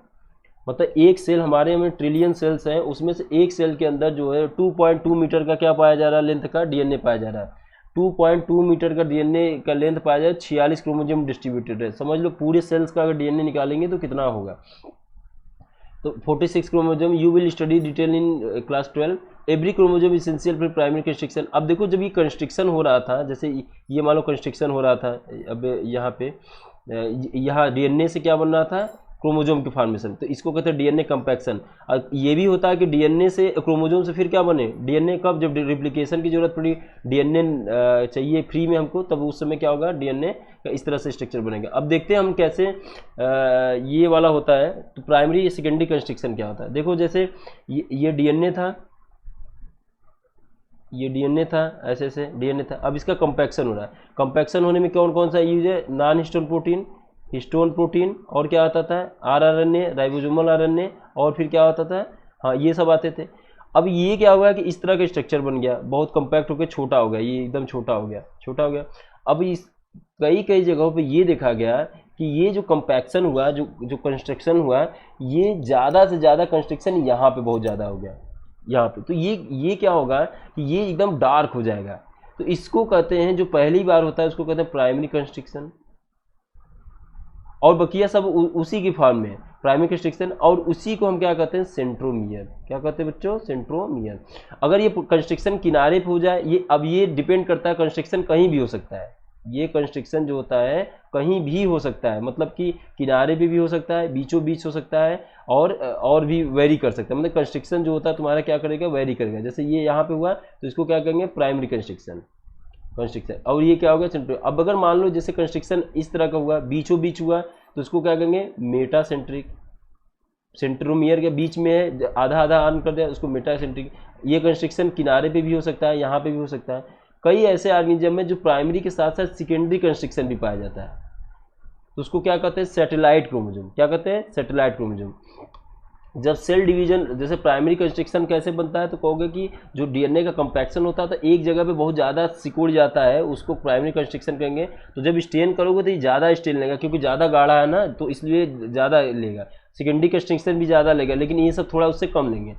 मतलब एक सेल हमारे में ट्रिलियन सेल्स हैं, उसमें से एक सेल के अंदर जो है 2.2 मीटर का क्या पाया जा रहा है लेंथ का डीएनए पाया जा रहा है। 2.2 मीटर का डीएनए का लेंथ पाया जाए, 46 क्रोमोसोम डिस्ट्रीब्यूटेड है। समझ लो पूरे सेल्स का अगर डीएनए निकालेंगे तो कितना होगा। तो 46 chromosome you will study detail in class 12। Every chromosome essential for primary constriction. अब देखो जब ये कंस्ट्रक्शन हो रहा था, जैसे ये मान लो कंस्ट्रक्शन हो रहा था, अब यहाँ पे यहाँ डीएनए से क्या बन रहा था क्रोमोजोम के फॉर्मेशन, तो इसको कहते हैं डीएनए कंपैक्शन। और ये भी होता है कि डीएनए से क्रोमोजोम से फिर क्या बने डीएनए कब, जब रिप्लिकेशन की जरूरत पड़ी, डीएनए चाहिए फ्री में हमको, तब उस समय क्या होगा डीएनए का इस तरह से स्ट्रक्चर बनेगा। अब देखते हैं हम कैसे ये वाला होता है। तो प्राइमरी सेकेंडरी कंस्ट्रक्शन क्या होता है। देखो जैसे ये डीएनए था, ये डीएनए था, ऐसे ऐसे डीएनए था। अब इसका कंपैक्शन हो रहा है। कंपैक्शन होने में कौन कौन सा यूज है, non histone protein, histone protein, और क्या आता था आरआरएनए, राइबोसोमल आरएनए, और फिर क्या होता था हाँ ये सब आते थे। अब ये क्या हुआ कि इस तरह का स्ट्रक्चर बन गया, बहुत कंपैक्ट होकर छोटा हो गया, ये एकदम छोटा हो गया, छोटा हो गया। अब इस कई कई जगहों पे ये देखा गया कि ये जो कंपैक्शन हुआ, जो कंस्ट्रक्शन हुआ, ये ज़्यादा से ज़्यादा कंस्ट्रक्शन यहाँ पे बहुत ज़्यादा हो गया यहाँ पे। तो ये क्या होगा कि ये एकदम डार्क हो जाएगा। तो इसको कहते हैं, जो पहली बार होता है उसको कहते हैं प्राइमरी कंस्ट्रक्शन, और बकिया सब उसी की फॉर्म में प्राइमरी कंस्ट्रक्शन, और उसी को हम क्या कहते हैं सेंट्रोमियर। क्या कहते हैं बच्चों सेंट्रोमियर। अगर ये कंस्ट्रक्शन किनारे पे हो जाए, ये अब ये डिपेंड करता है, कंस्ट्रक्शन कहीं भी हो सकता है। ये कंस्ट्रक्शन जो होता है कहीं भी हो सकता है, मतलब कि किनारे पे भी हो सकता है, बीचों बीच हो सकता है, और भी वेरी कर सकता है। मतलब कंस्ट्रक्शन जो होता है तुम्हारा क्या करेगा वेरी करेगा। जैसे ये यहाँ पे हुआ तो इसको क्या कहेंगे प्राइमरी कंस्ट्रक्शन। और ये क्या होगा सेंट्रो। अब अगर मान लो जैसे कंस्ट्रक्शन इस तरह का हुआ, बीचों बीच हुआ, तो इसको क्या कहेंगे मेटा सेंट्रिक। सेंट्रोमियर के बीच में है, आधा आधा ऑन कर दिया उसको मेटा सेंट्रिक। ये कंस्ट्रक्शन किनारे पे भी हो सकता है, यहाँ पे भी हो सकता है। कई ऐसे ऑर्गेनिज्म में जो प्राइमरी के साथ साथ सेकेंडरी कंस्ट्रक्शन भी पाया जाता है, तो उसको क्या कहते हैं सैटेलाइट क्रोमोसोम। क्या कहते हैं सैटेलाइट क्रोमोसोम। जब सेल डिवीजन, जैसे प्राइमरी कंस्ट्रक्शन कैसे बनता है, तो कहोगे कि जो डीएनए का कंपैक्शन होता है तो एक जगह पे बहुत ज़्यादा सिकुड़ जाता है, उसको प्राइमरी कंस्ट्रक्शन कहेंगे। तो जब स्टेन करोगे तो ये ज़्यादा स्टेन लेगा, क्योंकि ज़्यादा गाढ़ा है ना, तो इसलिए ज़्यादा लेगा। सेकेंडरी कंस्ट्रक्शन भी ज़्यादा लेगा, लेकिन ये सब थोड़ा उससे कम लेंगे।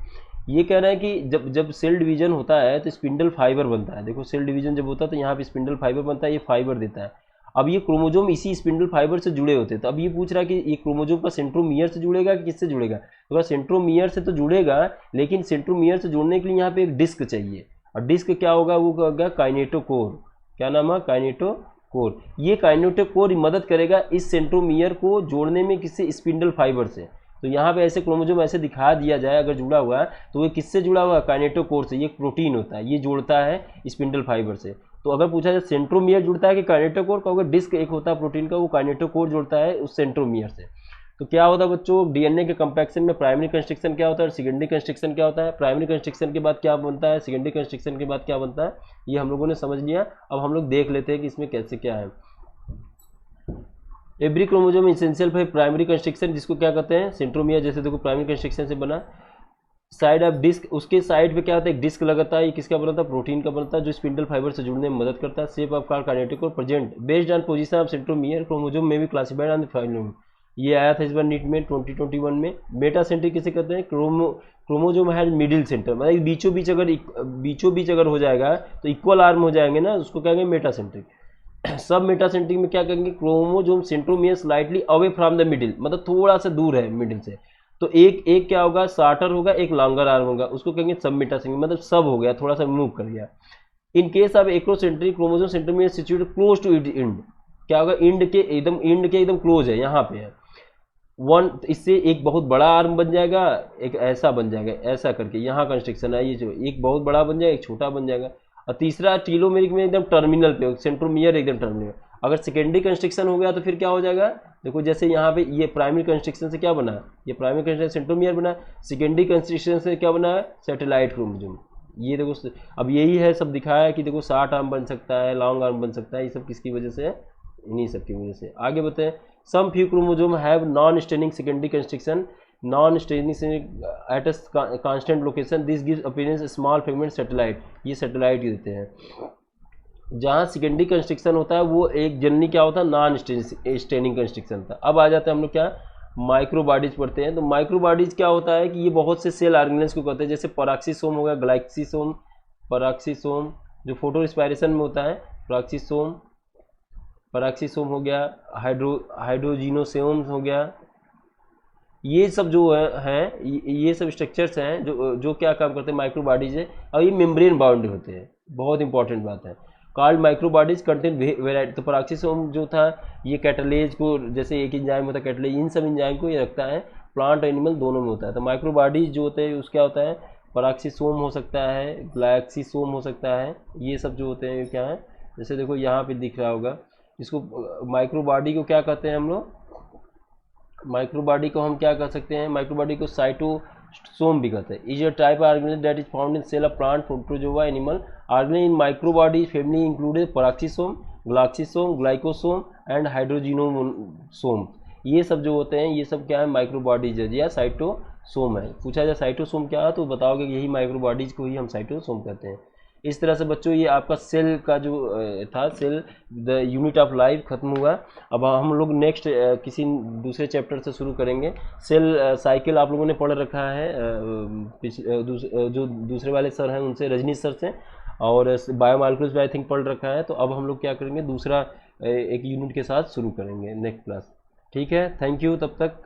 ये कह रहे हैं कि जब सेल डिवीजन होता है तो स्पिंडल फाइबर बनता है। देखो सेल डिवीजन जब होता है तो यहाँ पे स्पिंडल फाइबर बनता है, ये फाइबर देता है। अब ये क्रोमोजोम इसी स्पिंडल फाइबर से जुड़े होते हैं। तो अब ये पूछ रहा है कि ये क्रोमोजोम का सेंट्रोमियर से जुड़ेगा कि किससे जुड़ेगा। तो सेंट्रोमियर से तो जुड़ेगा, लेकिन सेंट्रोमियर से जुड़ने के लिए यहाँ पे एक डिस्क चाहिए, और डिस्क क्या होगा वो होगा काइनेटोकोर। क्या नाम है काइनेटोकोर। ये काइनेटोकोर मदद करेगा इस सेंट्रोमियर को जोड़ने में किससे स्पिंडल फाइबर से। तो यहाँ पे ऐसे क्रोमोजोम ऐसे दिखा दिया जाए अगर जुड़ा हुआ है तो ये किससे जुड़ा हुआ है काइनेटोकोर से। ये प्रोटीन होता है, ये जोड़ता है स्पिंडल फाइबर से। तो अगर पूछा जाए सेंट्रोमियर जुड़ता है कि काइनेटोकोर, कहोगे डिस्क एक होता है प्रोटीन का, वो काइनेटोकोर जोड़ता है उस सेंट्रोमियर से। तो क्या होता है बच्चों डीएनए के कंपैक्शन में प्राइमरी कंस्ट्रक्शन क्या होता है और सेकेंडरी कंस्ट्रक्शन क्या होता है। प्राइमरी कंस्ट्रक्शन के बाद क्या बनता है, सेकेंडरी कंस्ट्रक्शन के बाद क्या बनता है, ये हम लोगों ने समझ लिया। अब हम लोग देख लेते हैं कि इसमें कैसे क्या है। Every chromosome essential for primary constriction, जिसको क्या कहते हैं सेंट्रोमियर। जैसे देखो प्राइमरी कंस्ट्रक्शन से बना साइड ऑफ डिस्क, उसके साइड पे क्या होता है एक डिस्क लगाता है। ये किसका बनता है प्रोटीन का बनता है, जो स्पिंडल फाइबर से जुड़ने में मदद करता है। शेप ऑफ कार काइनेटिक और present based on position of centromere chromosome में भी क्लासिफाइड ऑन द फाइलोम। ये आया था इस बार नीट में 2021 में। मेटा सेंट्रिक किसे कहते हैं? क्रोमोजोम है मिडिल सेंटर, मतलब बीचों बीच अगर हो जाएगा तो इक्वल आर्म हो जाएंगे ना, उसको कहेंगे मेटा सेंट्रिक। सब मेटा सेंट्रिक में क्या कहेंगे? Chromosome centromere slightly away from the middle, मतलब थोड़ा सा दूर है मिडिल से। तो एक क्या होगा? शार्टर होगा, एक लॉन्गर आर्म होगा, उसको कहेंगे सब मेटा सेंट्रिक, मतलब सब हो गया, थोड़ा सा मूव कर गया। In case of acrocentric chromosome centromere situated close to it end, क्या होगा? इंड के एकदम क्लोज है, यहाँ पे है वन। इससे एक बहुत बड़ा आर्म बन जाएगा, एक ऐसा बन जाएगा, ऐसा करके यहाँ कंस्ट्रक्शन है, ये जो एक बहुत बड़ा बन जाएगा, एक छोटा बन जाएगा। और तीसरा टीलोमेरिक में एकदम टर्मिनल पे, सेंट्रोमियर एकदम टर्मिनल। अगर सेकेंडरी कंस्ट्रक्शन हो गया तो फिर क्या हो जाएगा? देखो जैसे यहाँ पे ये प्राइमरी कंस्ट्रक्शन से क्या बना? ये प्राइमरी कंस्ट्रक्शन सेंट्रोमियर बना, सेकेंडरी कंस्ट्रक्शन से क्या बना? Satellite chromosome. ये देखो अब यही है, सब दिखाया है कि देखो शॉर्ट आर्म बन सकता है, लॉन्ग आर्म बन सकता है, ये सब किसकी वजह से है? इन्हीं सब की वजह से। आगे बताएं, some few chromosome have non staining secondary construction, non staining at a constant location, this gives appearance small fragment satellite. ये सैटेलाइट देते हैं। जहाँ सेकेंडरी कंस्ट्रक्शन होता है वो एक जनरली क्या होता है? नॉन स्टेनिंग कंस्ट्रक्शन होता है। अब आ जाते हैं हम लोग क्या? माइक्रो बॉडीज पढ़ते हैं। तो माइक्रो बॉडीज क्या होता है कि ये बहुत से सेल ऑर्गेनेल्स को कहते हैं, जैसे पराक्सीसोम हो गया, ग्लाइक्सीसोम, पराक्सीसोम जो फोटो रिस्पायरेशन में होता है, पराक्सीसोम हो गया, हाइड्रोजिनोसोम हो गया। ये सब जो हैं ये सब स्ट्रक्चर्स हैं जो क्या काम करते हैं? माइक्रो बॉडीज है, और ये मेम्ब्रेन बाउंड होते हैं, बहुत इंपॉर्टेंट बात है। Called micro bodies contain variety. तो पराक्सीसोम जो था ये कैटलेज को, जैसे एक इंजाइम होता है कैटलेज, इन सब इंजाइम को ये रखता है, प्लांट एनिमल दोनों में होता है। तो माइक्रो बॉडीज जो होते हैं उसका होता है पराक्सीसोम हो सकता है, ग्लाइक्सीसोम हो सकता है, ये सब जो होते हैं क्या है? जैसे देखो यहाँ पे दिख रहा होगा, इसको माइक्रो बॉडी को क्या कहते हैं हम लोग? माइक्रो बॉडी को हम क्या कह सकते हैं? माइक्रो बॉडी को साइटोसोम भी कहते हैं। Is a type of organelle that is found in cell of plant, protozoa, animal organelle in micro body family included peroxisome, glyoxysome, glycosome and hydrogenosome. ये सब जो होते हैं ये सब क्या है? माइक्रो बॉडीज है या साइटोसोम है। पूछा जाए साइटोसोम क्या है तो बताओगे यही माइक्रो बॉडीज को ही हम साइटोसोम कहते हैं। इस तरह से बच्चों ये आपका सेल का जो था, cell the unit of life खत्म हुआ। अब हम लोग नेक्स्ट किसी दूसरे चैप्टर से शुरू करेंगे। सेल साइकिल आप लोगों ने पढ़ रखा है जो दूसरे वाले सर हैं उनसे, रजनीश सर से, और बायोमॉलिक्यूल्स भी आई थिंक पढ़ रखा है। तो अब हम लोग क्या करेंगे? दूसरा एक यूनिट के साथ शुरू करेंगे नेक्स्ट क्लास। ठीक है, थैंक यू, तब तक।